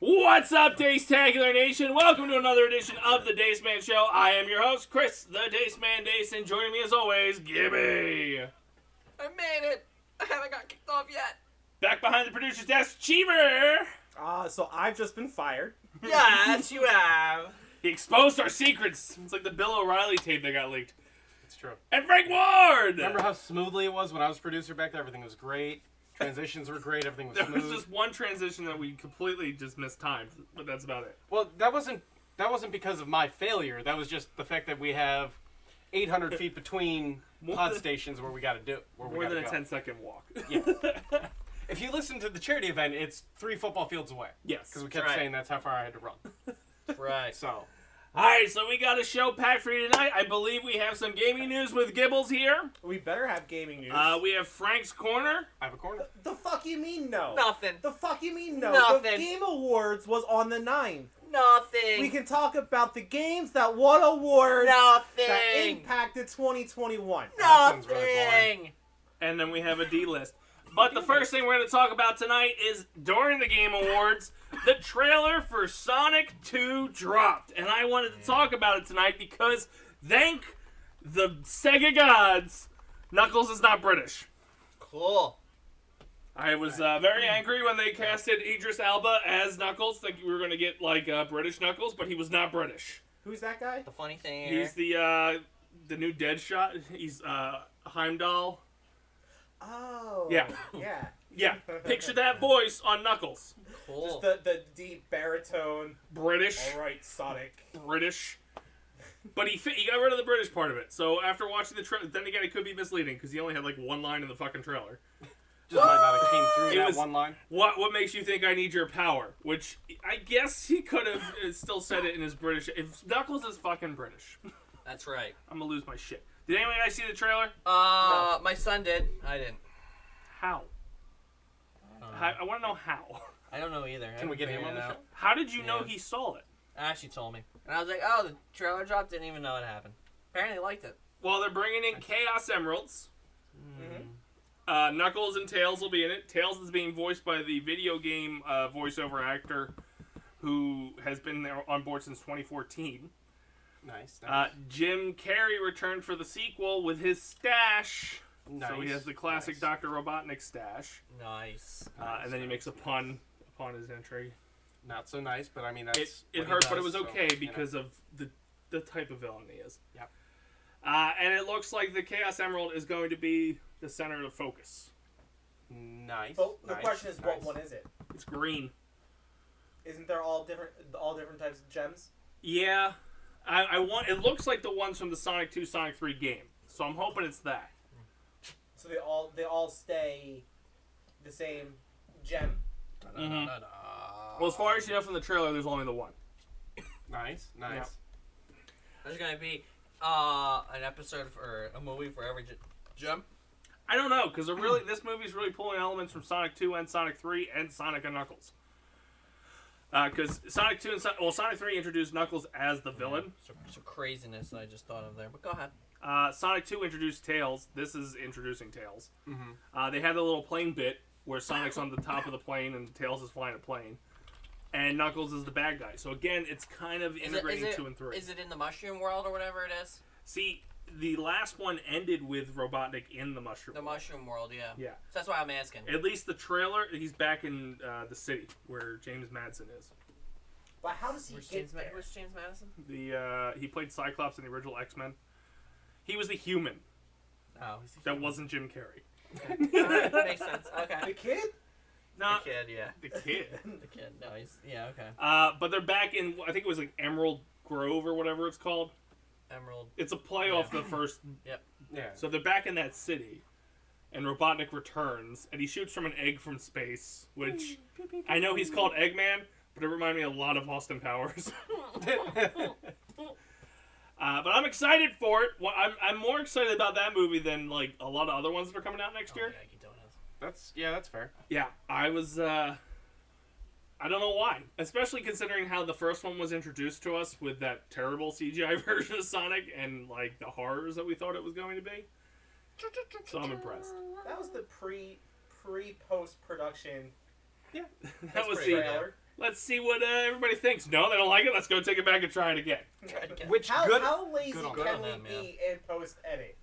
What's up, Dace-tacular Nation? Welcome to another edition of the Dace Man Show. I am your host, Chris, the Dace Man Dace, and joining me as always, Gibby. I made it. I haven't got kicked off yet. Back behind the producer's desk, Cheever. So I've just been fired. Yes, you have. He exposed our secrets. It's like the Bill O'Reilly tape that got leaked. It's true. And Frank Ward. Remember how smoothly it was when I was producer back there? Everything was great. Transitions were great. Everything was There smooth. was just one transition that we completely just mistimed, but that's about it. Well, that wasn't because of my failure. That was just the fact that we have 800 feet between pod stations where we got to do More than a 10-second walk. Yeah. If you listen to the charity event, it's 3 football fields away. Yes. Because we kept saying that's how far I had to run. Right. So. Alright, so we got a show packed for you tonight. I believe we have some gaming news with Gibbles here. We better have gaming news. We have Frank's Corner. I have a corner. The fuck you mean no? Nothing. The fuck you mean no? Nothing. The Game Awards was on the 9th. Nothing. We can talk about the games that won awards that Nothing. impacted 2021. That sounds really Nothing. And then we have a D-list. But the first thing we're going to talk about tonight is, during the Game Awards, the trailer for Sonic 2 dropped. And I wanted to talk about it tonight because, thank the Sega gods, Knuckles is not British. Cool. I was very angry when they casted Idris Elba as Knuckles, thinking we were going to get, like, British Knuckles, but he was not British. Who's that guy? The funny thing here. He's the new Deadshot. He's Heimdall. Oh. Yeah. Yeah. Yeah, picture that voice on Knuckles. Cool. Just the deep baritone. British. All right, Sonic. British. But he got rid of the British part of it. So after watching the trailer, then again, it could be misleading because he only had like one line in the fucking trailer. Just might not have came through It that was- one line. What makes you think I need your power? Which I guess he could have still said it in his British. If Knuckles is fucking British, That's right. I'm gonna lose my shit. Did anyone guys see the trailer? My son did. I didn't. How? I want to know how. I don't know either. I Can we haven't get him figured on it the out. show? How did you know Yeah. he saw it? Ashley told me. And I was like, oh, the trailer dropped. Didn't even know it happened. Apparently liked it. Well, they're bringing in Chaos Emeralds. Mm-hmm. Knuckles and Tails will be in it. Tails is being voiced by the video game voiceover actor who has been there on board since 2014. Nice. Jim Carrey returned for the sequel with his stash. Nice. So he has the classic Nice. Dr. Robotnik stash. Nice. And then he makes a pun upon his entry. Not so nice, but I mean, that's. It what he hurt, but it does, was so, okay you know. because of the type of villain he is. Yep. And it looks like the Chaos Emerald is going to be the center of focus. Nice. But the nice, question is, nice. what one is it? It's green. Isn't there all different types of gems? Yeah. I want. It looks like the ones from the Sonic 2, Sonic 3 game. So I'm hoping it's that. So they all stay the same gem. Mhm. Well, as far as you know from the trailer, there's only the one. Nice. Nice. There's gonna be an episode for a movie for every gem. I don't know, because this movie's really pulling elements from Sonic 2 and Sonic 3 and Sonic and Knuckles. Because Sonic 2 and Sonic 3 introduced Knuckles as the villain. So craziness I just thought of there. But go ahead. Sonic 2 introduced Tails. This is introducing Tails. Mm-hmm. They had a little plane bit where Sonic's on the top of the plane and Tails is flying a plane. And Knuckles is the bad guy. So again, it's kind of integrating 2 and 3. Is it in the mushroom world or whatever it is? See, the last one ended with Robotnik in the mushroom. The mushroom world, yeah. Yeah. So that's why I'm asking. At least the trailer, he's back in the city where James Madison is. But how does he Where's get there? Where's James Madison? He played Cyclops in the original X-Men. He was the human. Oh, he's That wasn't Jim Carrey. Alright, makes sense. The Okay. kid? No, The kid, yeah. the kid. The kid. No, he's okay. But they're back in, I think it was like Emerald Grove or whatever it's called. Emerald. It's a play off the first. Yeah. So they're back in that city, and Robotnik returns, and he shoots from an egg from space, which I know he's called Eggman, but it reminded me a lot of Austin Powers. But I'm excited for it. I'm more excited about that movie than like a lot of other ones that are coming out next year. Yankee Donuts. That's fair. Yeah, I was. I don't know why, especially considering how the first one was introduced to us with that terrible CGI version of Sonic and like the horrors that we thought it was going to be. So I'm impressed. That was the pre-post production That was the trailer. Let's see what everybody thinks. No, they don't like it. Let's go take it back and try it again. Which How lazy good on can them, we man. be in post-edit?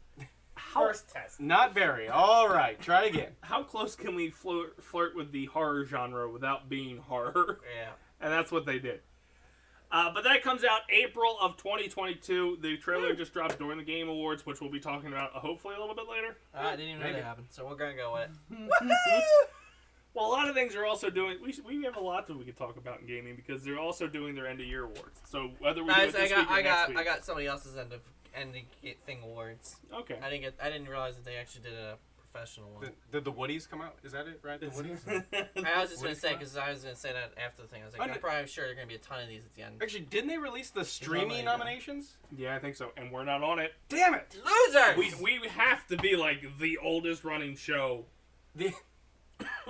First test. Not very. All right, try again. How close can we flirt with the horror genre without being horror? Yeah. And that's what they did. But that comes out April of 2022. The trailer just dropped during the Game Awards, which we'll be talking about hopefully a little bit later. I didn't even know that happened, so we're gonna go with it. Well, a lot of things are also doing. We have a lot that we could talk about in gaming because they're also doing their end of year awards. So whether we do it this week or next week. I got somebody else's ending thing awards. Okay. I didn't realize that they actually did a professional one. Did the Woodies come out? Is that it, right? The Woodies? I was just gonna say because I was gonna say that after the thing. I was like, I'm probably sure there are gonna be a ton of these at the end. Actually, didn't they release the streaming nominations? Yeah, I think so. And we're not on it. Damn it! Losers. We have to be like the oldest running show.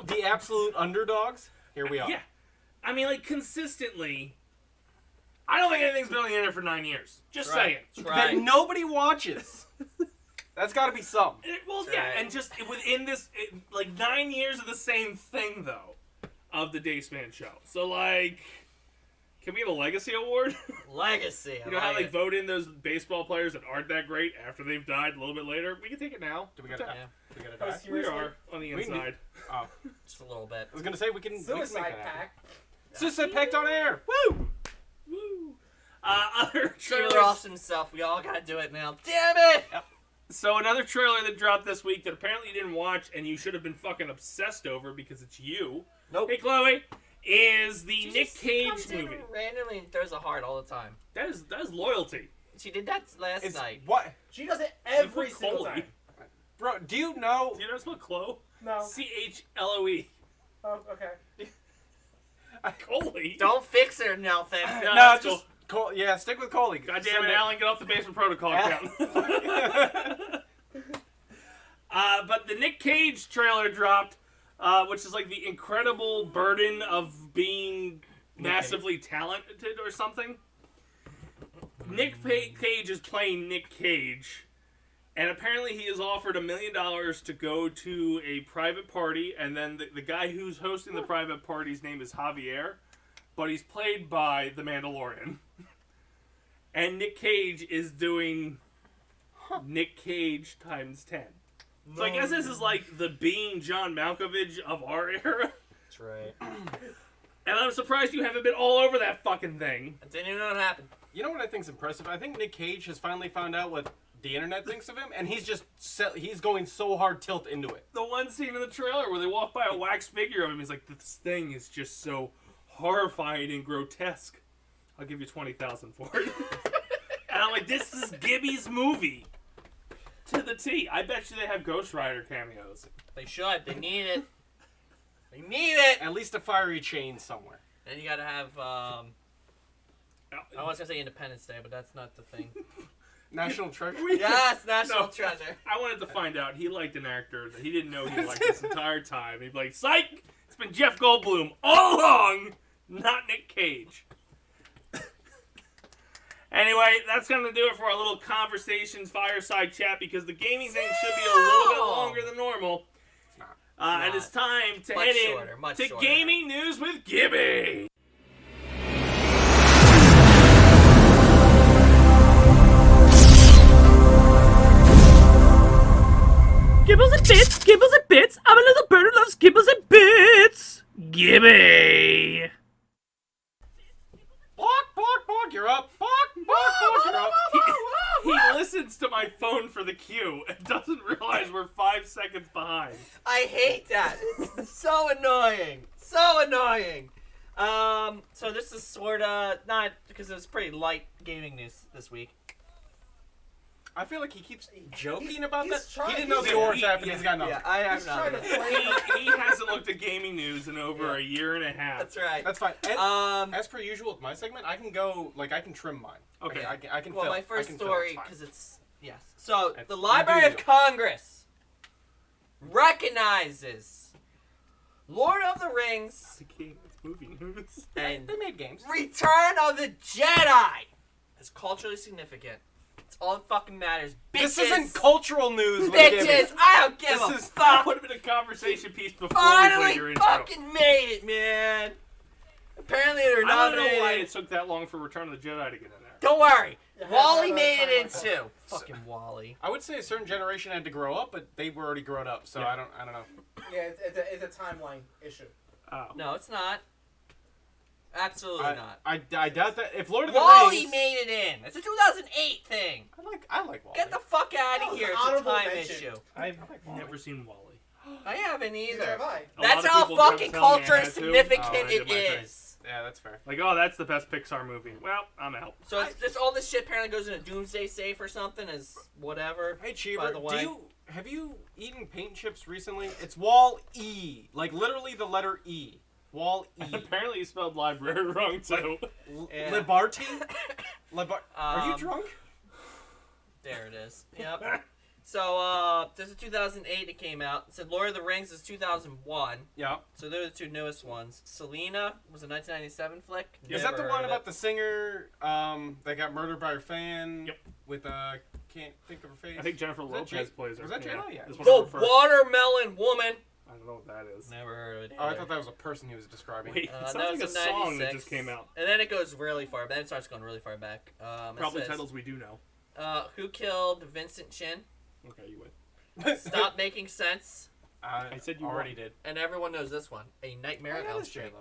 The absolute underdogs. Here we are. Yeah. I mean, like, consistently, I don't think anything's been on the internet for 9 years. Just saying. That nobody watches. That's got to be some. Well, yeah, and just within this, like, 9 years of the same thing, though, of the Dace Man Show. So, like, can we have a legacy award? Legacy. You know how they vote in those baseball players that aren't that great after they've died a little bit later? We can take it now. Do we got to die? Yeah. We got to die? We are on the inside. Oh. Just a little bit. I was going to say we can make Suicide that happen. pact. Suicide Pact on air. Woo! Woo! Other Trailer trailers. Ross himself. We all gotta do it now. Damn it! Yep. So another trailer that dropped this week that apparently you didn't watch and you should have been fucking obsessed over because it's you. Nope. Hey, Chloe, is the She Nick just Cage comes in movie. randomly and throws a heart all the time. That is loyalty. She did that last It's night. what? She does it every Chloe. single time. Bro, do you know? Do you know spell Chloe? No. CHLOE. Oh, okay. Coley. Don't fix her, nothing. No, No, that's just yeah, stick with Coley. God damn it, Alan, get off the basement protocol account. But the Nick Cage trailer dropped, which is like the incredible burden of being massively talented or something. Nick Cage is playing Nick Cage, and apparently he is offered $1 million to go to a private party, and then the guy who's hosting the private party's name is Javier, but he's played by the Mandalorian. And Nick Cage is doing Nick Cage times 10. So I guess this is like the Being John Malkovich of our era. That's right. And I'm surprised you haven't been all over that fucking thing. I didn't even know what happened. You know what I think's impressive? I think Nick Cage has finally found out what the internet thinks of him, and he's just he's going so hard tilt into it. The one scene in the trailer where they walk by a wax figure of him, he's like, this thing is just so horrifying and grotesque. I'll give you $20,000 for it. And I'm like, this is Gibby's movie. To the T. I bet you they have Ghost Rider cameos. They should. They need it. They need it. At least a fiery chain somewhere. And you gotta have. I was gonna say Independence Day, but that's not the thing. National Treasure? Yes, National No. Treasure. I wanted to find out he liked an actor that he didn't know he liked this entire time. He'd be like, psych! It's been Jeff Goldblum all along, not Nick Cage. Anyway, that's going to do it for our little conversations fireside chat because the gaming thing should be a little bit longer than normal. And it's time to Much head shorter, in much to shorter. gaming news with Gibby. Gibbles and bits, gibbles and bits. I'm a little bird who loves gibbles and bits. Gibby. Bark, bark, bark, you're up. Bark, bark, bark, you're up. He listens to my phone for the cue and doesn't realize we're 5 seconds behind. I hate that. It's so annoying. So annoying. So this is sorta not because it was pretty light gaming news this week. I feel like he keeps joking about he's that. trying- He didn't know the he's- awards he- happened. yeah. He's got nothing. Yeah, I have He's trying to not. play. He hasn't looked at gaming news in over a year and a half. That's right. That's fine. And, Um, as per usual with my segment, I can go, like, I can trim mine. Okay. I can well, fill. my I first can fill, story it's fine. because it's yes. So That's- the you Library do of you. Congress recognizes Lord of the Rings It's movie news. and They made games. Return of the Jedi as culturally significant. It's all that fucking matters. Bitches. This isn't cultural news. with Gibby. Bitches, I don't give This a is- fuck. Would have been a conversation piece before we played your Finally intro. fucking made it, man. apparently they're I don't know why nominated. it took that long for Return of the Jedi to get in there. Don't worry. Yeah, Wally have made a it in timeline. too. Fucking Wally. I would say a certain generation had to grow up, but they were already grown up, so Yeah. I don't know. Yeah, it's a timeline issue. Oh. No, it's not. Absolutely not. I doubt that. If Lord of the Wally Rings, made it in. It's a 2008 thing. I like Wally. Get the fuck out That of was here. an It's a honorable time mention. issue. I've Wally. never seen Wally. I haven't Neither either. have I. A That's lot of how people kept fucking telling me I culture had to. significant Oh, I did it my thing. is. Yeah, that's fair. Like, oh, that's the best Pixar movie. Well, I'm out. So it's just all this shit apparently goes in a doomsday safe or something as whatever. Hey By Cheever, the way. have you eaten paint chips recently? It's Wall E, like literally the letter E. Wall E. Apparently, you spelled library wrong too. Yeah. Liberty. Are you Um, drunk? There it is. Yep. So this is 2008 it came out. It said Lord of the Rings is 2001. Yeah. So they're the two newest ones. Selena was a 1997 flick. Is that Never the heard one of about it. the singer that got murdered by her fan? Yep. With can't think of her face. I think Jennifer Was that Lopez J- plays her. was that J-Lo? Yeah. It's one of her The first- Watermelon Woman? I don't know what that is. Never heard of it. Oh, I either. thought that was a person he was describing. Wait, it That sounds like a was in song that 96. just came out. And then it goes really far. Then it starts going really far back. It Probably says, titles we do know. Who killed Vincent Chin? Okay, you win. Stop making sense. I said you already won. did. And everyone knows this one. A Nightmare on Elm Street. J-Lo.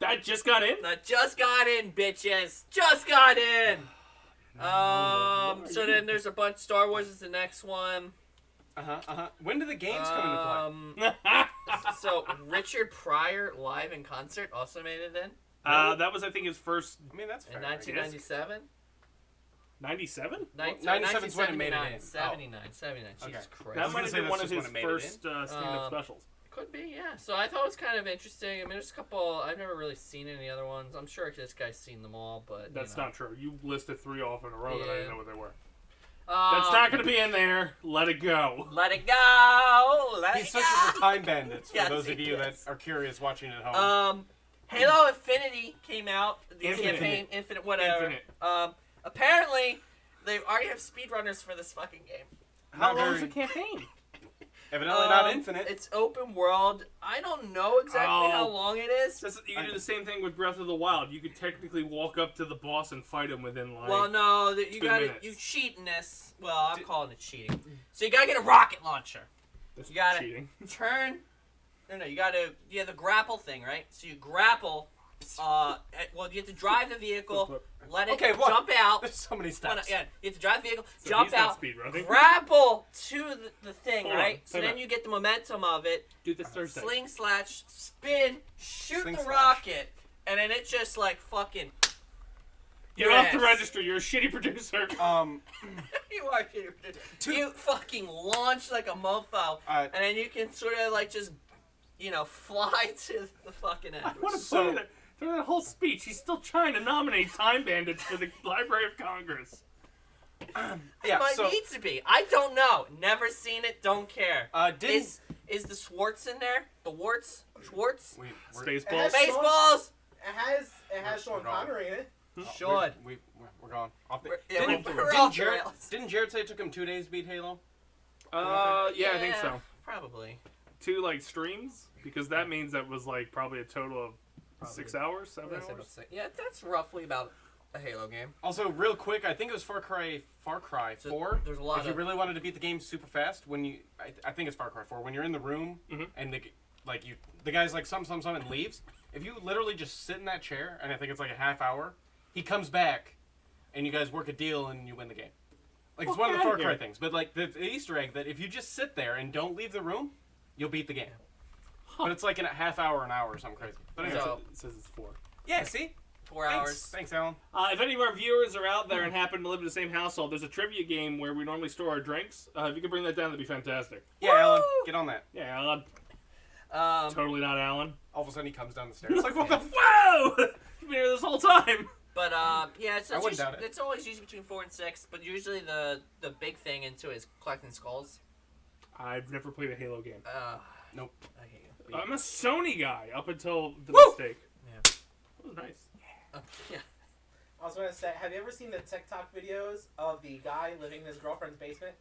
That just got in? That just got in, bitches. Just got in. So then there's a bunch. Star Wars is the next one. When do the games come into play? So Richard Pryor live in concert also made it in That was, I think, his first I mean, that's fair. in right? 1997. 97? 97 is when it made it in. 79. 79. Jesus Christ. That was might gonna have say been one that's of just his when it made it first stand-up Um, specials. Could be, yeah. So I thought it was kind of interesting. I mean, there's a couple. I've never really seen any other ones. I'm sure this guy's seen them all, but That's not true. You listed 3 off in a row that I Yeah. didn't know what they were. That's not going to be in there. Let it go. Let it go. Let He's it searching go. for time bandits for Yes, those of he you that is. are curious watching at home. Halo Infinity came out. The Infinite. campaign, Infinite, whatever. Infinite. Apparently, they already have speedrunners for this fucking game. How Not long is very- the campaign? Evidently not infinite. It's open world. I don't know exactly how long it is. You can do the same thing with Breath of the Wild. You could technically walk up to the boss and fight him within like. Well, no, you 2 gotta minutes. you cheat in this. Well, I'm calling it cheating. So you gotta get a rocket launcher. That's you gotta cheating. turn. No, you gotta. You have the grapple thing, right? So you grapple. Well, you have to drive the vehicle, let it jump out. There's so many steps. Yeah, you have to drive the vehicle, So jump he's not out, speedrunning. grapple to the thing, Hold on, right? So time then out. you get the momentum of it. Do this Thursday. Sling slash, spin, shoot Sling the slash. rocket, and then it just like fucking. You're off the Yes. register. You're a shitty producer. You are shitty. You fucking launch like a mofo, and then you can sort of like just, fly to the fucking end. What a funny that through that whole speech, he's still trying to nominate time bandits for the Library of Congress. It might need to be. I don't know. Never seen it. Don't care. Is the Schwartz in there? The Warts? Schwartz? Spaceballs. Spaceballs. It has Sean Connery in it. Should. We're gone. Didn't Jared say it took him 2 days to beat Halo? Yeah, I think so. Probably. 2 streams, because that means that was probably a total of 6 hours, 7 hours. Yeah, that's roughly about a Halo game. Also, real quick, I think it was Far Cry 4. There's a lot if you really wanted to beat the game super fast, I think it's Far Cry 4. When you're in the room and the guy's like some and leaves. If you literally just sit in that chair, and I think it's like a half hour, he comes back, and you guys work a deal, and you win the game. It's one of the Far Cry things. But the Easter egg that if you just sit there and don't leave the room, you'll beat the game. But it's like in a half hour, an hour, or something crazy. But anyway, It says it's 4. yeah, see? 4 hours. Thanks, Alan. If any of our viewers are out there and happen to live in the same household, there's a trivia game where we normally store our drinks. If you could bring that down, that'd be fantastic. Yeah, Alan, get on that. Yeah, Alan. Totally not Alan. All of a sudden, he comes down the stairs. Like, what the Whoa! You've been here this whole time. But yeah, I wouldn't doubt it. It's always usually between 4 and 6. But usually the big thing into it is collecting skulls. I've never played a Halo game. Nope. I hate you. I'm a Sony guy up until the Woo! mistake. Yeah. That was nice. Yeah. I was going to say, have you ever seen the TikTok videos of the guy living in his girlfriend's basement?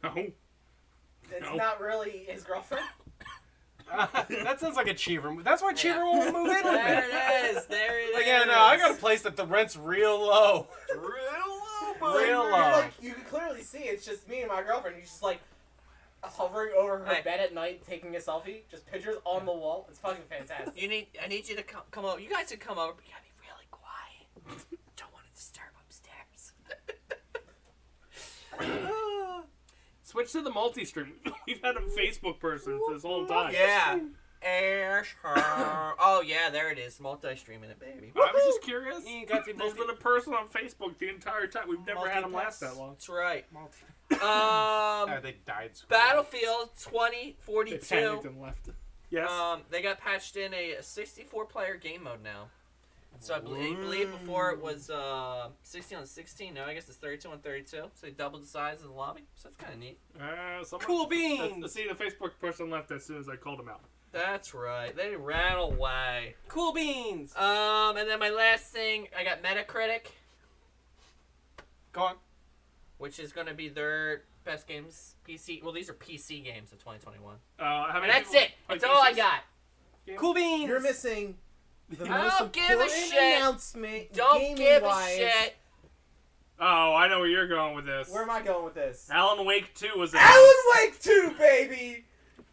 No. It's No. not really his girlfriend. That sounds like a Cheever move. That's why Cheever won't move in with me. There it is. There it is. Like, yeah, no, I got a place that the rent's real low. Real low, buddy. Real You're low. like, you can clearly see it's just me and my girlfriend. You're just like hovering over her Hey. bed at night, taking a selfie. Just pictures on the wall. It's fucking fantastic. I need you to come over. You guys should come over, but you gotta be really quiet. Don't want to disturb upstairs. Switch to the multi-stream. We've had a Facebook person for this whole time. Yeah. Oh yeah, there it is. Multi-streaming it, baby. I was just curious. You got the There's been a person on Facebook the entire time. We've never had him last that long. That's right. They died. So Battlefield They 2042. panicked and left. Yes. They got patched in a 64-player game mode now. So I believe before it was 16 on 16. Now I guess it's 32 on 32. So they doubled the size of the lobby. So that's kind of neat. Cool beans. See, the Facebook person left as soon as I called him out. That's right. They ran away. Cool beans. And then my last thing, I got Metacritic, Go on. which is going to be their best games PC. Well, these are PC games of 2021. How And many that's people it. play That's all I PCs? got. Cool beans. You're missing the I most don't give a important shit. announcement. Don't give a gaming-wise. shit. Oh, I know where you're going with this. Where am I going with this? Alan Wake 2 was Alan Wake 2, baby!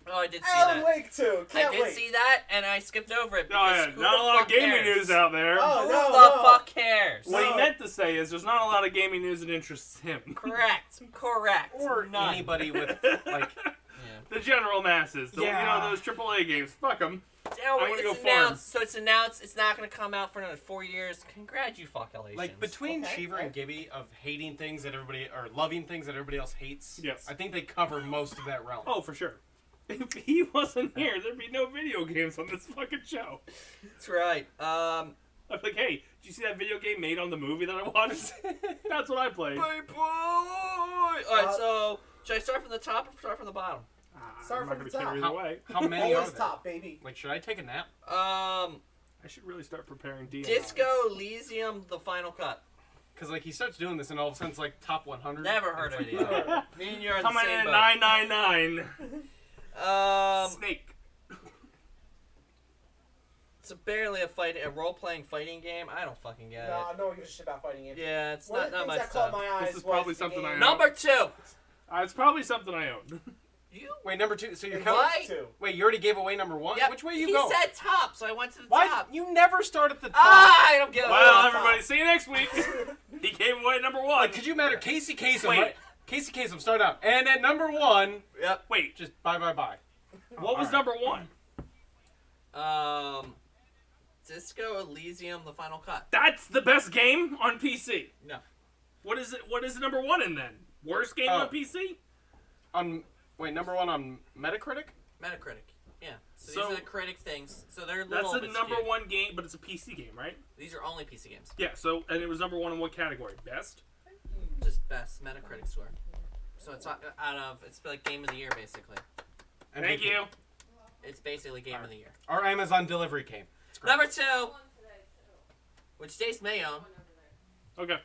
Oh, I did see Alan that. Wake 2. I Can't did wait. see that, and I skipped over it. Oh, Because yeah. who Not the a lot of fuck gaming cares? news out there. Oh, Who no, the no. fuck cares? What he No. meant to say is there's not a lot of gaming news that interests him. Correct. Or None. anybody with like. The general masses. Yeah. Those AAA games. Fuck them. Yeah, I'm gonna go it's for him. announced. So it's announced. It's not going to come out for another 4 years. Congratulations. Like between Okay, Cheever okay. and Gibby of hating things that everybody or loving things that everybody else hates. Yes. I think they cover most of that realm. Oh, for sure. If he wasn't here, there'd be no video games on this fucking show. That's right. I'm like, hey, did you see that video game made on the movie that I watched? That's what I played. All right. So should I start from the top or start from the bottom? Start I'm not from gonna the care top. either way. How many are Always there? top, baby. Like, should I take a nap? I should really start preparing DMs. Disco Elysium: The Final Cut. Because like he starts doing this and all of a sudden it's like top 100. Never heard of it either. Me and you are in the Coming in same at boat. 999. Snake. It's barely a role-playing fighting game. I don't fucking get No, it. no one gives a shit about fighting games. Yeah, it's One not of the things much that caught stuff. my eyes This is was probably the something game- I know. Number 2. It's probably something I own. You. Wait, number 2. So you're It's counting? What? two. Wait, you already gave away number 1? Yep. Which way you he go? said top, so I went to the Why? top. You never start at the top. I don't give a Well, fuck. everybody, see you next week. He gave away number 1. Like, could you matter? Casey Kasem. Wait. Right? Casey Kasem, start out. And at number 1, Yep. Wait, just bye. what was alright. number 1? Disco Elysium: The Final Cut. That's the best game on PC. No. What is it? What is number 1 in then? Worst game Oh. on PC? Number 1 on Metacritic? Metacritic. Yeah. So, So- these are the critic things. So they're a That's little the bit number skewed. 1 game, but it's a PC game, right? These are only PC games. Yeah. So, and it was number 1 in what category? Best. Just best Metacritic score. So it's out of it's like game of the year basically. And Thank you. It's basically game of the year. Our Amazon delivery came. It's great. Number 2, which Dace may own. Okay.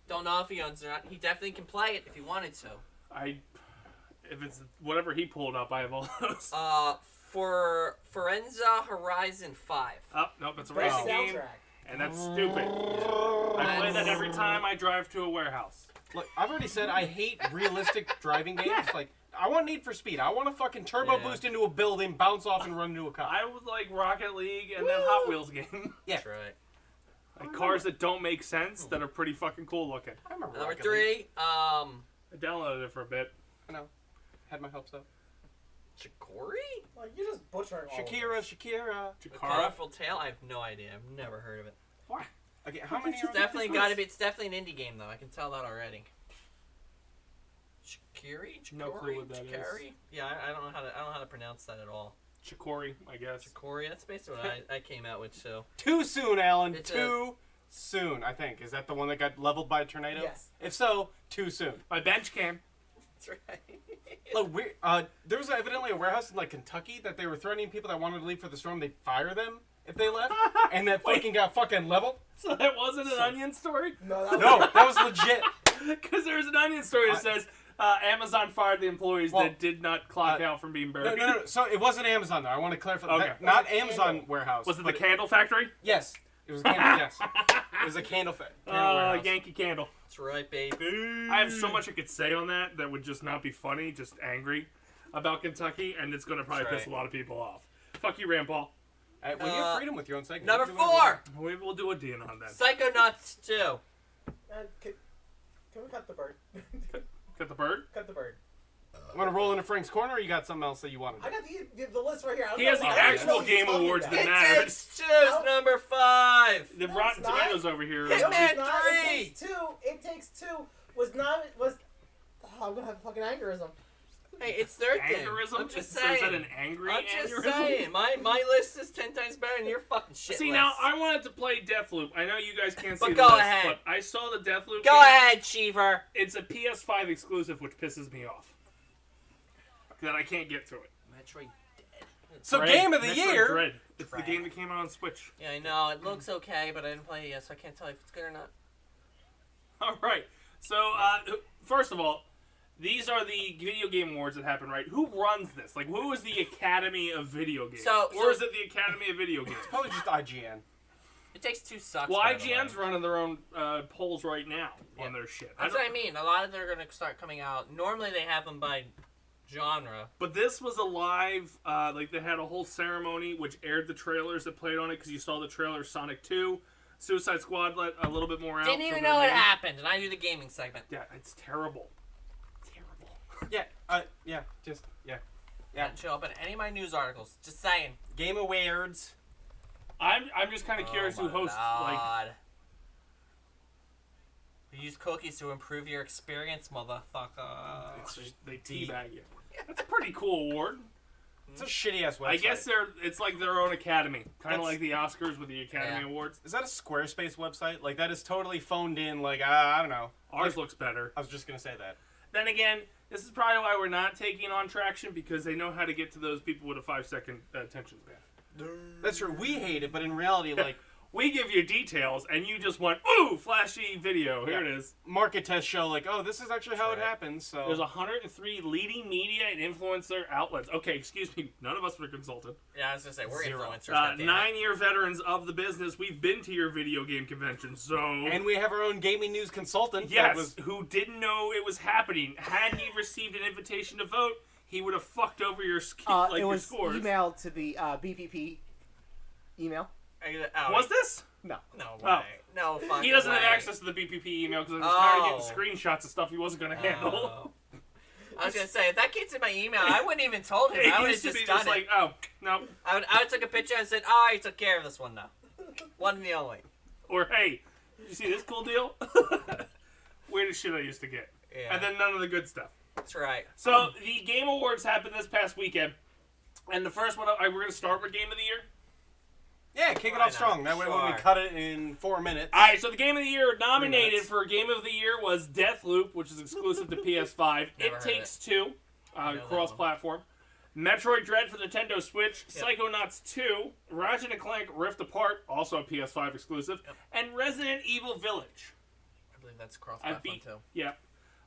Don't know if he owns it or not. He definitely can play it if he wanted to. If it's whatever he pulled up, I have all those. For Forza Horizon 5. Oh, nope, it's a Great racing game, soundtrack. and that's stupid. I play that every time I drive to a warehouse. Look, I've already said I hate realistic driving games. Like, I want Need for Speed. I want to fucking turbo Yeah. boost into a building, bounce off, and run into a cop. I would like Rocket League and then Hot Wheels game. Yeah. That's right. Like cars that don't make sense that are pretty fucking cool looking. I remember Number Rocket League. 3, I downloaded it for a bit. I know. Had my hopes up. Chikori? Like, you're just butchering all of this. Shakira. The Jakara. Colorful Tale? I have no idea. I've never heard of it. Why? Okay, how many It's are definitely got to be. It's definitely an indie game though. I can tell that already. Chikori? No clue what that is. Chikari? Yeah, I don't know how to. I don't know how to pronounce that at all. Chikori, I guess. Chikori. That's basically what I came out with too. Too soon, Alan. It's too soon, I think. Is that the one that got leveled by a tornado? Yes. If so, too soon. My bench cam. That's right. Look, there was evidently a warehouse in like Kentucky that they were threatening people that wanted to leave for the storm. They'd fire them if they left, and that Wait. fucking got fucking leveled. So that wasn't an Onion story? No, that was No, that was legit. Because there's an Onion story that says, Amazon fired the employees that did not clock out from being buried. No. So it wasn't Amazon, though. I want to clarify. Okay. Not Amazon warehouse. Was it the candle factory? Yes. It was a candle, yes. It was a candle warehouse. Yankee Candle. That's right, baby. I have so much I could say on that would just not be funny, just angry about Kentucky, and it's going to probably piss a lot of people off. Fuck you, Rand Paul. Well, you have freedom with your own segment. Number 4. Maybe we'll do a DN on that. Psychonauts 2. Can we cut the bird? Cut the bird? Cut the bird. Want to roll into Frank's corner, or you got something else that you want to do? I got the list right here. He has the actual Game Awards that matter. It Takes Two's number 5. The Rotten Tomatoes over here. Hitman 3. It Takes Two was not. Oh, I'm gonna have a fucking aneurysm. Hey, it's their thing. Aneurysm? I'm just So saying. is that an angry I'm just aneurysm? saying. My list is 10 times better than your fucking shit See, list. now, I wanted to play Deathloop. I know you guys can't see But the go list, ahead. but I saw the Deathloop Go game. ahead, Cheever. It's a PS5 exclusive, which pisses me off. That I can't get through it. Metroid dead. So, Dread. Game of the Metroid Year. Dread. It's Dread. the game that came out on Switch. Yeah, I know. It looks okay, but I didn't play it yet, so I can't tell you if it's good or not. All right. So, first of all, these are the video game awards that happen, right? Who runs this? Like, who is the Academy of Video Games? Or is it the Academy of Video Games? Probably just IGN. It Takes Two sucks. Well, by the IGN's way. running their own polls right now on their shit. That's what I mean. A lot of them are going to start coming out. Normally, they have them by genre. But this was a live, like they had a whole ceremony which aired the trailers that played on it because you saw the trailer Sonic 2. Suicide Squad let a little bit more out. Didn't even know what happened, and I do the gaming segment. Yeah, it's terrible. Terrible. Yeah. Didn't show up in any of my news articles. Just saying. Game Awards. I'm just kind of curious who hosts, like... You use cookies to improve your experience, motherfucker. It's just, they teabag you. That's a pretty cool award. It's a shitty ass website. I guess it's like their own academy. Kind of like the Oscars with the Academy Awards. Is that a Squarespace website? Like, that is totally phoned in, like, I don't know. Ours looks better. I was just going to say that. Then again, this is probably why we're not taking on Traction, because they know how to get to those people with a 5-second attention span. That's true. We hate it, but in reality, like... We give you details, and you just went, ooh, flashy video. Here it is. Market tests show, like, oh, this is actually how it happens, so... There's 103 leading media and influencer outlets. Okay, excuse me. None of us were consulted. Yeah, I was going to say, we're influencers. 9-year veterans of the business. We've been to your video game convention, so... And we have our own gaming news consultant. Yes, who didn't know it was happening. Had he received an invitation to vote, he would have fucked over your, your scores. Emailed to the BPP email. Was this? No. No way. No fucking He doesn't way. have access to the BPP email because I was tired of getting screenshots of stuff he wasn't going to handle. I was going to say, if that kid's in my email, I wouldn't even told him. I would have just done it. Like, oh, no. I would took a picture and said, oh, you took care of this one now. One and the only. Or, hey, you see this cool deal? Weirdest shit I used to get. Yeah. And then none of the good stuff. That's right. So, the Game Awards happened this past weekend. And the first one, we're going to start with Game of the Year. Yeah, kick it off strong. That way when we cut it in 4 minutes. Alright, so the Game of the Year nominated for Game of the Year was Deathloop, which is exclusive to PS5. It Takes Two, cross-platform. Metroid Dread for Nintendo Switch. Yep. Psychonauts 2. Ratchet & Clank Rift Apart, also PS5 exclusive. Yep. And Resident Evil Village. I believe that's cross-platform too. Yeah.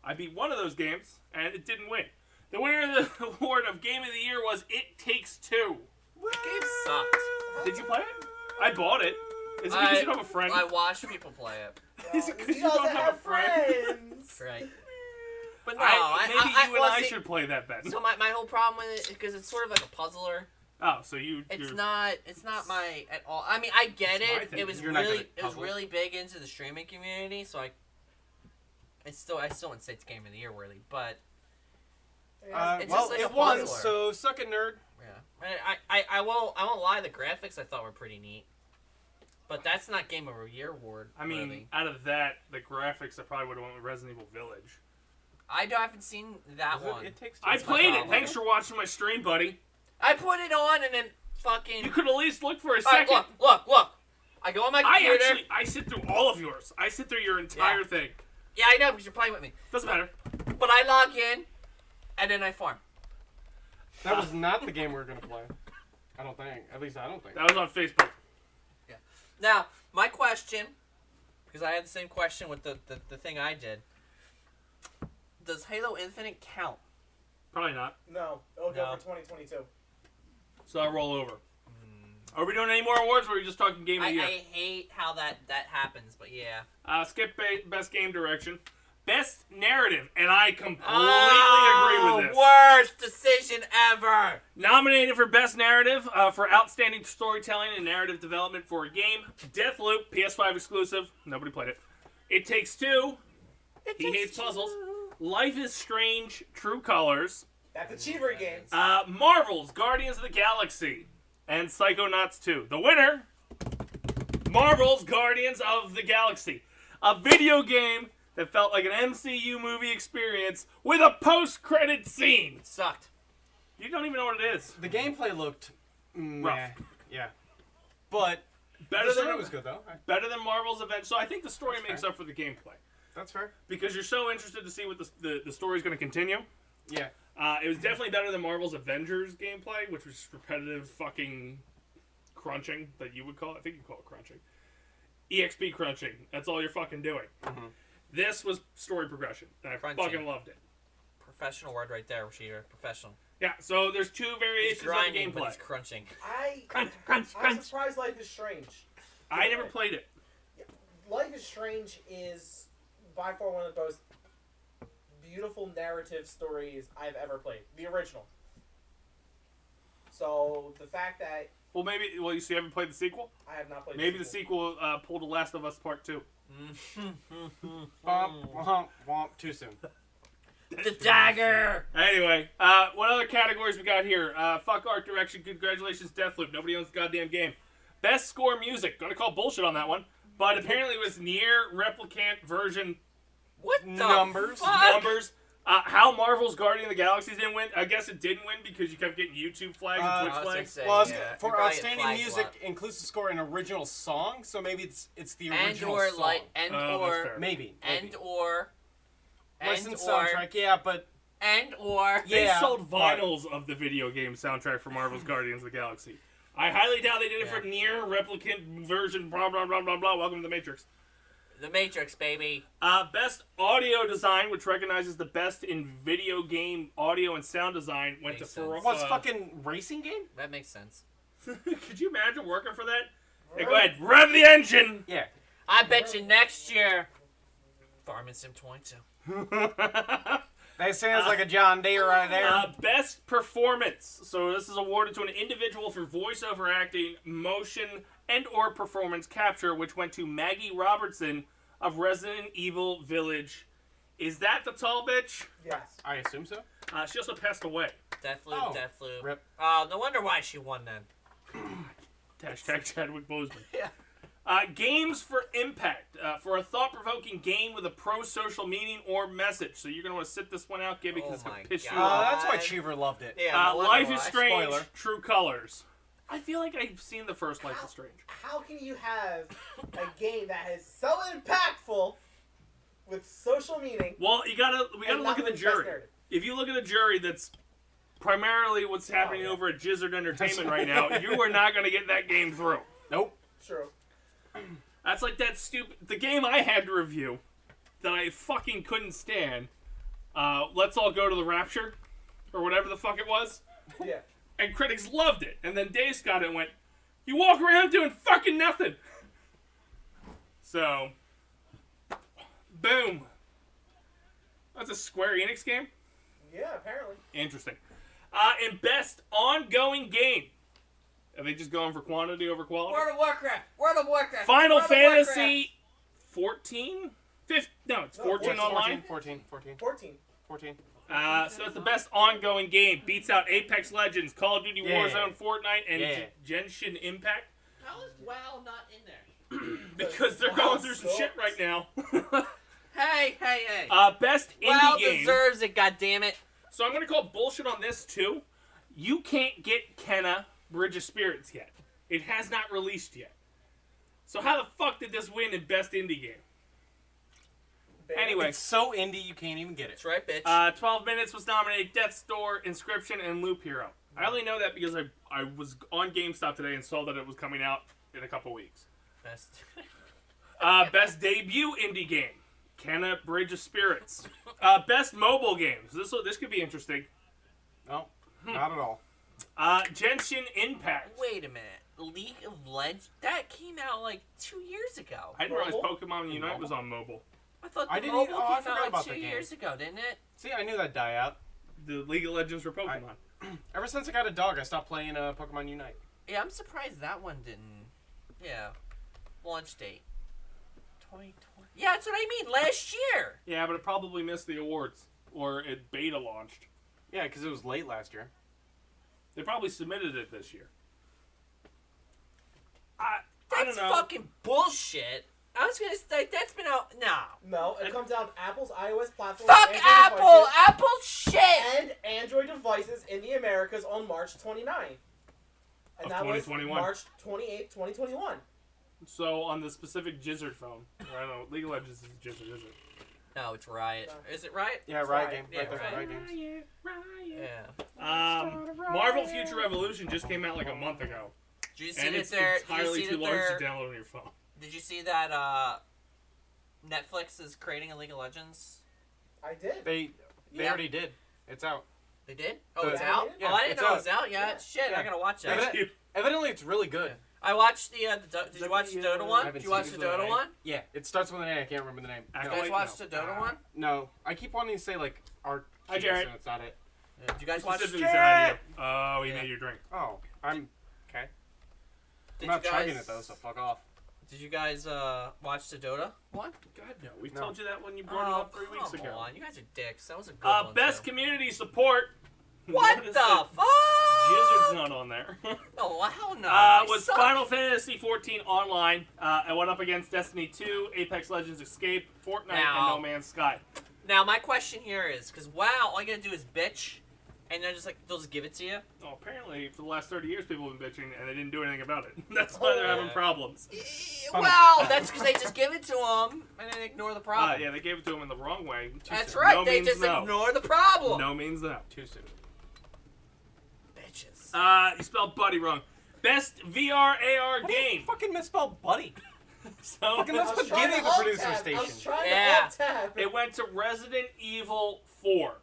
I beat one of those games, and it didn't win. The winner of the award of Game of the Year was It Takes Two. The game sucked. Did you play it? I bought it. Is it because you don't have a friend? I watched people play it. Is it because you don't have a friend? Right. But no, maybe you and I should play that then. So my whole problem with it is because it's sort of like a puzzler. Oh, so It's not my at all. I mean, I get it. It was really big into the streaming community, so I still wouldn't say it's Game of the Year worthy, but it's just like it won, so suck it, nerd. Yeah, I won't lie. The graphics I thought were pretty neat, but that's not Game of the Year award. I mean, out of that, the graphics I probably would have went with Resident Evil Village. I haven't seen that one. I played it. Thanks for watching my stream, buddy. I put it on and then fucking. You could at least look for a second. Look. I go on my computer. I sit through all of yours. I sit through your entire thing. Yeah, I know because you're playing with me. Doesn't matter. But I log in, and then I farm. That was not the game we were going to play. I don't think. At least I don't think. That was on Facebook. Yeah. Now, my question, because I had the same question with the thing I did. Does Halo Infinite count? Probably not. No, it'll go for 2022. So I'll roll over. Are we doing any more awards, or are we just talking Game of the Year? I hate how that happens, but yeah. Skip Best Game Direction. Best Narrative, and I completely agree with this. Worst decision ever! Nominated for Best Narrative for Outstanding Storytelling and Narrative Development for a Game. Deathloop, PS5 exclusive. Nobody played it. It Takes Two. He hates puzzles. Life is Strange, True Colors. That's Achiever games. Marvel's Guardians of the Galaxy. And Psychonauts 2. The winner, Marvel's Guardians of the Galaxy. A video game that felt like an MCU movie experience with a post-credit scene. Sucked. You don't even know what it is. The gameplay looked rough. Yeah. But Better the than story was good, though. Better than Marvel's Avengers. So I think the story makes up for the gameplay. That's fair. Because you're so interested to see what the story's going to continue. Yeah. It was definitely better than Marvel's Avengers gameplay, which was repetitive fucking crunching, that you would call it. I think you call it crunching. EXP crunching. That's all you're fucking doing. Mm-hmm. This was story progression, and I fucking loved it. Professional word right there, Rasheeder. Professional. Yeah, so there's two variations of the gameplay. But it's crunching. Crunch. I'm surprised Life is Strange. I never played it. Life is Strange is by far one of the most beautiful narrative stories I've ever played. The original. So the fact that Well, you see, you haven't played the sequel? I have not played Maybe the sequel pulled The Last of Us Part 2. Womp, too soon. The dagger! Anyway, what other categories we got here? Fuck art direction, congratulations, Deathloop. Nobody owns the goddamn game. Best score music. Gonna call bullshit on that one. But apparently it was Nier Replicant version. What the Numbers? fuck? Numbers. How Marvel's Guardian of the Galaxy didn't win? I guess it didn't win because you kept getting YouTube flags and Twitch flags. For outstanding music, inclusive score, and original song, so maybe it's the original song. Maybe. Licensed soundtrack, yeah, but... They sold vinyls of the video game soundtrack for Marvel's Guardians of the Galaxy. I highly doubt they did it for Nier Replicant version, blah, blah, blah, blah, blah. Welcome to the Matrix. The Matrix, baby. Best audio design, which recognizes the best in video game audio and sound design, went to What's fucking racing game? That makes sense. Could you imagine working for that? Hey, go ahead, rev the engine! Yeah. I bet you next year, Farming Sim 22. That sounds like a John Deere right there. Best performance. So this is awarded to an individual for voiceover acting, motion, and or performance capture, which went to Maggie Robertson of Resident Evil Village. Is that the tall bitch? Yes. I assume so. She also passed away. Deathloop. Rip. No wonder why she won then. Hashtag Chadwick Boseman. Yeah. Games for impact. For a thought-provoking game with a pro-social meaning or message. So you're going to want to sit this one out, Gibby, because it's going to piss you off. That's why Cheever loved it. Yeah, Life is Strange, Spoiler. True Colors. I feel like I've seen the first Life is Strange. How can you have a game that is so impactful with social meaning? Well, we gotta look at the jury. If you look at a jury that's primarily what's happening over at Gizzard Entertainment right now, you are not going to get that game through. Nope. True. That's like that stupid... The game I had to review that I fucking couldn't stand, Let's All Go to the Rapture, or whatever the fuck it was. Yeah. And critics loved it. And then Dace got it and went, you walk around doing fucking nothing. So, boom. That's a Square Enix game? Yeah, apparently. Interesting. And best ongoing game. Are they just going for quantity over quality? World of Warcraft. Final Fantasy 14? No, it's 14 online. 14. So it's the best ongoing game. Beats out Apex Legends, Call of Duty Warzone, Fortnite, and Genshin Impact. How is WoW not in there? Because they're going through some shit right now. Hey. Best indie WoW game. deserves it, goddammit. So I'm going to call bullshit on this, too. You can't get Kenna Bridge of Spirits yet. It has not released yet. So how the fuck did this win in best indie game? Anyway. It's so indie you can't even get it. That's right, bitch. 12 Minutes was nominated, Death's Door, Inscription, and Loop Hero. I only know that because I was on GameStop today and saw that it was coming out in a couple weeks. Best. Best debut indie game. Kenna Bridge of Spirits. Best mobile games. This could be interesting. No, not at all. Genshin Impact. Wait a minute. League of Legends? That came out like 2 years ago. I didn't realize Pokemon Unite was on mobile. I thought I the didn't mobile even- oh, I came forgot out like about 2 that game. years ago, didn't it? See, I knew that'd die out. The League of Legends for Pokemon. Ever since I got a dog, I stopped playing Pokemon Unite. Yeah, I'm surprised that one didn't. Yeah. Launch date. 2020. Yeah, that's what I mean. Last year. Yeah, but it probably missed the awards. Or it beta launched. Yeah, because it was late last year. They probably submitted it this year. I That's don't know. fucking bullshit. I was gonna say that's been out. No, it comes out on Apple's iOS platform. Fuck Android Apple! devices, Apple shit! and Android devices in the Americas on March 29th. And Of that was 2021. March 28th, 2021. So on the specific Gizzard phone. I don't know. League of Legends is Gizzard, is it? No, it's Riot. Is it Riot? Yeah, It's Riot Riot. game. Yeah, Right there, Riot. Riot games. Yeah. Marvel Future Revolution just came out like a month ago. Did you see And that it's they're? entirely Did you too see large that to they're? download on your phone. Did you see that? Netflix is creating a League of Legends. I did. They Yeah. already did. It's out. They did? Oh, The- it's out? Yeah, Oh, I didn't it's know it out. was out yet. Yeah. Shit, Yeah. I gotta watch that. Evident- Evidently, it's really good. I watched the. Did you watch the Dota I one? haven't Did you watch seen the it. Dota one? Yeah, it starts with an A. I can't remember the name. Act You No, guys wait, watched no. the Dota one? No, I keep wanting to say like art. Hi, Jared. And it's not it. Did you guys watch? Specifically Did said hi to you. Oh, he Yeah. made your drink. Oh, I'm okay. you I'm not chugging guys? it though, so fuck off. Did you guys watch the Dota one? God, no. We No. told you that when you brought it up 3 weeks come ago. on, you guys are dicks. That was a good one. Best too. community support. What is the it? fuck? Gizzard's not on there. Oh, hell no. I Was suck. Final Fantasy 14 Online. I went up against Destiny 2, Apex Legends Escape, Fortnite, and Now- No Man's Sky. Now my question here is, because WoW, all you gotta do is bitch, and they're just like they'll just give it to you. Oh, apparently, for the last 30 years, people have been bitching, and they didn't do anything about it. That's why they're having Yeah. problems. Well, that's because they just give it to them and then ignore the problem. Yeah, they gave it to him in the wrong way. That's soon. right. No they means just no. ignore the problem. No means no. Too soon. Bitches. You spelled buddy wrong. Best VR AR game. Fucking misspelled buddy. So Fucking that's I was what trying Gibby, to the producer alt-tab. I station. was trying Yeah. to alt-tab. it went to Resident Evil 4,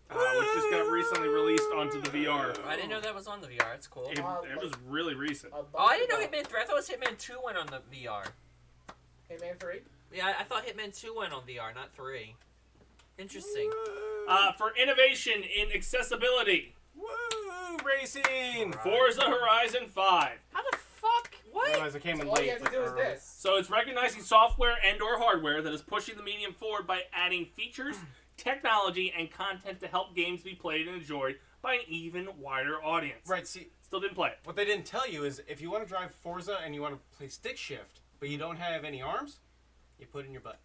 which just got recently released onto the VR. I didn't know that was on the VR. It's cool. It was really recent. Oh, I didn't know Hitman 3. I thought it was Hitman 2 went on the VR. Hitman 3? Yeah, I thought Hitman 2 went on VR, not 3. Interesting. For innovation in accessibility, Woo! Racing! Forza Horizon 5. How the fuck? What? Realize I came in All you late. have to do is early. this. So it's recognizing software and/or hardware that is pushing the medium forward by adding features, technology, and content to help games be played and enjoyed by an even wider audience. Right, see, Still didn't play it. what they didn't tell you is if you want to drive Forza and you want to play stick shift, but you don't have any arms, you put it in your butt.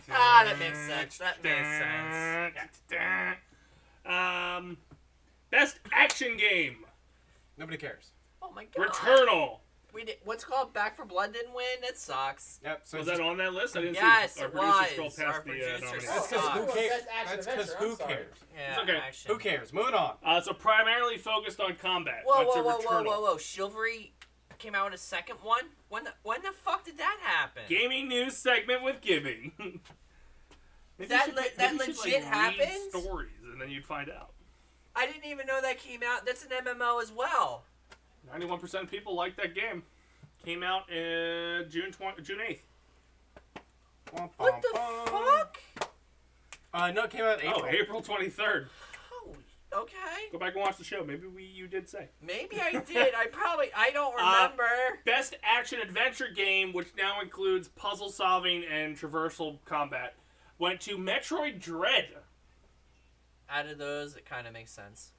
Ah, that makes sense. That makes sense. Best action game. Nobody cares. Oh my god. Returnal. We did, what's called Back 4 Blood didn't win? That sucks. Yep. So Was just, that on that list? I didn't Yes, see our it producer was. scroll past Our the producer nominations. That's sucked. because who Oh, cares? Best Action That's because Adventure, I'm who sorry. cares? Yeah, It's okay. action. Who cares? Moving on. So primarily focused on combat. Whoa, Went whoa, to whoa, whoa, Returnal. whoa, whoa. Chivalry came out with a second one? When the fuck did that happen? Gaming news segment with Gibby. Maybe That you should- le- maybe that you should, legit read happens? stories, and then you'd find out. I didn't even know that came out. That's an MMO as well. 91% of people like that game. Came out June 8th. What the fuck? No, it came out in April. Oh, April 23rd. Holy, okay. Go back and watch the show. Maybe you did say. Maybe I did. I don't remember. Best action adventure game, which now includes puzzle solving and traversal combat, went to Metroid Dread. Out of those, it kind of makes sense.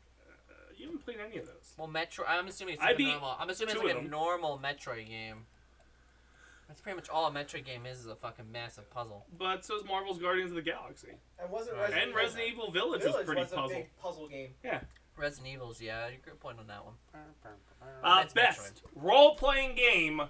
You haven't played any of those. Well, I'm assuming it's I like a beat normal. I'm assuming it's two like of a them. normal Metroid game. That's pretty much all a Metroid game is a fucking massive puzzle. But so is Marvel's Guardians of the Galaxy. And wasn't Right. Resident And Resident Evil Village was pretty a puzzle. big puzzle game. Yeah. Resident Evil's, yeah, you're good point on that one. That's Best role-playing game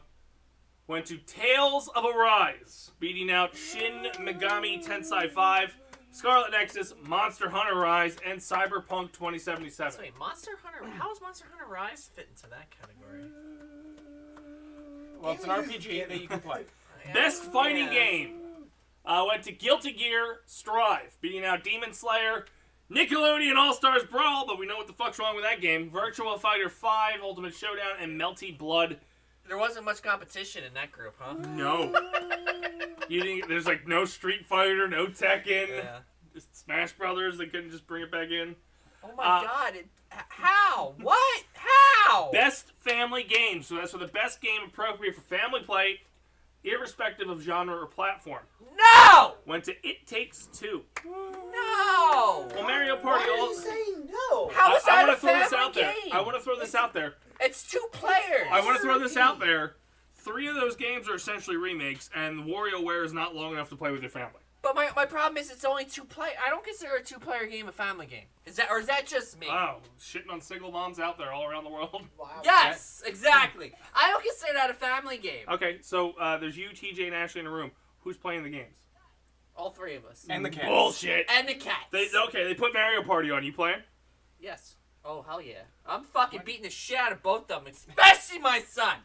went to Tales of Arise, beating out Shin Megami Tensei 5, Scarlet Nexus, Monster Hunter Rise, and Cyberpunk 2077. So wait, Monster Hunter. How does Monster Hunter Rise fit into that category? Well, it's an RPG that you can play. Best fighting Yeah. game. Went to Guilty Gear Strive, beating out Demon Slayer, Nickelodeon All-Stars Brawl, but we know what the fuck's wrong with that game, Virtua Fighter 5, Ultimate Showdown, and Melty Blood. There wasn't much competition in that group, huh? No. There's like no Street Fighter, no Tekken, just Smash Brothers. They couldn't just bring it back in. Oh my god! How? What? How? Best family game. So that's for the best game appropriate for family play, irrespective of genre or platform. No! Went to It Takes Two. No! Well, Mario Party. Why are you saying no? How is that a family there. game? I want to throw this out there. It's 2 players. I want to throw this out there. 3 of those games are essentially remakes, and WarioWare is not long enough to play with your family. But my problem is it's only 2 player. I don't consider a 2-player game a family game. Is that just me? Oh, shitting on single moms out there all around the world. Wow. Yes, exactly. I don't consider that a family game. Okay, so there's you, TJ, and Ashley in a room. Who's playing the games? All 3 of us. And the cats. Bullshit. And the cats. They put Mario Party on. You playing? Yes. Oh, hell yeah. I'm fucking beating the shit out of both of them, especially my son.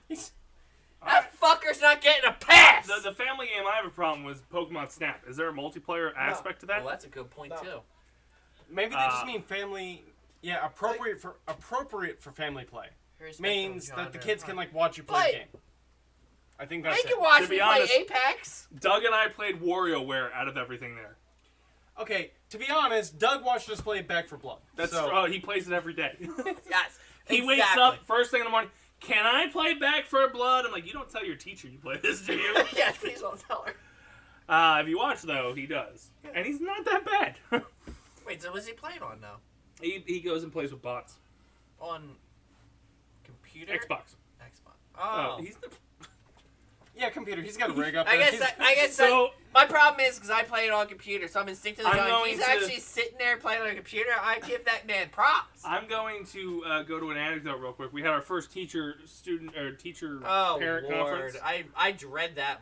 That fucker's not getting a pass. The family game I have a problem with Pokemon Snap. Is there a multiplayer aspect to that? Well, that's a good point, too. Maybe they just mean family. Yeah, appropriate for family play. Means that the kids can like watch you play the game. I think that's They can watch me honest, play Apex. Doug and I played WarioWare out of everything there. Okay, to be honest, Doug watched us play Back 4 Blood. He plays it every day. Yes. He wakes up first thing in the morning. Can I play Back 4 Blood? I'm like, you don't tell your teacher you play this, do you? Yes, please don't tell her. If you watch though, he does, and he's not that bad. Wait, so what's he playing on now? He goes and plays with bots. On computer? Xbox. Oh. He's the. Yeah, computer. He's got a rig up there. I guess so. My problem is because I play it on computer, so I'm instinctively I'm going. He's going to- actually sitting there playing on a computer. I give that man props. I'm going to go to an anecdote real quick. We had our first teacher Oh parent Lord, conference, I dread that.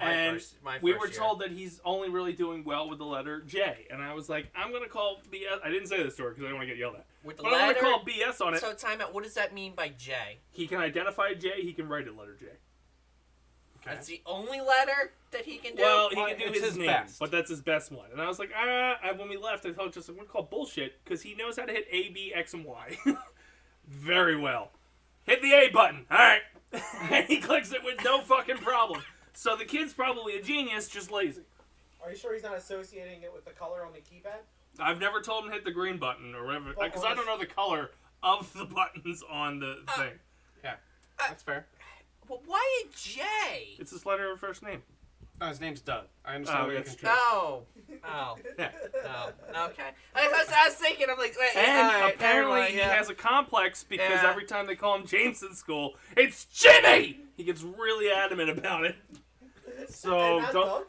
we were told that he's only really doing well with the letter J, and I was like, I'm gonna call BS. I didn't say this to her because I don't want to get yelled at. With the But I'm letter. gonna call BS on it. So time out. What does that mean by J? He can identify J. He can write a letter J. Okay. That's the only letter that he can do. Well, he can do it's his his name, best. but that's his best one. And I was like, when we left, I told Justin, we're gonna call bullshit because he knows how to hit A, B, X, and Y very well. Hit the A button, all right, and he clicks it with no fucking problem. So the kid's probably a genius, just lazy. Are you sure he's not associating it with the color on the keypad? I've never told him to hit the green button or whatever Well, because I don't know the color of the buttons on the thing. Yeah, that's fair. Well, why a J? It's his letter of first name. No, his name's Doug. I understand where you're that's confused. Oh. Yeah. Okay. I was thinking, I'm like, wait, And all right, apparently never mind, he yeah. has a complex because Yeah. every time they call him James in school, it's Jimmy! He gets really adamant about it. So, And not don't...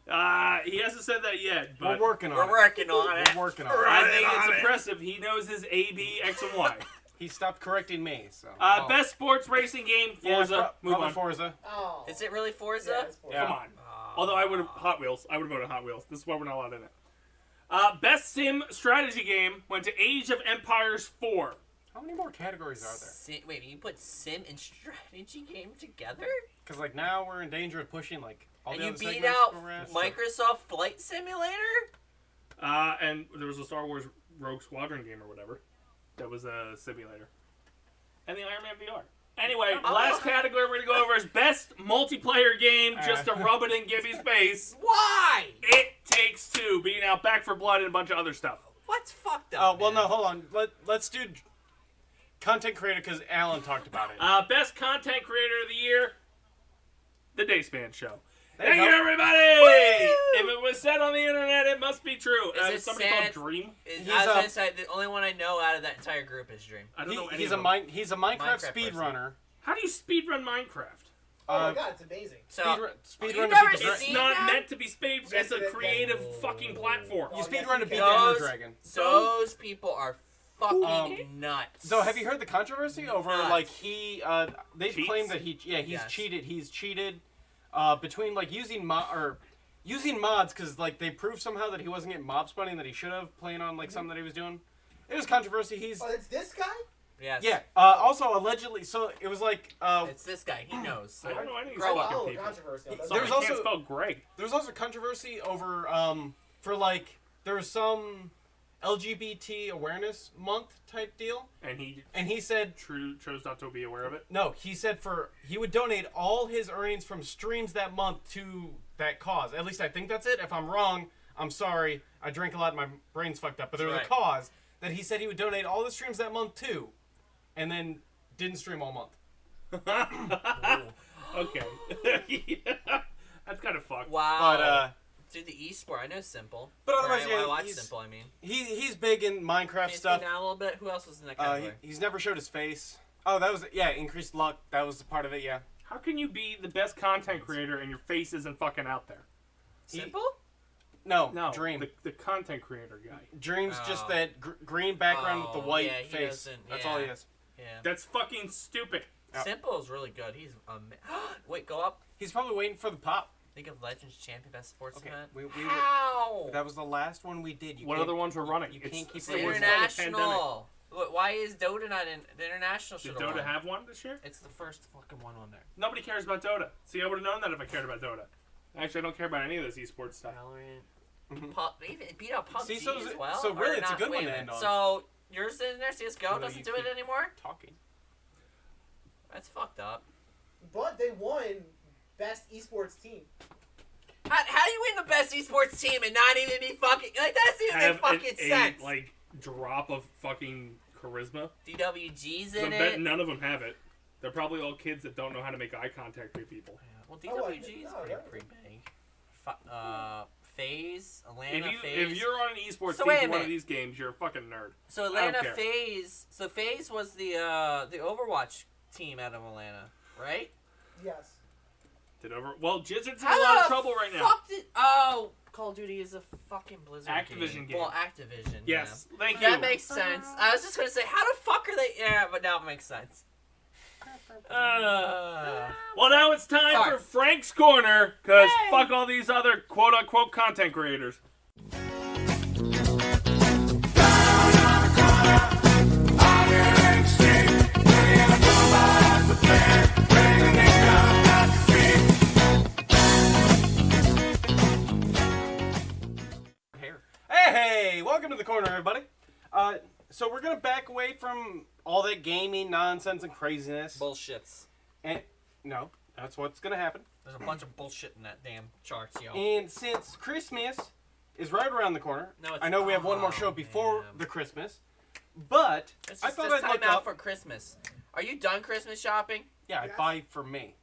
Doug? He hasn't said that yet, but... We're working on it. We're working on it. We're working on it. I think on it's it. impressive. He knows his A, B, X, and Y. He stopped correcting me. So. Best sports racing game, Forza. Move probably on. Forza. Oh. Is it really Forza? Yeah, it's Forza. Yeah. Come on. Although I would have Hot Wheels. I would have voted Hot Wheels. This is why we're not allowed in it. Best sim strategy game went to Age of Empires 4. How many more categories are there? Wait, you put sim and strategy game together? Because like now we're in danger of pushing like all And the you other beat segments out for us. Microsoft Flight Simulator? And there was a Star Wars Rogue Squadron game or whatever. That was a simulator. And the Iron Man VR. Anyway, last category we're going to go over is best multiplayer game, just to rub it in Gibby's face. Why? It Takes Two, beating out Back 4 Blood and a bunch of other stuff. What's fucked Oh up? well, man? no, hold on. Let's do content creator because Alan talked about it. Best content creator of the year, the Dace Man Show. There Thank you you, go. everybody! Woo! If it was said on the internet, it must be true. Is it somebody sad? called Dream? He's I was a- gonna say the only one I know out of that entire group is Dream. I don't know any He's of a them. he's a Minecraft Minecraft speedrunner. How do you speedrun Minecraft? Oh my god, it's amazing. So Speedrun you've to never beat the seen It's dragon. not that? meant to be speed. It's a creative fucking platform. You Oh, speedrun to yes, beat you the can. Ender Dragon. those people are fucking nuts. So have you heard the controversy over Nuts. like they've Cheats? claimed that he's Yes. cheated. He's cheated between like using mods because like they proved somehow that he wasn't getting mob spawning that he should have playing on like something that he was doing. It was controversy. Oh, it's this guy? Yes. Yeah. Also, allegedly, so it was like. It's this guy. He knows. I don't know any of these Grow up. fucking people. Controversial. So There's I also- can't spell Greg. There was also controversy over for like there was some LGBT awareness month type deal, And he and he said chose not to be aware of it. no. He said he would donate all his earnings from streams that month to that cause. At least I think that's it. If I'm wrong, I'm sorry. I drank a lot and my brain's fucked up. But there was a cause that he said he would donate all the streams that month to, and then didn't stream all month. Okay. Yeah. That's kind of fucked. Wow. But Dude, the esport. I know Simple. But otherwise, Or yeah, I watch he's- Simple. I mean. he's big in Minecraft stuff. Down a little bit. Who else was in that category? He's never showed his face. Oh, that was increased luck. That was part of it. Yeah. How can you be the best content creator and your face isn't fucking out there? Simple? No, No, Dream. the content creator guy. Dream's just Oh. that green background with the white yeah, he face. doesn't- That's all he yeah. is. Yeah. That's fucking stupid. Yeah. Simple is really good. He's wait, go up. He's probably waiting for the pop. League of Legends champion, best sports Okay, event. How? That was the last one we did. What other ones were running? You It's can't keep It's the the worst rewarding. part of the pandemic. international. Why is Dota not in the international? Did Should Dota won. have one this year? It's the first fucking one on there. Nobody cares about Dota. See, I would have known that if I cared about Dota. Actually, I don't care about any of this esports stuff. Valorant. Mhm. Even beat out PUBG See, so as well. so or really it's a not? good Wait one to minute. end on. So yours in there, CS:GO Although doesn't you do it keep- anymore. Talking. That's fucked up. But they won best esports team. How do you win the best esports team and not even be fucking like that? Doesn't even make fucking sense. like drop of fucking charisma. DWG's 'Cause in I bet it. none of them have it. They're probably all kids that don't know how to make eye contact with people. Yeah, well, Oh, I DWG didn't is know that. pretty big. FaZe, Atlanta If FaZe. you're on an esports So team wait a for one of minute. these games, you're a fucking nerd. So I don't Atlanta care. FaZe. So FaZe was the Overwatch team out of Atlanta, right? Yes. Well, Jizzard's in How a lot of the trouble right now. Fuck did, oh, Call of Duty is a fucking Blizzard Activision game. Well, Activision. Yes, thank Yeah. you. That makes sense. I was just gonna say, how the fuck are they? Yeah, but now it makes sense. Well, now it's time Sorry. for Frank's Corner, because fuck all these other quote-unquote content creators. Hey, welcome to the corner, everybody. So we're gonna back away from all that gaming nonsense and craziness. Bullshits. And no, that's what's gonna happen. There's a bunch of bullshit in that damn charts, yo. And since Christmas is right around the corner, No, it's I know we have one more not. show before Man. the Christmas, but It's I just thought this I'd time look out up. for Christmas. Are you done Christmas shopping? Yeah, I Yes. buy for me.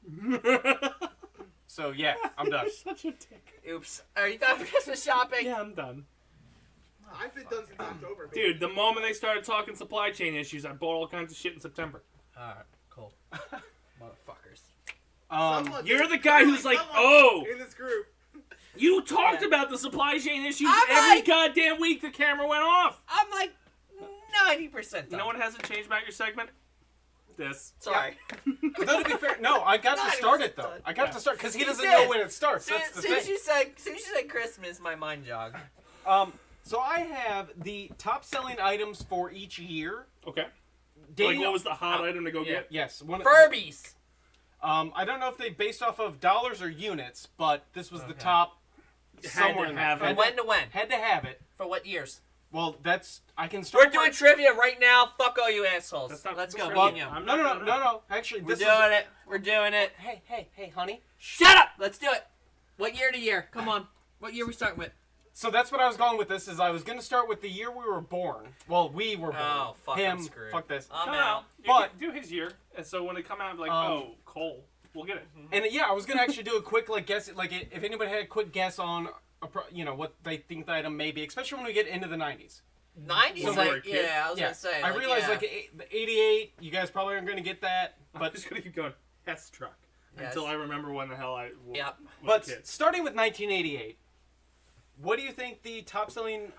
So yeah, I'm done. Such a dick. Oops. Are you done for Christmas shopping? Yeah, I'm done. I've been done since October. baby. Dude, the moment they started talking supply chain issues, I bought all kinds of shit in September. Alright, cool. Motherfuckers. Someone- You're the guy who's like, someone oh, in this group. you talked Yeah. about the supply chain issues I'm every like- goddamn week the camera went off. I'm like 90% done. You know what hasn't changed about your segment? This. Sorry. Though to be fair, no, I got No, to he start wasn't it though. done. I got to start because he He doesn't did. know when it starts. Soon, That's the soon as thing. you said Christmas, my mind jogged. So I have the top selling items for each year. Okay. Dating Like, what was the hot Oh, item to go yeah. get? Yes, one. Furbies. I don't know if they based off of dollars or units, but this was the Okay. top. Had Somewhere to in have there. From when to when? Had to have it. For what years? Well, I can start. We're doing trivia right now. Fuck all you assholes. That's not Let's go. trivia. Bing 'em. I'm No, not no. Actually, We're this doing is. it. We're doing it. Hey, honey. Shut up. Let's do it. What year to year? Come on. What year we starting with? So that's what I was going with. This is I was gonna start with the year we were born. Well, we were born. Oh, fuck, him. I'm screwed. Fuck this. I'm Come out. out. You But- can do his year, and so when it come out, like, Um, Cole, we'll get it. And yeah, I was gonna actually do a quick guess. Like if anybody had a quick guess on, what they think the item may be, especially when we get into the 90s. 90s, When we were a like, kid. yeah, I was Yeah, gonna say. I realized yeah. the 88. You guys probably aren't gonna get that, I'm but just gonna keep going. Hess truck Yes. until I remember when the hell I was Yep. But a kid. starting with 1988, what do you think the top selling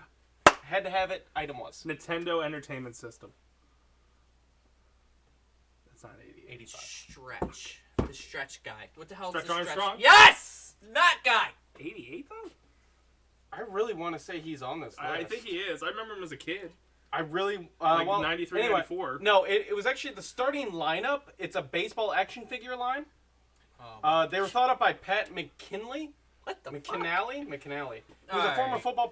had to have it item was? Nintendo Entertainment System. That's not 88. 85. Stretch. The stretch guy. What the hell Stretch is the stretch? Armstrong? Yes! That guy! 88 though? I really want to say he's on this list. I think he is. I remember him as a kid. I really Like well, 93, anyway, 94. No, it was actually the starting lineup. It's a baseball action figure line. They were thought up by Pat McKinley. What the fuck? McKinley. He was a All former right. football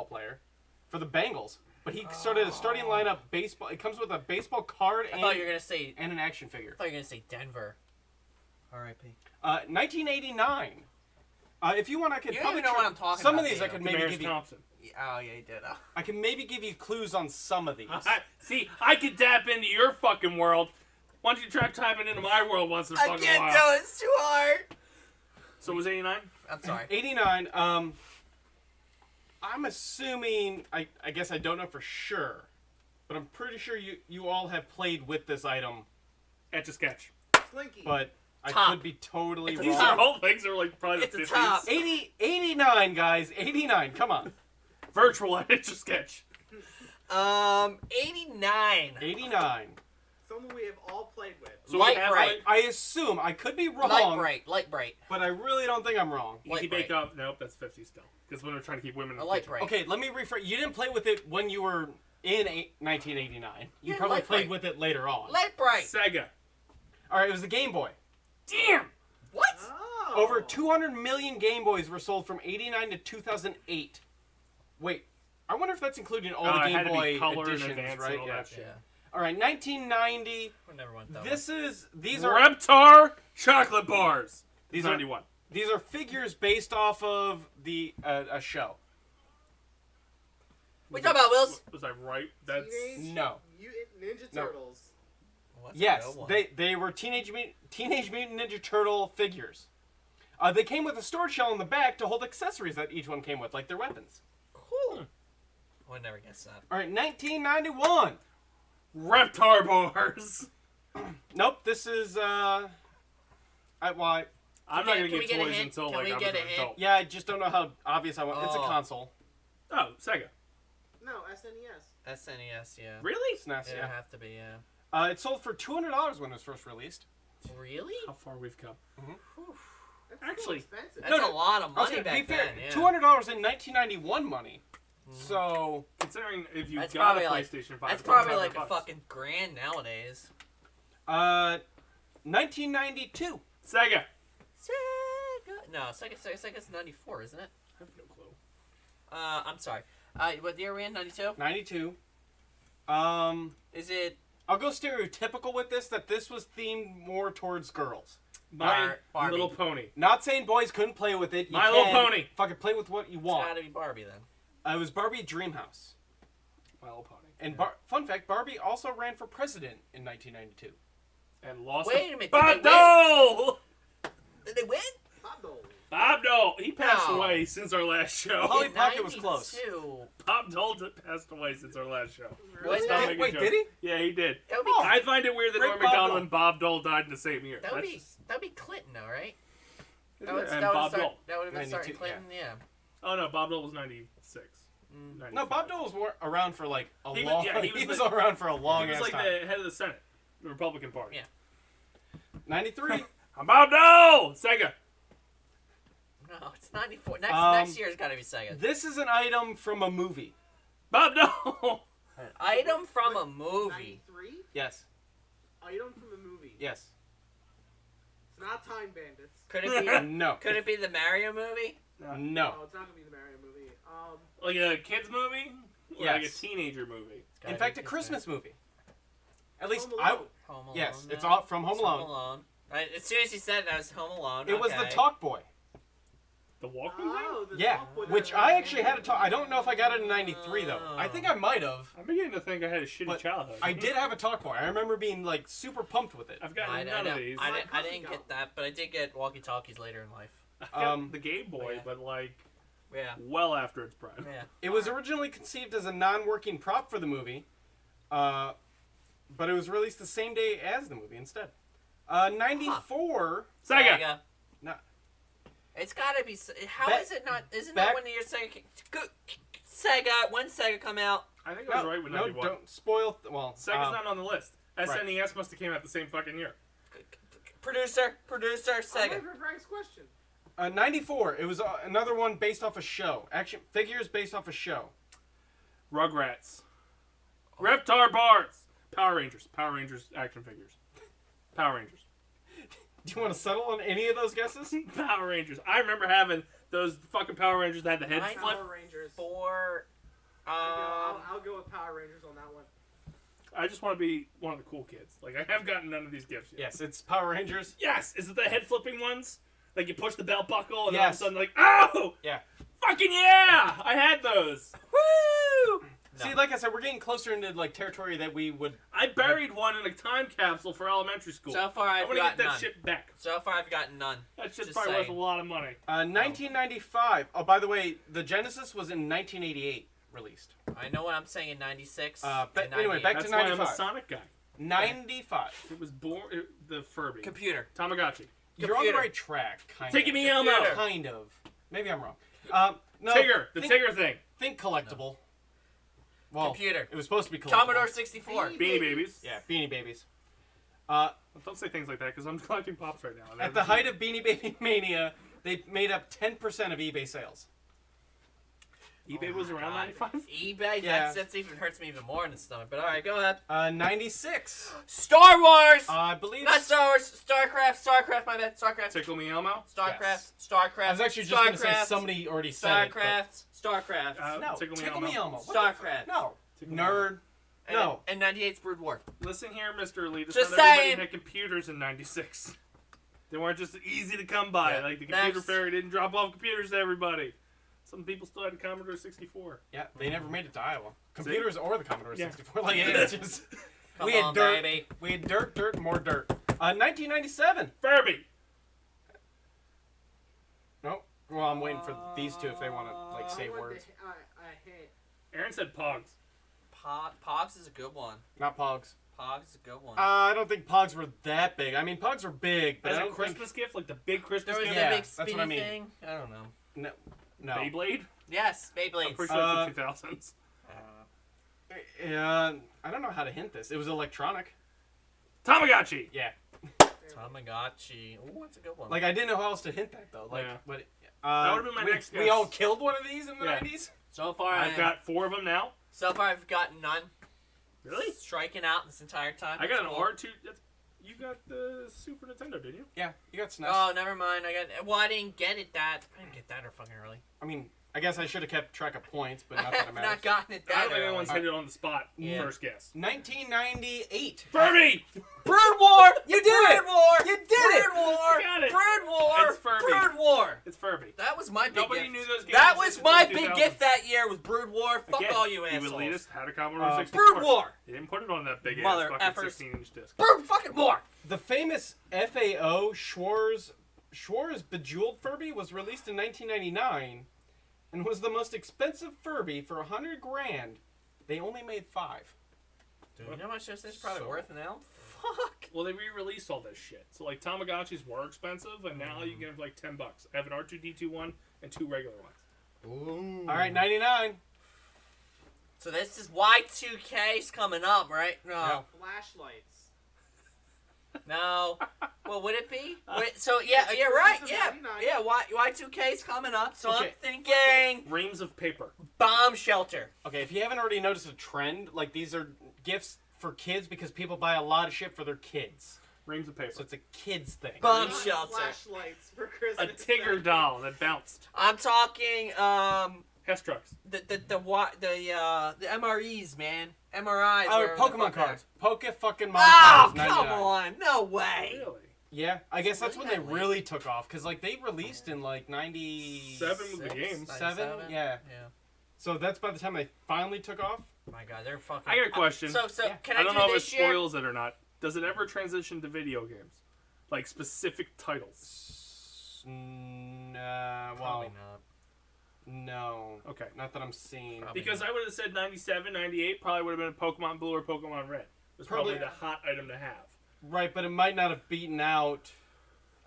player for the Bengals. But he started a starting lineup baseball. It comes with a baseball card I thought you were gonna say. and an action figure. I thought you were gonna say Denver. R.I.P. 1989. If you want, I could You probably even know what I'm talking some about, of these. I Daniel. could maybe Damaris give you. Thompson. Oh yeah, you did. Oh. I can maybe give you clues on some of these. See, I could tap into your fucking world. Why don't you try tapping into my world once in a I fucking can't while? do it. It's too hard. So it was 89? I'm sorry. 89. I'm assuming. I guess I don't know for sure, but I'm pretty sure you all have played with this item. Etch a sketch. Slinky. But I Top. could be totally It's a These wrong. are all things that are like probably It's the a 50s. top. 89, guys. 89. Come on. Virtual Etch a sketch. 89. 89. Someone we have all played with. So Light we have bright. like I assume. I could be wrong. Light bright. But I really don't think I'm wrong. Easy Light Bake bright. Up. Nope, that's 50 still. Because when we're trying to keep women in A the light kitchen. bright. Okay, let me rephrase. You didn't play with it when you were in 1989. You Yeah, probably Light played Bright. with it later on. Light bright. Sega. All right, it was the Game Boy. Damn! What? Oh. Over 200 million Game Boys were sold from 89 to 2008. Wait, I wonder if that's including all the it Game had to be Boy color in editions, advance right? and all Yeah. that shit. Yeah. All right, 1990. We never went that These are Reptar chocolate bars. These These are- 91. these are figures based off of the a show. What you talking about, Wills? Was I right? That's Teenage No. Mutant Ninja No. Turtles. What's a Yes, good one? they were Teenage Mutant Ninja Turtle figures. They came with a storage shell in the back to hold accessories that each one came with, like their weapons. Cool. I would never guess that. All right, 1991. Reptar bars. Nope, this is I'm not gonna Can we get get a toys hint? until Can like we I was get an a hint? adult. yeah. I just don't know how obvious I want. It's a Oh. console. Oh, Sega. No, SNES. SNES, yeah. Really? SNES, It'd yeah. have to be, yeah. It sold for $200 when it was first released. Really? How far we've come. That's Actually, still expensive. That's No, a lot of I was money gonna be back fair. then, yeah. $200 in 1991 money. So Considering if you That's got a probably like- PlayStation 5, That's it's probably $500 like a bucks. fucking grand nowadays. 1992. Sega. Sega. No, Sega's 94, isn't it? I have no clue. I'm sorry. What year are we in? 92? 92. Is it I'll go stereotypical with this, that this was themed more towards girls. My Barbie. Little Pony. Not saying boys couldn't play with it. You My Little can. Pony. Fucking play with what you It's want. gotta be Barbie then. It was Barbie Dreamhouse. My Little Pony. And fun fact, Barbie also ran for president in 1992. And lost. Wait a minute, did Bob they Dole. Did they win? Hot Dole. Bob Dole. He passed No. away since our last show. Polly In Pocket was close. 92. Bob Dole passed away since our last show. What? Let's not Did- make a wait, joke. did he? Yeah, he did. That would be, I find it weird that Great Norm Bob Macdonald Dole. and Bob Dole died in the same year. that would That's be just- that'd be Clinton though, right? and That would Bob start, Dole. that would have been starting 92, Clinton, yeah. Oh no, Bob Dole was 96. Mm. 95. No, Bob Dole was around for like a He was- long. yeah, he he was was around for a long He was ass like time. the head of the Senate, the Republican Party. Yeah. 93. I'm Bob Dole. Sega. No, it's 94. Next Um, next year's gotta be Sega. This is an item from a movie. Bob Dole. An item from a movie. 93? Yes. Item from a movie. Yes. It's not Time Bandits. Could it be? No. Could it be the Mario movie? No, No. it's not gonna be the Mario movie. Like a kids movie? Or like a Yes. teenager movie? It's gotta In fact, be a Christmas movie. At least Home I. Alone. Home Alone. Yes, it's then. all from Home It's Alone. Right, as soon as he said it, I was Home Alone. It was the okay. Talk Boy. The Walkman thing? Oh, the Yeah, Talk Boy which that- I actually had a talk. I don't know if I got it in '93 though. I think I might have. I'm beginning to think I had a shitty But childhood. I did have a Talk Boy. I remember being like super pumped with it. I've gotten I none don't- of these. I My didn't cousin got get that, but I did get walkie-talkies later in life. I've got um, the Game Boy, yeah. but like Yeah. well after its prime. Yeah. It was originally conceived as a non-working prop for the movie, but it was released the same day as the movie instead. 94. Sega. No. It's gotta be. How Back- is it not? Isn't back- that when you're Sega? Sega. When Sega come out? I think I was No, right with no, 91. don't spoil. Well, Sega's not on the list. right. SNES must have came out the same fucking year. Producer, I'm Sega. waiting for Frank's question. 94. It was another one based off a show. Action figures based off a show. Rugrats. Reptar bars. Power Rangers. Power Rangers action figures. Power Rangers. Do you want to settle on any of those guesses? Power Rangers. I remember having those fucking Power Rangers that had the head Mine- flip. Power Rangers. For I'll go with Power Rangers on that one. I just want to be one of the cool kids. Like, I have gotten none of these gifts yet. Yes, it's Power Rangers. Yes! Is it the head flipping ones? Like, you push the belt buckle and Yes. all of a sudden, like, oh! Yeah. Fucking yeah! I had those. woo! See, like I said, we're getting closer into like territory that we would. I buried one in a time capsule for elementary school. So far, I I've want to get gotten that none. shit back. So far, I've gotten none. That shit's Just probably worth a saying. lot of money. 1995. Oh, by the way, the Genesis was in 1988 released. I know what I'm saying in 96. But and anyway, 98. back That's to why I'm a 95. Sonic guy. 95. It was born the Furby. Computer. Tamagotchi. You're on the Computer. right track, kind Taking of. me Elmo. Computer. Kind of. Maybe I'm wrong. No. Tigger. The think, Tigger thing. Think collectible. Well, Computer. it was supposed to be collectible. Commodore 64. Beanie Babies. Yeah, Beanie Babies. Don't say things like that because I'm collecting Pops right now. At the height of Beanie Baby Mania, they made up 10% of eBay sales. eBay was around 95? eBay? Yeah. That's even hurts me even more in the stomach. But alright, go ahead. 96. Star Wars! I believe. Not Star Wars. StarCraft, my bad. StarCraft. Tickle Me Elmo? StarCraft. Yes. StarCraft. I was actually just going to say somebody already said it. StarCraft. StarCraft. But no, Tickle Me Elmo. What the fuck? StarCraft. No. Tickle Me Nerd. No. And 98's Brood War. Listen here, Mr. Elite. Just not everybody saying. had computers in 96. They weren't just easy to come by. Yeah. Like, the computer Next. fairy didn't drop off computers to everybody. Some people still had a Commodore 64. Yeah, they never made it to Iowa. Computers or the Commodore Yeah. 64. Like, it's just. Come we had on, dirt. baby. We had dirt, and more dirt. 1997. Furby! Nope. Well, I'm waiting for these two if they want to like say words. I hate. Aaron said Pogs. Pogs is a good one. Not Pogs. Pogs is a good one. I don't think Pogs were that big. I mean, Pogs were big, but As I a don't Christmas gift? Like the big Christmas there was gift? Yeah, a big that's what spinny I mean. thing. I don't know. think. No. Beyblade? Yes, I'm Beyblades. pretty sure it's the 2000s. I don't know how to hint this. It was electronic. Tamagotchi! Yeah. Tamagotchi. Ooh, that's a good one. Like I didn't know how else to hint that though. Like, Yeah. but That would've been my we, next We guess. all killed one of these in the Yeah. 90s. so far, I've got 4 of them now. So far, I've gotten none. Really? Striking out this entire time. I got an That's cool. R2. You got the Super Nintendo, didn't you? Yeah, you got SNES. Oh, never mind. I didn't get it that. I didn't get that or fucking early. I mean, I guess I should have kept track of points, but not that it I've matters. not gotten it I that don't think early. anyone's hit it on the spot. Yeah. First guess. 1998. Furby! Brood War. You did it! Brood War. You did it! Brood War. Got it. Brood War. It's Furby. Brood War. It's Furby. That was my big Nobody gift. knew those games That was in my the big 2000s. gift that year was Brood War. Fuck Again, all you You assholes. elitist had a Commodore Uh, 64. Brood War. You didn't put it on that big Mother ass fucking effers. 16-inch disc. Brood fucking War. The famous FAO Schwarz Bejeweled Furby was released in 1999 and was the most expensive Furby for $100 grand. They only made 5. Dude, you know how much this is probably So- worth now? Fuck. Well, they re-released all this shit. So, like, Tamagotchis were expensive, and now you get them for like $10. I have an R2-D2 one and 2 regular ones. Ooh. All right, 99. So this is Y2K's coming up, right? No. Yeah. Flashlights. No. Well, would it be? So yeah, you're right. Yeah, 99. yeah. Y2K's coming up, so Okay. I'm thinking Reams of paper. bomb shelter. Okay, if you haven't already noticed a trend, like these are gifts for kids because people buy a lot of shit for their kids. Reams of paper. So it's a kids thing. Bomb Not shelter. Flashlights for A Christmas. Tigger doll that bounced. I'm talking Hess trucks. the MREs, man. MRIs. Oh, whatever the Pokemon fuck they are. cards. Pokemon Oh, cards. come 99. on. No way. Really? Yeah, I guess that's when they Really? really took off because like they released in like 97. 7 was the game. 97? Yeah. Yeah. So that's by the time they finally took off. My God, they're fucking. I got a question. So Yeah. can I I don't do know if it this year? spoils it or not. Does it ever transition to video games? Like specific titles? Well, Probably not. no. Okay. Not that I'm seeing. Probably. Because I would have said 97, 98 probably would have been Pokemon Blue or Pokemon Red. It was probably Probably- the hot item to have. Right, but it might not have beaten out.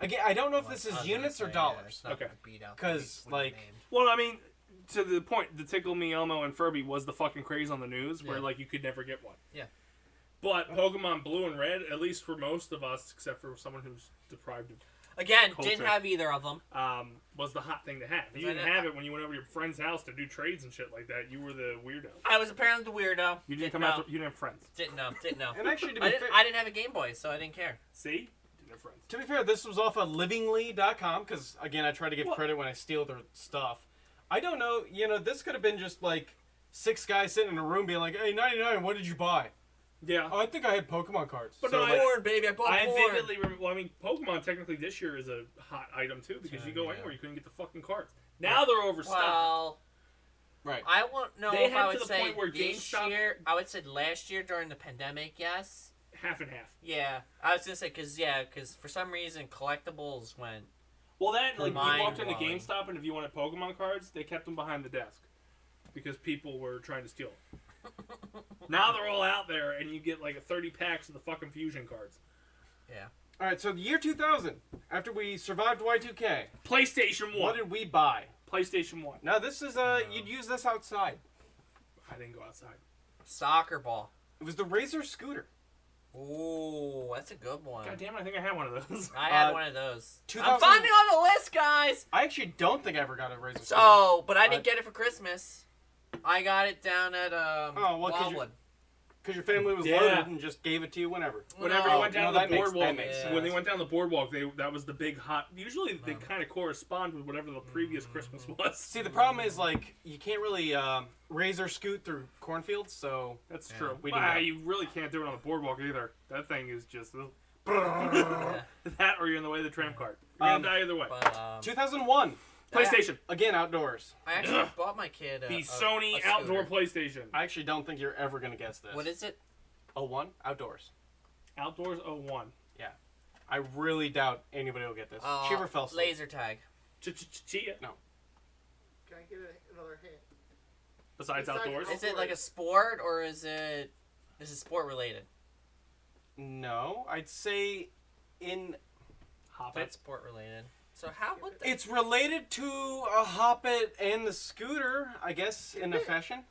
Again, I don't know if this I is was units gonna or say, yeah, dollars. it's not Okay. gonna beat out 'Cause, what you like- named. Well, I mean, to the point, the Tickle Me Elmo and Furby was the fucking craze on the news where, Yeah. like, you could never get one. Yeah. But Pokemon Blue and Red, at least for most of us, except for someone who's deprived of Again, culture, didn't have either of them. was the hot thing to have. You didn't have it when you went over to your friend's house to do trades and shit like that. You were the weirdo. I was apparently the weirdo. You didn't come out. You didn't have friends. Didn't know. And actually, to be fair, I didn't have a Game Boy, so I didn't care. See? Didn't have friends. To be fair, this was off of livingly.com because, again, I try to give credit when I steal their stuff. I don't know. This could have been just like 6 guys sitting in a room being like, "Hey, 99, what did you buy?" Yeah. Oh, I think I had Pokemon cards. But so, no, porn, baby. I bought porn. I vividly remember. Well, I mean, Pokemon technically this year is a hot item too because you go anywhere, you couldn't get the fucking cards. Now they're overstocked. Well, right. I won't know They if had I to would the say point where this GameStop- year. I would say last year during the pandemic, yes. Half and half. Yeah, I was gonna say because for some reason collectibles went. Well, then like you walked into Mind-blowing. GameStop and if you wanted Pokemon cards, they kept them behind the desk because people were trying to steal them. Now they're all out there, and you get like 30 packs of the fucking fusion cards. Yeah. All right, so the year 2000, after we survived Y2K, PlayStation 1. what did we buy? PlayStation 1. Now, this is, you'd use this outside. I didn't go outside. Soccer ball. It was the Razor scooter. Ooh, that's a good one. God damn it, I think I had one of those. I had one of those. 2000 I'm finally on the list, guys. I actually don't think I ever got a Razor scooter. So, but I didn't get it for Christmas. I got it down at Wildwood. Because your family was Yeah. loaded and just gave it to you whenever. Whenever No. you went down No, the that makes- boardwalk, that makes sense. when they went down the boardwalk, that was the big hot. Usually they kind of correspond with whatever the previous Christmas was. See, the problem is, like, you can't really Razor scoot through cornfields, so... That's true. we Well, didn't know. you really can't do it on the boardwalk either. That thing is just Yeah. that, or you're in the way of the tram cart. You're gonna die either way. But 2001. PlayStation. Again, outdoors. I actually bought my kid The a Sony a outdoor scooter. PlayStation. I actually don't think you're ever going to guess this. What is it? 01? Outdoors. Outdoors 01. I really doubt anybody will get this. Cheever fell asleep. Laser tag. Chia. Can I get another hint? Besides outdoors. Is it like a sport or is it sport related? No, I'd say in... Hop That's it. sport related. So how would that? It's related to a Hoppet and the scooter, I guess, in a fashion.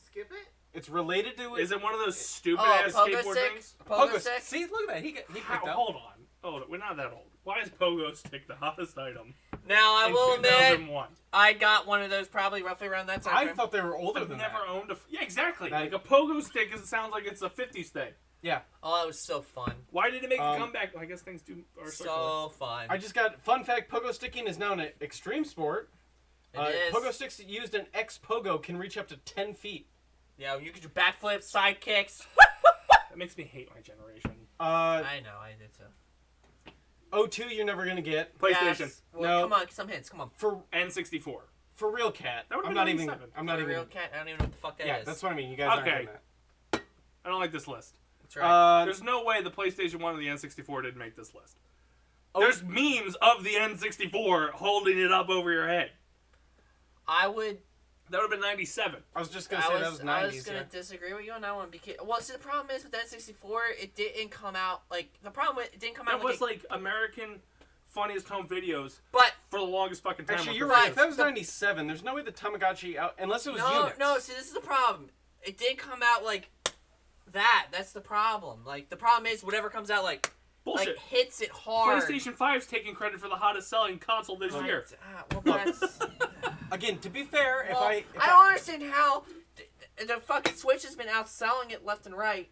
Skip it? It's related to... Is it one of those stupid Oh, ass pogo skateboard stick? things? Pogo stick? See, look at that. He picked up. Hold on. We're not that old. Why is pogo stick the hottest item? Now I in will admit, 2001? I got one of those probably roughly around that time. I frame. thought they were older I've than never that. owned a. Yeah, exactly. Like- Like a pogo stick. It sounds like it's a 50s thing. Yeah. Oh, that was so fun. Why did it make a comeback? Well, I guess things are circular. So fun. I just got... Fun fact, pogo sticking is now an extreme sport. It is. Pogo sticks used in X-Pogo can reach up to 10 feet. Yeah, you could do backflips, side kicks. That makes me hate my generation. I know, I did too. 02 you're never going to get. PlayStation. Yes. Well, No. come on, some hints. Come on. For N64. real, Cat. That would've I'm been not even... 97. I'm not For even... real cat. I don't even know what the fuck that is. Yeah, that's what I mean. You guys aren't Okay. doing that. I don't like this list. That's right. There's no way the PlayStation 1 or the N64 didn't make this list. Oh. There's memes of the N64 holding it up over your head. I would. That would have been 97. I was just going to say that was 90s. I was gonna disagree with you on that one because see the problem is with that 64 it didn't come out like the problem with it didn't come out That was like American funniest home videos but for the longest fucking time. Actually, on you're computer. right. If that was 97, there's no way the Tamagotchi out... Unless it was units. no see this is the problem it didn't come out like that that's the problem like the problem is whatever comes out like Bullshit. hits it hard. PlayStation 5's taking credit for the hottest selling console this year. Well, that's. Again, to be fair, Well, if I don't understand how the fucking Switch has been outselling it left and right.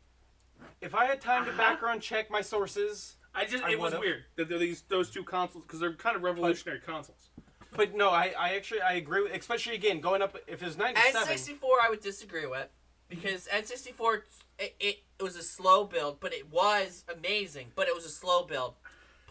if I had time to background check my sources... It was would've. weird that those two consoles, because they're kind of revolutionary consoles. But no, I actually agree with... Especially, again, going up... If it was 97... N64 I would disagree with. Because N64, it was a slow build, but it was amazing. But it was a slow build.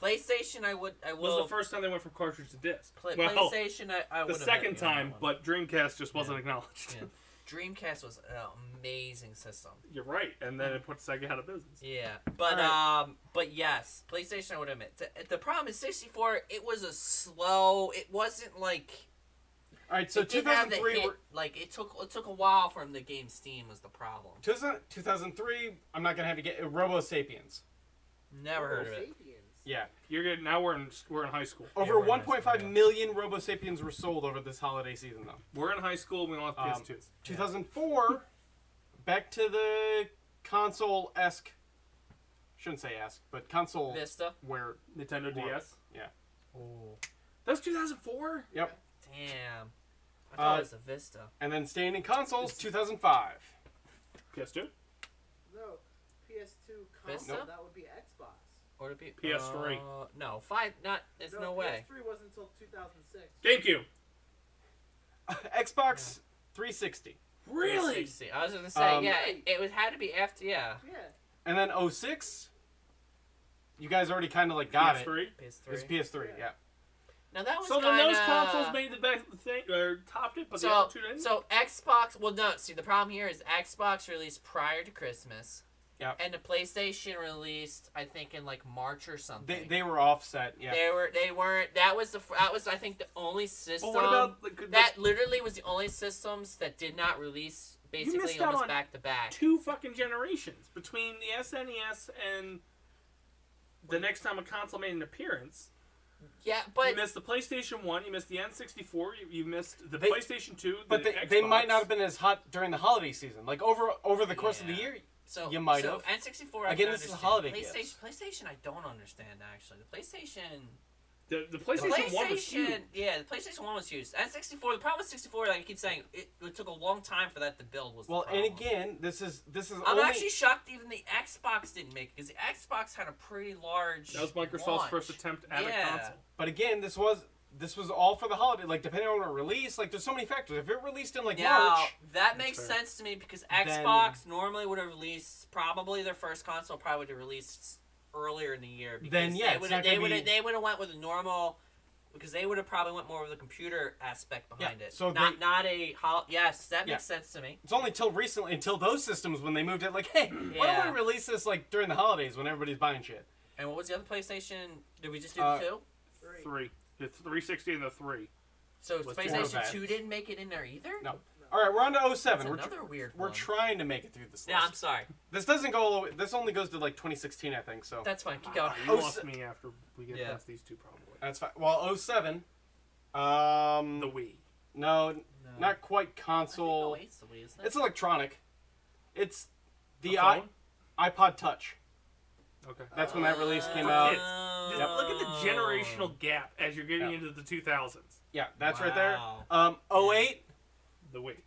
PlayStation, I will. It was the first time they went from cartridge to disc. PlayStation, I would. The second time, but Dreamcast just wasn't acknowledged. Yeah. Dreamcast was an amazing system. You're right, and then it put Sega out of business. Yeah, but but yes, PlayStation I would admit. The problem is 64. It was a slow. It wasn't like. All right, so It didn't have the 2003... hit, like it took a while for him to gain steam was the problem. 2003, I'm not going to have you get... Robo Sapiens. Never heard of it. Sapiens. Yeah. You're good. Now we're in high school. Over we're in high 1.5 school, million Robo Sapiens were sold over this holiday season, though. We're in high school. We don't have PS2s. 2004, back to the console-esque shouldn't say ask, but console Vista. where Nintendo DS. Yeah. Ooh. That was 2004. Yep. Damn. I thought it was a Vista. And then staying in consoles, 2005. PS2. No, PS2 Vista? console. That would be Xbox. Or to be PS3. No, 5. Not. There's no way. PS3 wasn't until 2006. GameCube. Xbox 360. Really? 360. I was gonna say, yeah, Right. it had to be after, yeah. Yeah. And then 06. You guys already kind of like got it. PS3. It's PS3. PS3, yeah. Now that was So then those consoles made the best thing, or topped it, but the other two didn't. So Xbox. Well, no. See, the problem here is Xbox released prior to Christmas. Yep. And the PlayStation released, I think, in like March or something. They were offset, yeah. They weren't. That was I think the only system. But what about like, that? Literally was the only systems that did not release. Basically, missed out almost on back to back. 2 fucking generations between the SNES and the next time a console made an appearance? Yeah, You but missed the PlayStation 1, you missed the N64, you missed the They- PlayStation 2, But the they Xbox. might not have been as hot during the holiday season. Like over the course of the Yeah. year, so you might so have. N64. I Again, can this is a understand. holiday PlayStation. gift. PlayStation, I don't understand actually. The PlayStation. The PlayStation 1 was huge. Yeah, the PlayStation 1 was huge. N64. The problem with 64, like I keep saying, it took a long time for that to build. Was well, the and problem. again, this is I'm only actually shocked even the Xbox didn't make it because the Xbox had a pretty large. That was Microsoft's launch. first attempt at a console. But again, this was all for the holiday. Like depending on when it released, like there's so many factors. If it released in like Now, March, that makes fair. sense to me because Then- Xbox normally would have released probably their first console probably would have released earlier in the year. Because Then, yeah, it's not gonna be- they would have went with a normal because they would have probably went more with the computer aspect behind Yeah, it. so not a yes, that Yeah. makes sense to me. it's only until those systems when they moved it. Like, hey, why Yeah. don't we release this like during the holidays when everybody's buying shit? And what was the other PlayStation? Did we just do Uh, the 2? 3. The 360 and the 3. So was PlayStation bad. 2 didn't make it in there either? No. All right, we're on to 07. That's We're another weird we're one. trying to make it through this list. Yeah, I'm sorry. This doesn't go all the way. This only goes to like 2016, I think. So That's fine. Keep going. You lost me after we get Yeah. past these two, probably. that's fine. Well, 07. The Wii. No, No. not quite I think console. 08's the Wii, isn't it? It's electronic. It's the A phone? iPod Touch. Okay. That's when that release came For out. kids. Just look at the generational gap as you're getting Yeah. into the 2000s. Yeah, that's right there. Wow. 08, The Wii.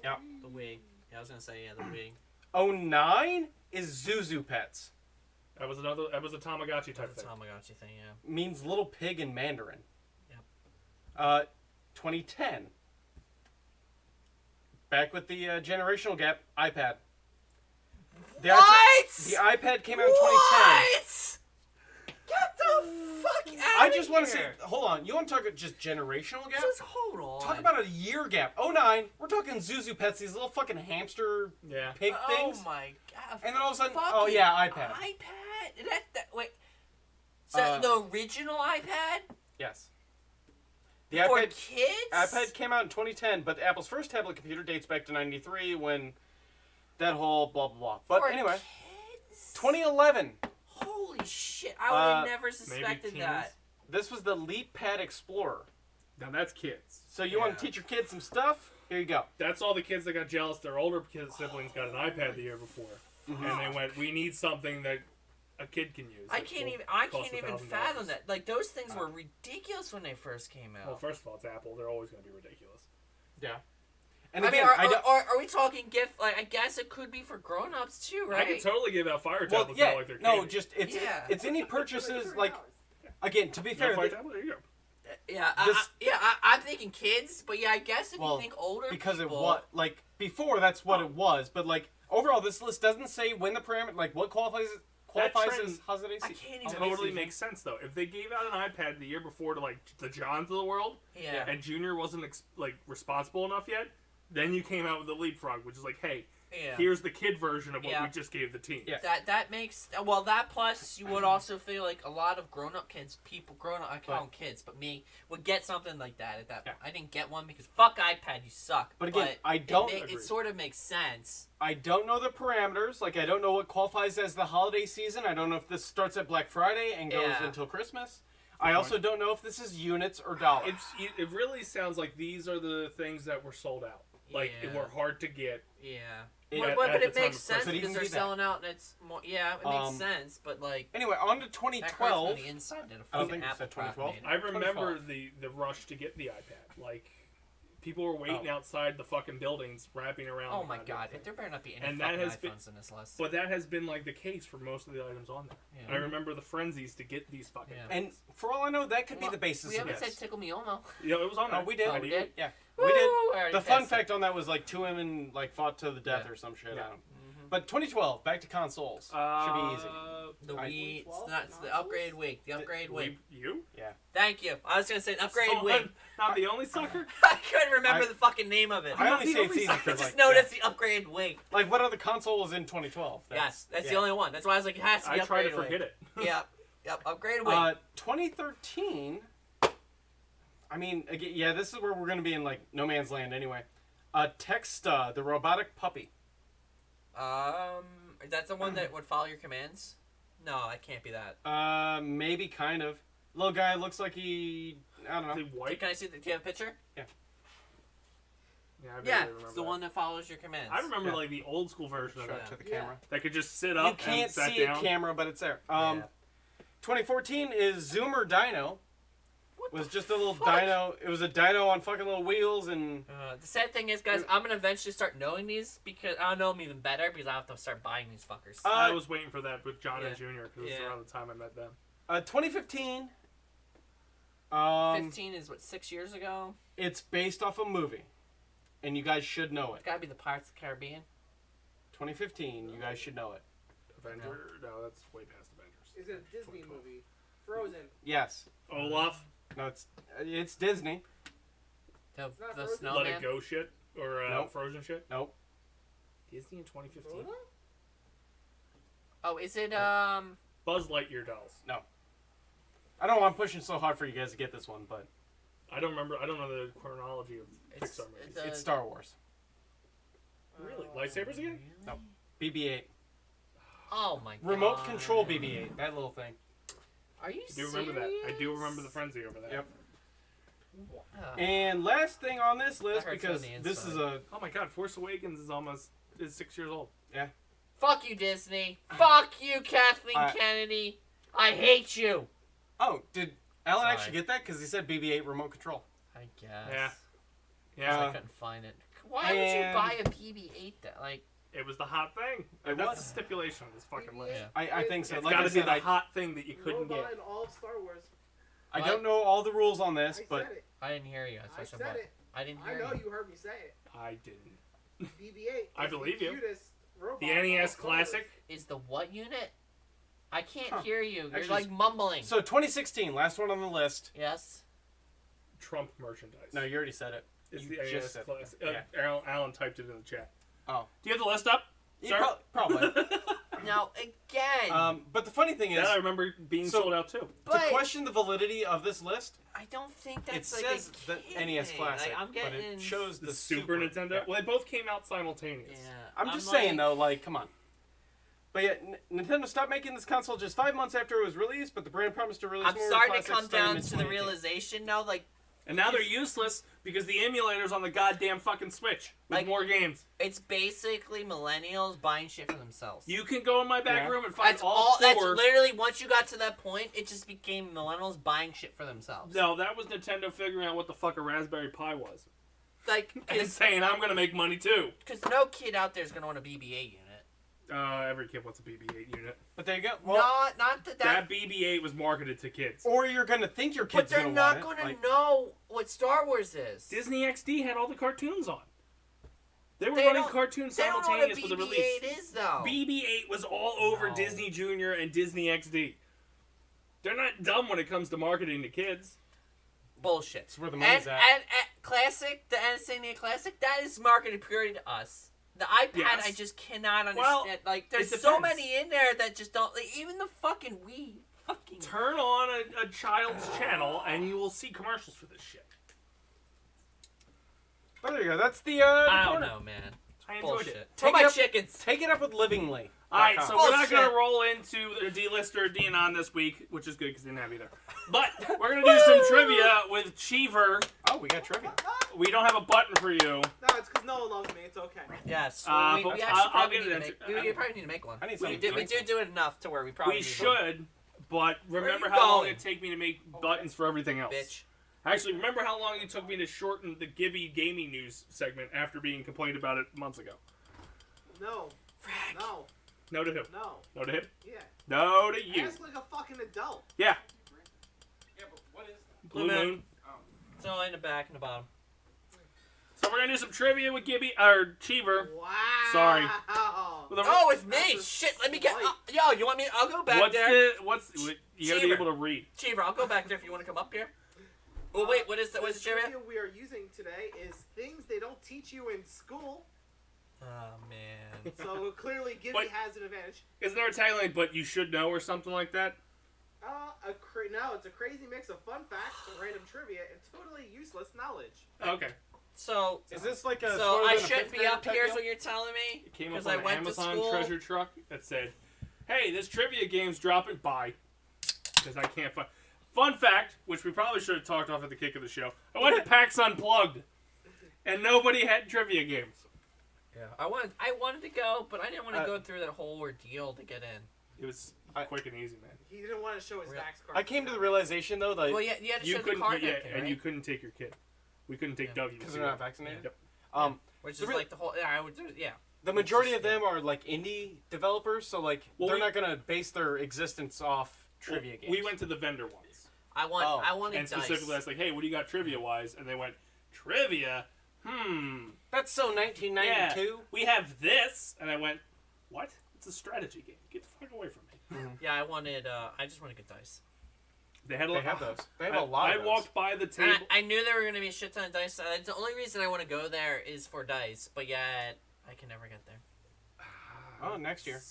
yeah. The Wii. Yeah, I was gonna say the Wii. 09 is Zuzu Pets. That was a Tamagotchi type That's a thing. Tamagotchi thing, yeah. Means little pig in Mandarin. Yep. 2010. Back with the generational gap, iPad. The What? the iPad came out in 2010. What? Get the fuck out I just want to say, hold on. You want to talk about just generational gap? Just hold on. Talk about a year gap. 09, we're talking Zuzu Pets, these little fucking hamster Yeah. pig things. Oh my god. And then all of a sudden, Fucking oh yeah, iPad. iPad? Wait. So Uh, the original iPad? Yes. The For iPad kids? iPad came out in 2010, but Apple's first tablet computer dates back to 93 when that whole blah, blah, blah. But For anyway, kids? 2011, Holy shit. I would have never maybe suspected teens. that. this was the LeapPad Explorer. Now that's kids. So you want Yeah. to teach your kids some stuff? Here you go. That's all the kids that got jealous. Their older kids siblings got an iPad the year before, and they went, "We need something that a kid can use." I that can't will even cost $1,000. fathom that. Like those things were ridiculous when they first came out. Well, first of all, it's Apple. They're always going to be ridiculous. Yeah. And I mean, again, are we talking gift? Like, I guess it could be for grown-ups too, right? I could totally give out Fire well, tablets yeah, now like they're no, candy. just it's Yeah. it's any purchases like again. To be You fair, got Fire th- tablet? There you go. Yeah, This- I'm thinking kids, but yeah, I guess if Well, you think older because people, it was like before that's what it was, but like overall this list doesn't say when the parameter like what qualifies trend- as holiday I season. can't even. Totally makes sense though. If they gave out an iPad the year before to like the Johns of the world, Yeah. and Junior wasn't like responsible enough yet, then you came out with the Leapfrog, which is like, hey, Yeah. here's the kid version of what Yeah. we just gave the teen. Yeah. That makes that plus you would also feel like a lot of grown-up kids, I call them kids, but me would get something like that at that. Yeah. I didn't get one because fuck iPad, you suck. But again, I don't It agree. sort of makes sense. I don't know the parameters. Like I don't know what qualifies as the holiday season. I don't know if this starts at Black Friday and goes Yeah. until Christmas. I also don't know if this is units or dollars. It really sounds like these are the things that were sold out. Like Yeah. were hard to get. Yeah. But it the makes time of sense Could even because they're be that. selling out, and it's more. Yeah, it makes sense. But like Anyway, on to that 2012. hurts on the inside that a I don't fucking think you said Apple crap 2012. made. I remember 2012. the rush to get the iPad. Like, people were waiting Oh. outside the fucking buildings, wrapping around. Oh the my goddamn god! thing. If there better not be any And that fucking has iPhones been- in this list. But that has been like the case for most of the items on there. Yeah. I remember the frenzies to get these fucking. Yeah. And for all I know, that could be Well, the basis we of haven't this. said Tickle Me Elmo. Yeah, it was on there. Oh, we did. Oh, we did? Yeah, Woo! we did. Alright, The fun that's it. fact on that was like 2 women like fought to the death Yeah. or some shit. Yeah. I don't know. But 2012, back to consoles. Should be easy. The I- Wii, it's 12 not, it's the upgrade week. The upgrade week. You? Thank you. I was gonna say an upgrade So, week. Not the only sucker. I couldn't remember I- the fucking name of it. I I only say it's easy just because like, know yeah. that's the upgrade week. Like what other console was in 2012? Yes, that's yeah. the only one. That's why I was like, it has to be I try upgrade to forget week. it. Yep, upgrade week. 2013. I mean, again, yeah, this is where we're gonna be in like no man's land anyway. Texta, the robotic puppy. That's the one that would follow your commands. No, that can't be that. Maybe kind of. Little guy looks like he. I don't Is know. it white? Can I see the? Do you have a picture? Yeah, I Yeah, vaguely remember it's the that. one that follows your commands. I remember Yeah. like the old school version of Show it that. to the Yeah. camera. That could just sit You up can't and sat see down. a camera, but it's there. Yeah. 2014 is Zoomer Dino. What Was the just a little fuck? dino. It was a dino on fucking little wheels and. The sad thing is, guys, I'm gonna eventually start knowing these because I'll know them even better because I have to start buying these fuckers. I was waiting for that with John Yeah. and Jr. because it was Yeah. around the time I met them. 2015. 15 is what, 6 years ago? It's based off a movie, and you guys should know it. It's gotta be the Pirates of the Caribbean. 2015, you guys should know it. Avenger? No, that's way past Avengers. Is it a Disney 2012. movie? Frozen. Yes. Olaf, No, it's Disney. The not the Frozen? Let It snowman. Go shit or Nope. Frozen shit. Nope. Disney in 2015. Frozen? Oh, is it Buzz Lightyear dolls. I don't know why I'm pushing so hard for you guys to get this one, but I don't remember. I don't know the chronology of It's- Pixar movies. it's a- it's Star Wars. Really? Lightsabers again? No. BB-8. Oh my god. Remote control BB-8. That little thing. Are you I do remember that. I do remember the frenzy over that. Yep. Uh, And last thing on this list, hurts because on the this is inside. a Oh my god, Force Awakens is 6 years old. Fuck you, Disney. Fuck you, Kathleen I- Kennedy. I hate you. oh, did Alan Sorry. actually get that? Because he said BB-8 remote control. I guess. Yeah. I Yeah, couldn't find it. Why would you and- buy a BB-8 that like? it was the hot thing. It That's was. the stipulation of this fucking list. Yeah. I think so. It's Like got I to be said, the I hot thing that you couldn't Robot get. in all of Star Wars. I don't know all the rules on this, I but said it. I didn't hear you. I So said it. I didn't I hear know you. you heard me say it. I didn't. BB-8. I is believe the you. Cutest robot The in all NES of Star Wars. Classic. Is the what unit? I can't Huh. hear you. You're Actually, like mumbling. so 2016, last one on the list. Yes. Trump merchandise. No, you already said it. It's you the just NES said- Classic. yeah. Alan typed it in the chat. Oh. Do you have the list up? Yeah, Sir? probably. Now again, But the funny thing is, That I remember being So- sold out too. to but question the validity of this list, I don't think it that's like says a the kid NES thing. Classic, Like, I'm but getting. it shows The Super Nintendo. Yeah. Well, they both came out simultaneous. Yeah. I'm just saying though, like, come on. But yeah, Nintendo stopped making this console just 5 months after it was released, but the brand promised to release I'm more starting to classics come starting down in to the 2018. realization now, like And now they're useless because the emulators on the goddamn fucking Switch with Like- more games. it's basically millennials buying shit for themselves. You can go in my back Yeah. room and find That's all all. That's four. literally once you got to that point, it just became millennials buying shit for themselves. No, that was Nintendo figuring out what the fuck a Raspberry Pi was. Like, And saying, I'm going to make money too. because no kid out there is gonna want a BB-8 unit. Every kid wants a BB-8 unit. But there you go. Well, not that. That BB-8 was marketed to kids. or you're gonna think your But kid's they're gonna not want gonna it. Like, know what Star Wars is. Disney XD had all the cartoons on. They were They running don't- cartoons They don't know what a simultaneous with the BB-8 release. is, though. BB-8 was all over No. Disney Junior and Disney XD. They're not dumb when it comes to marketing to kids. Bullshit. That's where the money's And, at. and Classic, the NSA Classic, that is marketed purely to us. The iPad, Yes. I just cannot understand. Well, like, there's it so depends. many in there that just don't. Like, even the fucking Wii. Fucking. Turn on a child's channel and you will see commercials for this shit. But there you go. That's the I don't corner. know, man. I enjoyed Bullshit. it. Where Take my it up- chickens? Take it up with Livingly. Alright, so we're not Bullshit. going to roll into the D-list or D-Anon this week, which is good because we didn't have either. But we're going to do some trivia with Cheever. Oh, we got trivia. We don't have a button for you. No, it's because no one loves me. It's okay. Yes. But we actually I'll probably get need it. to make. We probably need to make one. I need We something do. to We drink. do it enough to where we probably. We need should, but remember you how long going? it take me to make buttons for everything else. Bitch. Actually, remember how long it took me to shorten the Gibby gaming news segment after being complained about it months ago? No. Frack. No. No to who? No. No to him? Yeah. No to you. Ask like a fucking adult. Yeah. Yeah, but what is that? Blue Moon. It's only in the back and the bottom. So we're gonna do some trivia with Gibby or Cheever. Wow. Sorry. Oh, with me. That's a Shit. Let me get. slight. Yo, you want me? I'll go back there. You gotta be Cheever. able to read. Cheever, I'll go back there if you want to come up here. Oh wait, what is that? What's the trivia trivia? we are using today is things they don't teach you in school. Oh man. So clearly, Gibby But- has an advantage. Isn't there a tagline, but you should know, or something like that? No, it's a crazy mix of fun facts, random trivia, and totally useless knowledge. Okay. So. Is this like a? So sort of I in a shouldn't fifth be grade up type here, is deal? what you're telling me? It came up Because on I an went Amazon to school. treasure truck that said, "Hey, this trivia game's dropping by." Because I can't find. Fun fact, which we probably should have talked off at the kick of the show. I went to PAX Unplugged, and nobody had trivia games. Yeah. I wanted to go, but I didn't want to go through that whole ordeal to get in. It was quick and easy, man. He didn't want to show his Real- fax card. I came to the realization though that Well, yeah, you had to You show the couldn't, card, yeah, and everything, and right? you couldn't take your kid. We couldn't take Doug because they're not vaccinated. Yep. Which the is real- like the whole. Yeah, I would do. Yeah. The majority of them are like indie developers, so like Well, they're we- not gonna base their existence off trivia games. We went to the vendor ones, I wanted and dice. specifically, I was like, "Hey, what do you got trivia wise?" And they went, "Trivia? That's so 1992. Yeah, we have this." And I went, "What? It's a strategy game. Get the fuck away from me." Yeah, I wanted. I just wanted good dice. They had a They lot. have those. They have a lot I of those. walked by the And table. I knew there were gonna be a shit ton of dice. The only reason I want to go there is for dice, but yet I can never get there. Oh, next year.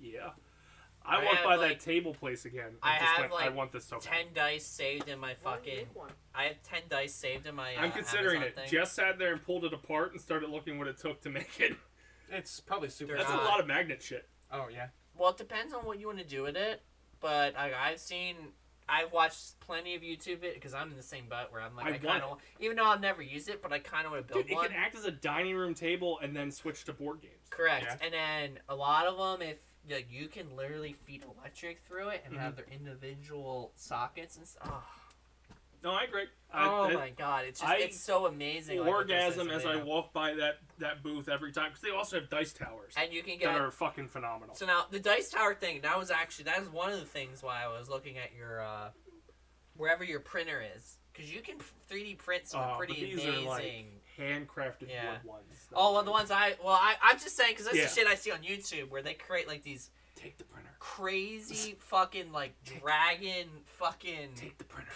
Yeah. I I walked have, by like- that table place again. And I just have, went, like, I want this so bad. 10 dice saved in my fucking. Make one. I have 10 dice saved in my. I'm considering Amazon it. thing. Jess sat there and pulled it apart and started looking what it took to make it. It's probably super. They're That's a not. lot of magnet shit. Oh yeah. Well, it depends on what you want to do with it, but I've watched plenty of YouTube because I'm in the same boat where I'm like, I I kind of, even though I'll never use it, but I kind of want to build Dude, it one. can act as a dining room table and then switch to board games. Correct. Yeah. And then a lot of them, if like, you can literally feed electric through it and have their individual sockets and stuff. Oh, No, I agree. my god, it's just it's so amazing. like, what those Orgasm things as they I have. walk by that booth every time because they also have dice towers And you can get. that are fucking phenomenal. So now the dice tower thing, that was one of the things why I was looking at your wherever your printer is, because you can 3D print some But pretty these amazing. are like handcrafted Yeah. wood ones. Oh, well, the ones I'm just saying because that's Yeah. the shit I see on YouTube where they create like these Take the printer. crazy fucking like dragon fucking. Take the printer.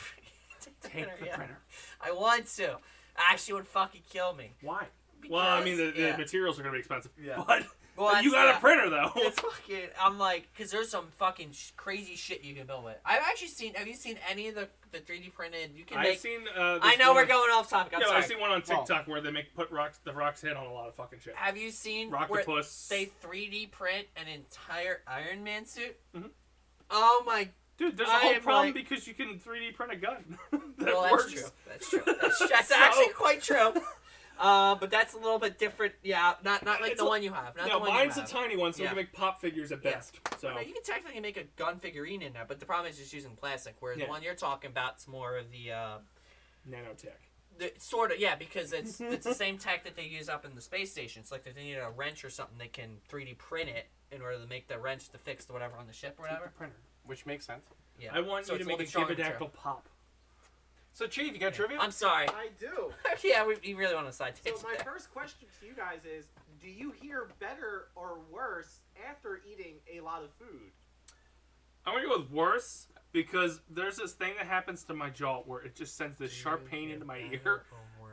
Take the Take printer, the yeah. printer. I want to. Actually, would fucking kill me. Why? Well, I mean, the yeah. materials are gonna be expensive. Yeah. But Well, you got that's- a printer though. It's fucking. I'm like, because there's some fucking crazy shit you can build with. I've actually seen. Have you seen any of the 3D printed? You can I've make. seen. I know we're going off topic. I'm Yeah, sorry. I've seen one on TikTok where they put the rocks head on a lot of fucking shit. Have you seen where Rocktopus. they 3D print an entire Iron Man suit? Mhm. Oh my. Dude, there's a I whole am problem like- because you can 3D print a gun. that Well, that's works. true. That's true. That's So- actually quite true. But that's a little bit different. Yeah, not like It's the a- one you have. Not No, the one mine's you a have. tiny one, so Yeah. we can make pop figures at Yeah. best. So No, you can technically make a gun figurine in there, but the problem is just using plastic. Whereas Yeah. the one you're talking about is more of the nanotech. sort of, yeah, because it's the same tech that they use up in the space station. It's like if they need a wrench or something, they can 3D print it in order to make the wrench to fix the whatever on the ship or whatever. Printer. Which makes sense. Yeah. I want So you to it's make a little bit stronger Gibadactyl pop. So Chief, you got trivia? I'm sorry. I do. Yeah, we really want to side So tangent my there. first question to you guys is, do you hear better or worse after eating a lot of food? I'm gonna go with worse because there's this thing that happens to my jaw where it just sends this sharp pain into my ear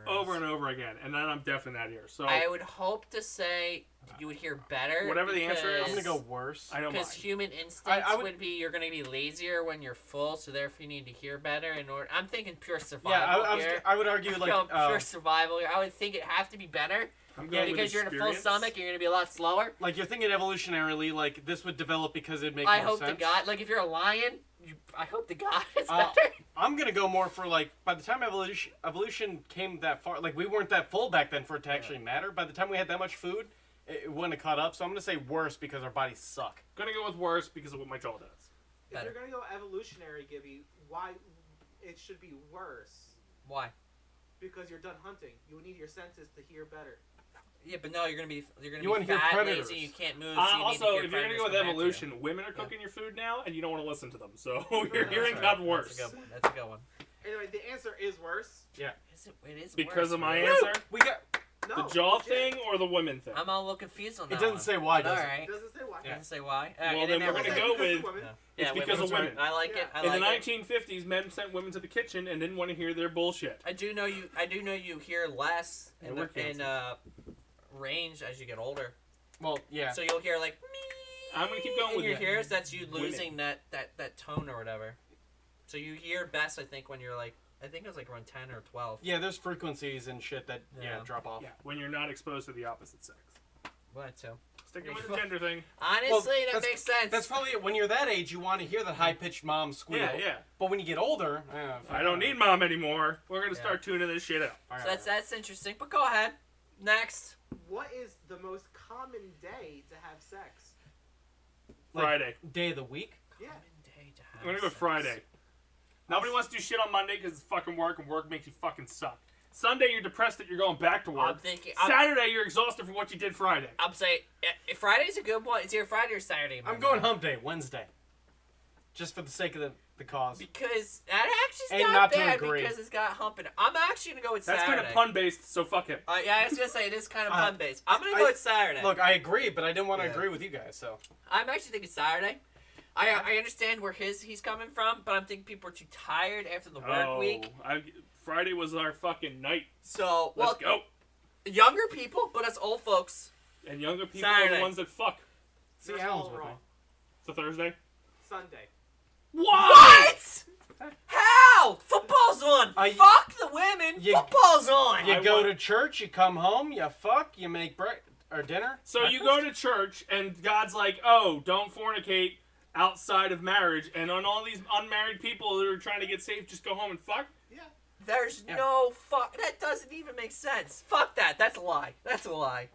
over and over again, and then I'm deaf in that ear. So I would hope to say you would hear better. Whatever the answer is, I'm gonna go worse. I don't Because mind. human instincts I would would- be you're going to be lazier when you're full, so therefore you need to hear better in order. I'm thinking pure Yeah, survival here. I would argue like Go pure survival here. I would think it have to be better. I'm Yeah, going with because you're in a full experience. stomach, you're going to be a lot slower. like you're thinking evolutionarily, like this would develop because it'd make I more hope sense. to God, like if you're a lion, I hope to God it's Uh, better. I'm gonna go more for like by the time evolution came that far, like we weren't that full back then for it to actually matter. By the time we had that much food, it wouldn't have caught up. So I'm gonna say worse because our bodies suck. Gonna go with worse because of what my jaw does. If you're gonna go evolutionary, Gibby, why it should be worse? Why? Because you're done hunting. You need your senses to hear better. Yeah, but no, you're gonna be wanna hear fat, predators. lazy, you can't move. So you Also, need to hear if you're gonna go with predators come after evolution, you. women are cooking your food now, and you don't want to listen to them. So No, you're hearing that's got right. worse. That's a good one. Anyway, the answer is worse. It is Because worse, of my really. answer, We got. No, the jaw legit. thing or the women thing. I'm a little confused on that. It doesn't one. say why, But does all it? right. It doesn't say why. Doesn't say why. Well, then we're We'll gonna say go because with- of women. It's because of women. I like it. Yeah. I In like the it. 1950s, men sent women to the kitchen and didn't want to hear their bullshit. I do know you hear less Yeah, in, we're range as you get older. Well, yeah. So you'll hear like me. I'm gonna keep going in with your that. ears. That's you Women. losing that tone or whatever. So you hear best, I think, when you're like, I think it was like around 10 or 12. Yeah, there's frequencies and shit that Yeah. drop off. Yeah, when you're not exposed to the opposite sex. What too? Sticking with the gender thing. Honestly, that that's- makes sense. That's probably it. When you're that age, you want to hear that high-pitched mom squeal. Yeah. But when you get older, I don't need mom anymore. We're gonna Yeah. start tuning this shit out. So that's interesting. But go ahead. Next. What is the most common day to have sex? Like, Friday. day of the week. Yeah. Common day to have I'm gonna go sex. Friday. Nobody wants to do shit on Monday because it's fucking work, and work makes you fucking suck. Sunday, you're depressed that you're going back to work. I'm thinking. Saturday, you're exhausted from what you did Friday. I'm saying if Friday's a good one. It's either Friday or Saturday. in my I'm going mind. hump day, Wednesday. Just for the sake of the cause. Because that actually's And not not to bad agree. because it's got humping. I'm actually gonna go with That's Saturday. kind of pun based, so fuck him. Yeah, I was gonna say it is kind of Uh, pun based. I'm gonna go with Saturday. Look, I agree, but I didn't want to Yeah. agree with you guys, so. I'm actually thinking Saturday. I understand where he's coming from, but I'm thinking people are too tired after the work week. Friday was our fucking night. So Let's go. younger people, but us old folks. And younger people are Saturday. the ones that fuck. See, You're Alan's all with me. wrong. It's a Thursday. Sunday. What? How? Football's on. Fuck the women. Football's on. You go to church, you come home, you fuck, you make dinner. So you go to church, and God's like, oh, don't fornicate outside of marriage. And on all these unmarried people that are trying to get saved, just go home and fuck? Yeah. There's no fuck. That doesn't even make sense. Fuck that. That's a lie. That's a lie.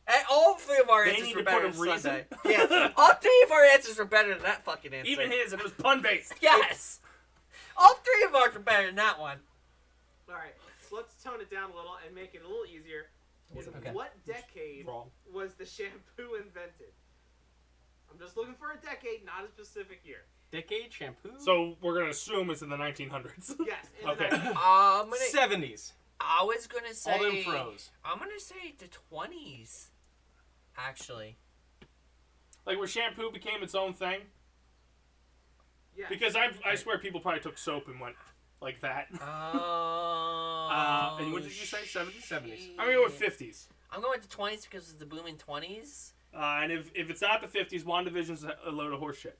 And all three of our They answers need were to put better a than reason? Sunday. Yeah. All three of our answers were better than that fucking answer. Even his, and it was pun-based. Yes. All three of ours were better than that one. All right. So let's tone it down a little and make it a little easier. In Okay. what decade Wrong. was the shampoo invented? I'm just looking for a decade, not a specific year. Decade shampoo? So we're going to assume it's in the 1900s. Yes. In Okay. The 90s. I'm gonna. 70s. I was gonna say. All them froze. I'm gonna say the 20s. Actually. Like where shampoo became its own thing. Yes. Because I swear people probably took soap and went like that. Oh. And what did you say? 70s? 70s. I'm going to go with 50s. I'm going with the 20s because of the booming 20s. And if it's not the 50s, WandaVision's a load of horse shit.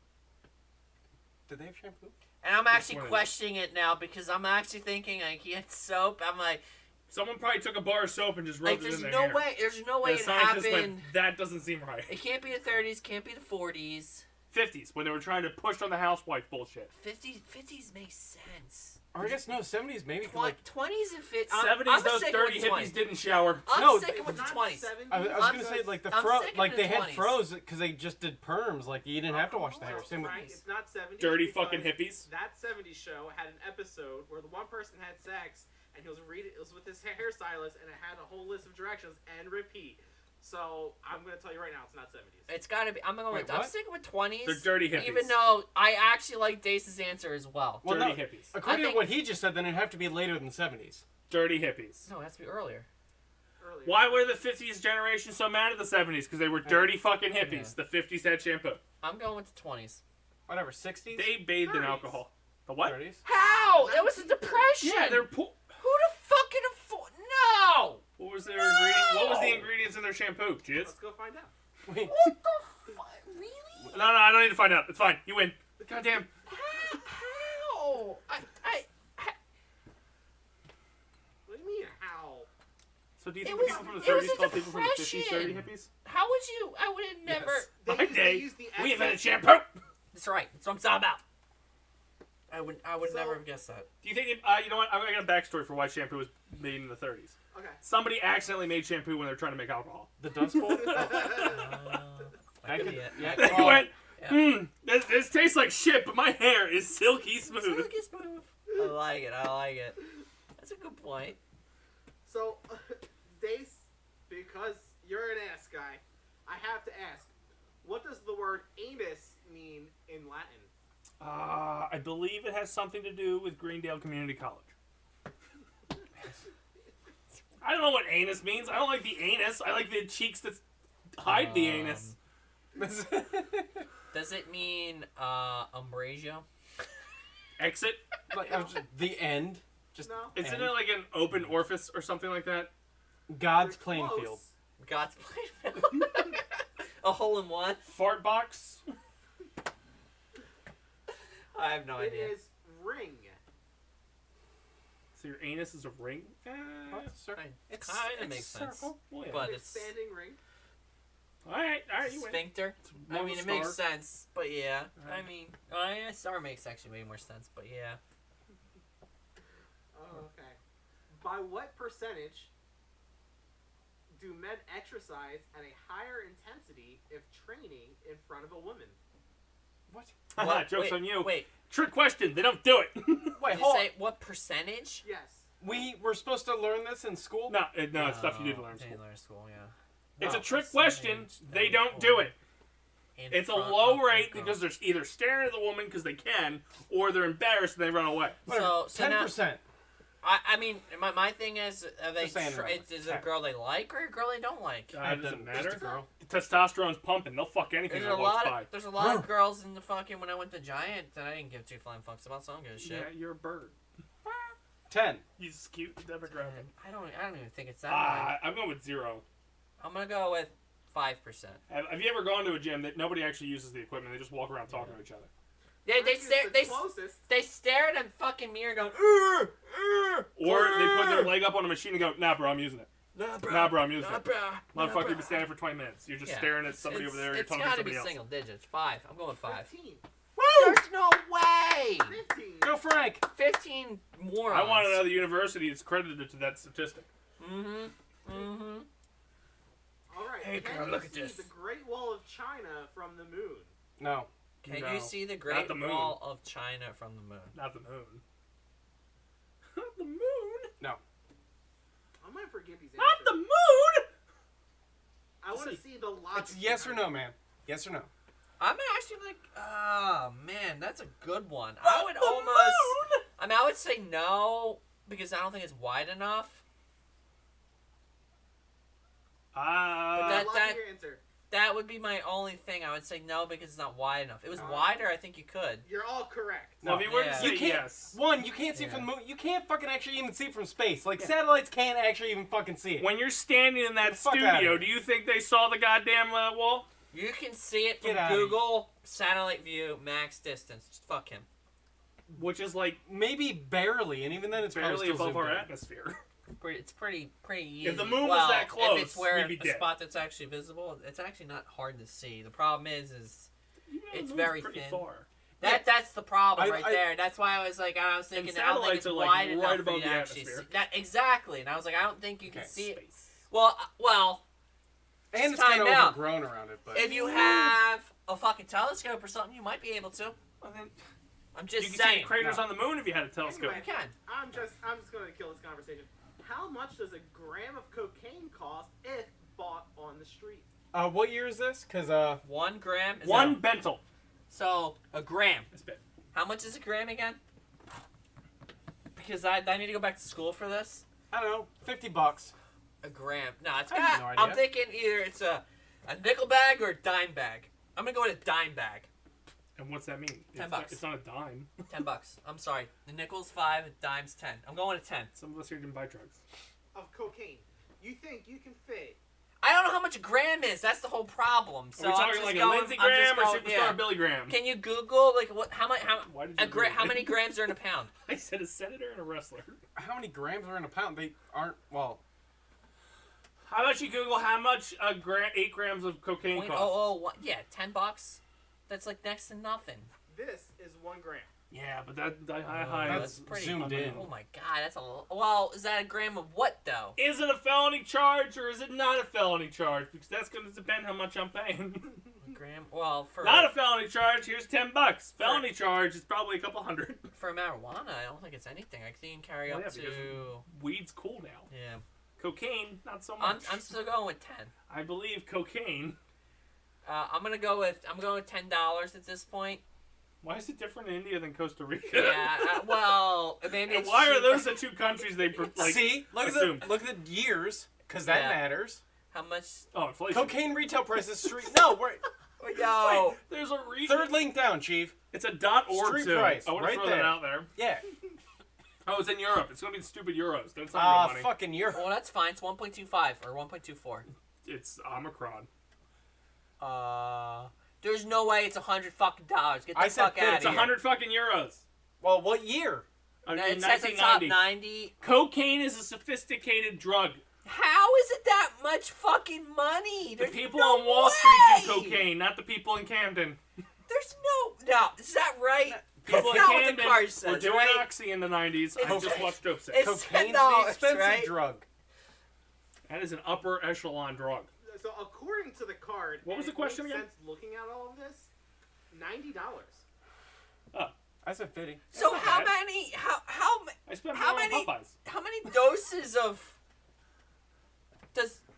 Did they have shampoo? And I'm actually one of them. questioning it now because I'm actually thinking like he had soap. I'm like Someone probably took a bar of soap and just rubbed it there's in their no hair. way. There's no way And the it scientists happened. went, that doesn't seem right. It can't be the 30s. Can't be the 40s. 50s, when they were trying to push on the housewife bullshit. 50s makes sense. Or I guess no, 70s maybe. Like 20s and 50s. 70s, those dirty hippies didn't shower. I'm No, sticking with the Not 20s. 70s. I was I'm gonna say like the I'm fro, sticking like to they the had 20s. froze because they just did perms. Like you didn't have to wash the hair. Same with Right, it's not 70s. Dirty because fucking hippies. That 70s show had an episode where the one person had sex and he was it was with his hairstylist and it had a whole list of directions and repeat. So I'm gonna tell you right now, it's not 70s. It's got to be. I'm Wait, I'm what? sticking with 20s. They're dirty hippies. Even though I actually like Dace's answer as well. Well, Dirty no, hippies. according I to think- what he just said, then it'd have to be later than 70s. Dirty hippies. No, it has to be earlier. Earlier. Why were the 50s generation so mad at the 70s? Because they were dirty fucking hippies. The 50s had shampoo. I'm going with the 20s. Whatever, 60s. They bathed in 30s. alcohol. The what? 30s. How? That was a depression. Yeah, they're poor. Who the fuck can afford? No. What was their ingredient? What was the ingredients in their shampoo? Jizz? Let's go find out. Wait, What the fuck? Really? No, I don't need to find out. It's fine. You win. Goddamn. How? What do you mean, how? So do you It think was- the people from the it was 30s a called people from the 50s dirty depression. hippies? How would you? I would have never. My day, used the we invented excess- shampoo. That's right. That's what I'm talking about. I would So- never have guessed that. Do you think? You know what? I got a backstory for why shampoo was made in the 30s. Okay. Somebody accidentally made shampoo when they were trying to make alcohol. The Dust Bowl? I could, yeah. They well, went, yeah. this tastes like shit, but my hair is silky smooth. Silky smooth. I like it. That's a good point. So, Dace, because you're an ass guy, I have to ask, what does the word anus mean in Latin? I believe it has something to do with Greendale Community College. I don't know what anus means. I don't like the anus. I like the cheeks that hide the anus. Does it mean umbrasia? Exit? Like, the end. Just No. Isn't end. it like an open orifice or something like that? God's You're playing close. field. God's playfield. A hole in one? Fart box? I have no It idea. is ring. So your anus is a ring? It kind of makes sense. Well, yeah. But An it's expanding ring. Alright, you win. sphincter. More I of mean, a it makes star. sense, but yeah. Right. I mean, star makes actually way more sense, but yeah. Oh, okay. By what percentage do men exercise at a higher intensity if training in front of a woman? What? What? Joke's Wait, on you. Wait, Trick question. They don't do it. Wait, did you hold say what percentage? Yes. We were supposed to learn this in school? no, it's stuff you need to learn in Didn't school. learn in school, yeah. It's a What trick question. percentage They then don't do it. in It's a front low of rate a girl? because they're either staring at the woman because they can, or they're embarrassed and they run away. So now, 10%. I mean, my thing is, are they Just saying, is it a girl they like or a girl they don't like? It doesn't matter. Just a girl. Testosterone's pumping. They'll fuck anything There's that a walks lot. by. There's a lot of girls in the fucking when I went to Giant that I didn't give two flying fucks about. So I don't give a shit. Yeah, you're a bird. 10. He's cute demographic. I don't even think it's that high. I'm going with 0. I'm gonna go with 5%. Have you ever gone to a gym that nobody actually uses the equipment? They just walk around talking to each other. They Rick is stare. the closest. They stare at a fucking mirror going. Or they put their leg up on a machine and go, nah, bro, I'm using it. Nah, bro. Nah, bro, I'm using Nah, it. bro. Motherfucker, Nah, you've bro. been standing for 20 minutes. You're just Yeah. staring at somebody over there. You're It's talking to gotta somebody be else. single digits. 5. I'm going with 5. 15. There's no way. 15. Go Frank. 15 morons. I want to know the university that's credited to that statistic. Mm-hmm. All right. Hey, Can girl, you look at see this. the Great Wall of China from the moon? No. Can No, you see the not Great the moon. Wall of China from the moon? Not the moon. Not the moon. No. I'm going for Gibby's answer. Not the moon! I want to see the logic. It's yes or behind no, man. Yes or no. I'm actually like, oh man, that's a good one. I Not would the almost. moon! I mean, I would say no because I don't think it's wide enough. But I'd love that- to hear your answer. That would be my only thing. I would say no because it's not wide enough. If it was Uh, wider, I think you could. You're all correct. well, if you were to Yeah. say You can't. yes, One, you can't see Yeah. from the moon. You can't fucking actually even see from space. Like satellites can't actually even fucking see it. when you're standing in that Get the fuck outta studio, here. do you think they saw the goddamn wall? You can see it Get from outta here. Google satellite view, max distance. Just fuck him. Which is like Maybe barely, and even then it's barely probably still above zoomed our in. atmosphere. It's pretty easy. If the moon was well, that close, if it's where we'd be a dead. spot that's actually visible, it's actually not hard to see. The problem is You know, the It's moon's very pretty thin. far. that's the problem I- right I- there. That's why I was like, I was thinking, I don't think satellites it's are, like, wide right enough for above you to the actually see atmosphere. that exactly. And I was like, I don't think you can Okay. see it. Space. Well, And Just it's kind time of out. overgrown around it, but if you have a fucking telescope or something, you might be able to. Well, then, I'm you just can see saying. craters No. on the moon if you had a telescope. Anyway. You can. I'm just going to kill this conversation. How much does a gram of cocaine cost if bought on the street? what year is this? Because 1 gram. Is One that- bentel. So a gram. That's bit. How much is a gram again? Because I need to go back to school for this. I don't know, $50. A gram. No, it's I have got. no I'm idea. thinking either it's a nickel bag or a dime bag. I'm gonna go with a dime bag. And what's that mean? $10. It's not a dime. $10. I'm sorry. The nickel's 5, the dime's 10. I'm going to 10. Some of us here didn't buy drugs. Of cocaine. You think you can fit? I don't know how much a gram is. That's the whole problem. So Are we I'm talking just like going, a Lindsey I'm Graham just or going, Superstar yeah. Billy Graham? Can you Google like what? How Why did you do how that? many grams are in a pound? I said a senator and a wrestler. How many grams are in a pound? They aren't, well, How about you Google how much 8 grams of cocaine costs? Yeah, $10. That's like next to nothing. This is 1 gram. Yeah, but that high. That's pretty zoomed in. Oh my god, that's a well. Is that a gram of what though? Is it a felony charge or is it not a felony charge? Because that's going to depend how much I'm paying. A gram? Well, for Not a felony charge. Here's $10. Felony charge is probably a couple hundred. for marijuana, I don't think it's anything. I think you can carry Well, up yeah, to. because weed's cool now. Yeah. Cocaine, not so much. I'm still going with 10. I believe cocaine. I'm going with $10 at this point. Why is it different in India than Costa Rica? Yeah. Well, maybe. And It's why are cheaper. those the two countries they like? See, look assumed? at the years, because that Yeah. matters. How much? Oh, inflation. Cocaine retail prices. No, wait. Yo. Wait, there's a reason. Third link down, Chief. It's a .org Street too. price, I want right to throw there. that out there. Yeah. Oh, it's in Europe. It's gonna be stupid euros. That's not real money. Fucking Europe. Well, that's fine. It's 1.25 or 1.24. It's Omicron. There's no way it's $100 fucking dollars. Get the I said fuck out It's of here. 100 fucking euros. Well, what year? In No, it says the top 1990. 90. Cocaine is a sophisticated drug. How is it that much fucking money? The There's people no on Wall Street do way! cocaine, not the people in Camden. There's no. Is that right? People That's in not what the Camden card were says, doing right? Oxy in the 90s. I It's- just watched Dope Sick. it's- Cocaine's $10, the expensive right? drug. That is an upper echelon drug. So according to the card, What was and the question it makes again? sense looking at all of this, $90. I said 50. So not how bad. many? I spent How more many- on Popeyes. How many doses of?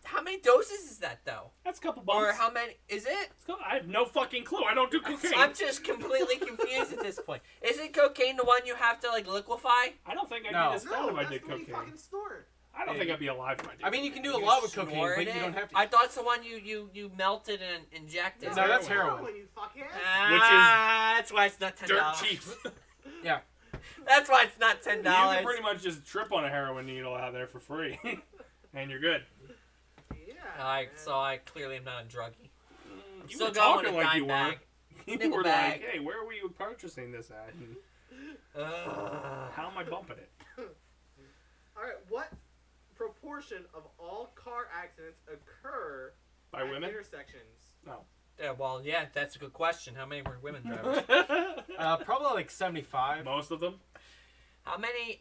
How many doses is that though? That's a couple bucks. Or how many? Is it? I have no fucking clue. I don't do cocaine. I'm just completely confused at this point. Isn't cocaine the one you have to like liquefy? I don't think I'd No. be this fat if I that's did what he cocaine. fucking stored. I don't think I'd be alive if I did. I mean, you can do a lot with cocaine, Snort but you it? don't have to. I thought it's the one you melted and injected. No, that's heroin. You fuckhead. That's why it's not $10. dirt cheap. Yeah. That's why it's not $10. You can pretty much just trip on a heroin needle out there for free, and you're good. Yeah. So I clearly am not a druggie. You Still were going talking with a like you dime were. bag. You Nickel were bag. like, hey, where were you purchasing this at? And how am I bumping it? All right. What proportion of all car accidents occur By at women? intersections? No. Yeah, well, yeah, that's a good question. How many were women drivers? Probably like 75. Most of them, how many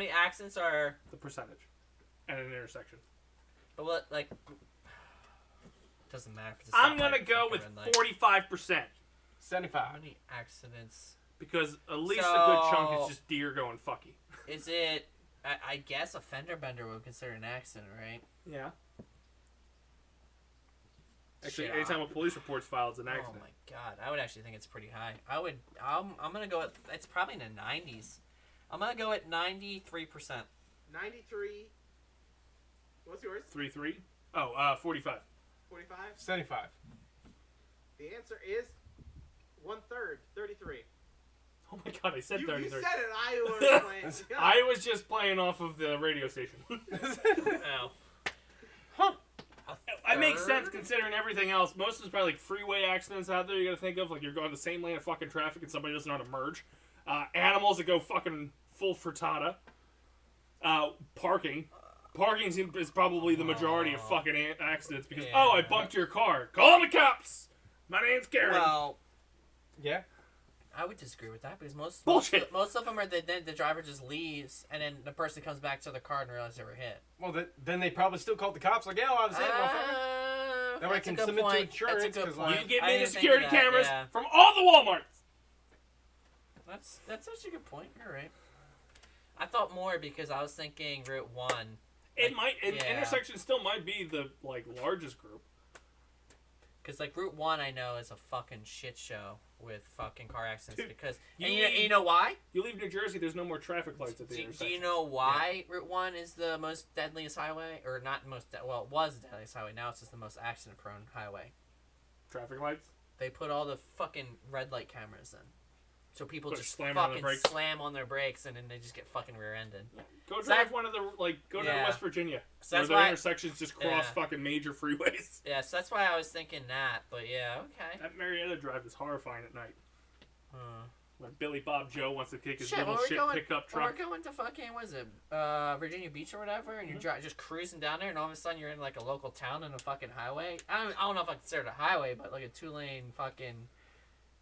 accidents are? the percentage. At an intersection. But what like? Doesn't matter. If it's a I'm stoplight gonna or go fucking with red light. 45%. How 75. many accidents? Because at least a good chunk So- is just deer going fucky. Is it? I guess a fender bender would consider an accident, right? Yeah. Actually, Shit, anytime a police report's filed, it's an Oh accident. my god, I would actually think it's pretty high. I'm gonna go at. It's probably in the 90s. I'm gonna go at 93%. 93. What's yours? 3-3? Oh, 45. 45. 75. The answer is 1/3. 33. Oh my god, I said You 33. said it. I was playing. I was just playing off of the radio station. Oh. Huh. A It makes third? sense considering everything else. Most of it's probably like freeway accidents out there you gotta think of. Like you're going the same lane of fucking traffic and somebody doesn't know how to merge. Animals that go fucking full frittata. Parking. Parking is probably the majority of fucking accidents because, Yeah. oh, I bumped your car. Call the cops! My name's Karen. Well, Yeah. I would disagree with that because Bullshit. most of them are the driver just leaves and then the person comes back to the car and realizes they were hit. Well, then they probably still called the cops. Like, yeah, I was hit, motherfucker. That way I That's a can good submit to point. insurance, That's a good 'cause, point. like, You can get I me the didn't think security of that, cameras yeah. from all the Walmarts. That's actually a good point. You're right. I thought more because I was thinking Route 1. It might. yeah. Intersection still might be the largest group. Because, Route 1, I know, is a fucking shit show with fucking car accidents. Dude, Because, you and need- you know why? You leave New Jersey, there's no more traffic lights at the Do intersection. you know why Route 1 is the most deadliest highway? Or not most, well, it was the deadliest highway. Now it's just the most accident-prone highway. Traffic lights? They put all the fucking red light cameras in. So people Put just slam on the fucking brakes. slam on their brakes and then they just get fucking rear-ended. Go So drive that- one of the, go to Yeah. West Virginia. So where that's the why- intersections just cross Yeah. fucking major freeways. Yeah, so that's why I was thinking that. But yeah, okay. That Marietta drive is horrifying at night. Hmm. When Billy Bob Joe wants to kick his Shit, little when we're shit going- pickup When we're truck. going to fucking, what is it, Virginia Beach or whatever, and you're just cruising down there, and all of a sudden you're in, a local town and a fucking highway. I don't know if I consider it a highway, but, a 2-lane fucking,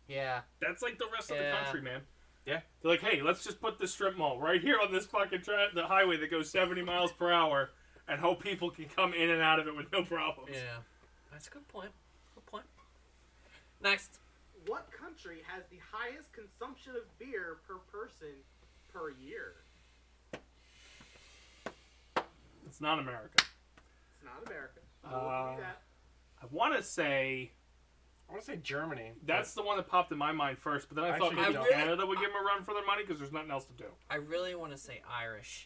yeah. That's like the rest of the Yeah. country, man. Yeah. They're like, hey, let's just put the strip mall right here on this fucking the highway that goes 70 miles per hour and hope people can come in and out of it with no problems. Yeah. That's a good point. Good point. Next. What country has the highest consumption of beer per person per year? It's not America. It's not America. I will give you that. I want to say Germany. that's the one that popped in my mind first, but then I thought Actually, maybe I really- Canada would give them a run for their money because there's nothing else to do. I really want to say Irish.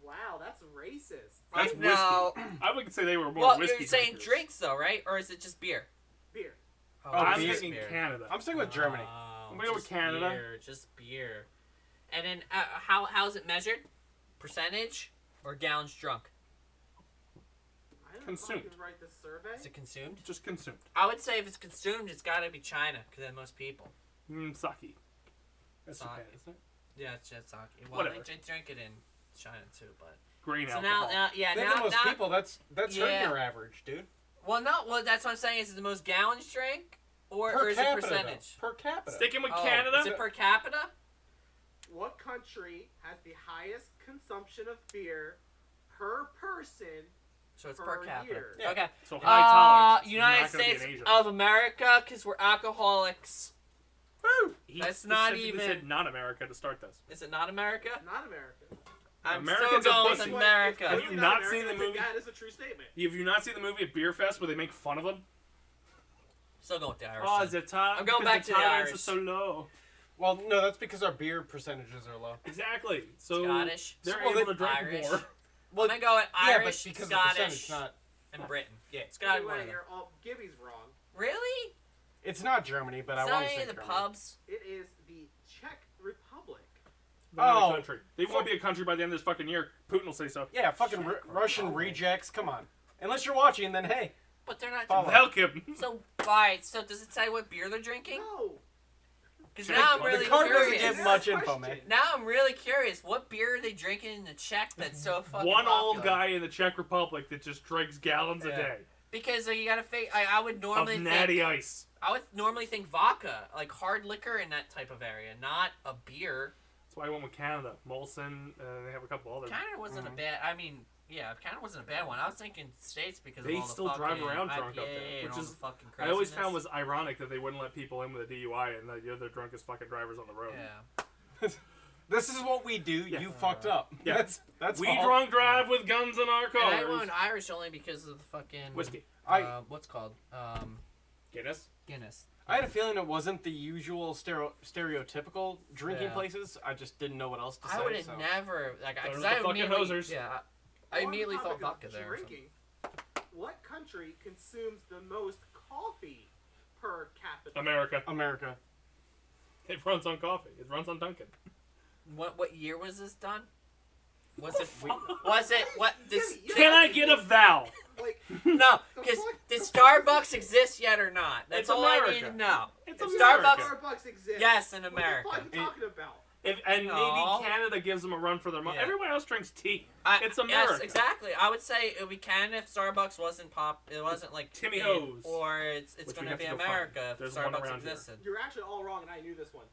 Wow, that's racist. That's I know. I would say they were more Well, whiskey you're saying drinkers. drinks though, right? Or is it just beer? Beer. Oh, I'm beer. thinking Canada. I'm sticking with Germany. I'm gonna go with just Canada. Beer, just beer. And then how is it measured? Percentage or gallons drunk? I don't Consumed. fucking write this survey. Is it consumed? Just consumed. I would say if it's consumed, it's got to be China because then most people. Sake. That's Sake. Japan, isn't it? Yeah, it's just sake. Well, Whatever. they drink it in China too, but. Grain So alcohol. yeah, Then now, the most now, people, that's Yeah. hurting your average, dude. Well, no, well, that's what I'm saying. Is it the most gallons drink, or Per is capita, it percentage? though. Per capita. Sticking with Oh, Canada. Is it per capita? What country has the highest consumption of beer per person So it's per per capita. year? Yeah. Okay. So high tolerance. It's United not gonna be in States Asia. of America, because we're alcoholics. Woo! He That's not specifically even- said not America to start this. Is it not America? Not America. I'm Americans still are going with pussy. America. Have you not America, seen the I think movie? That is a true statement. Have you not seen the movie at Beer Fest where they make fun of them? Still going with the Irish. Oh, then. the time. I'm going back to the tolerance Irish. is so low. Well, no, that's because our beer percentages are low. Exactly. So Scottish. they're Well, able to drink Irish. more. I'm gonna go with Yeah, Irish, but because Scottish, of the percentage, not. and Britain. Yeah. It's got to be Anyway, one of them. you're all Gibby's wrong. Really? It's not Germany, but It's I not want to any say of the Germany. pubs. It is the Czech Republic. They're not Oh. a country. They won't be a country by the end of this fucking year. Putin will say so. Yeah, fucking Russian rejects. Come on. Unless you're watching, then hey. But they're not. Follow. Welcome. So, alright, so does it say what beer they're drinking? No. Because Check now I'm the really card doesn't curious. give much info, man. Now I'm really curious. What beer are they drinking in the Czech that's so fucking One old popular? guy in the Czech Republic that just drinks gallons a Yeah. day Because you gotta think. I would of normally natty think. ice. I would normally think vodka, like hard liquor in that type of area, not a beer. That's why I went with Canada. Molson. They have a couple other. Canada wasn't a bad. I mean, yeah, Canada wasn't a bad one. I was thinking states because They of all the still fucking drive around drunk up IPA there, and which all is- the fucking I always craziness. found was ironic that they wouldn't let people in with a DUI and that you're the drunkest fucking drivers on the road. Yeah. This is what we do. Yeah. You fucked up. Yeah. That's We all. drunk drive with guns in our And I cars. went Irish only because of the fucking Whiskey. what's it called Guinness. Guinness. I had a feeling it wasn't the usual stereotypical drinking Yeah. places. I just didn't know what else to say. I would have so. never like Those because are I the fucking immediately hosers. yeah I On the immediately topic thought of vodka there. or something. Drinking. What country consumes the most coffee per capita? America. America. It runs on coffee. It runs on Dunkin'. What year was this done? Was it what this? Yeah, Can I get a vowel? Like, No, The because fuck? did Starbucks exist yet or not? That's It's all I America. need to know. It's If America. Starbucks exists. Yes, in What America. the fuck are you talking about? And No. maybe Canada gives them a run for their money. Yeah. Everyone else drinks tea. It's Yes, America. exactly. I would say it would be Canada if Starbucks wasn't it wasn't like Timmy in, Ho's, or it's which we gonna have be to go find. America if There's one Starbucks around here. existed. You're actually all wrong, and I knew this one.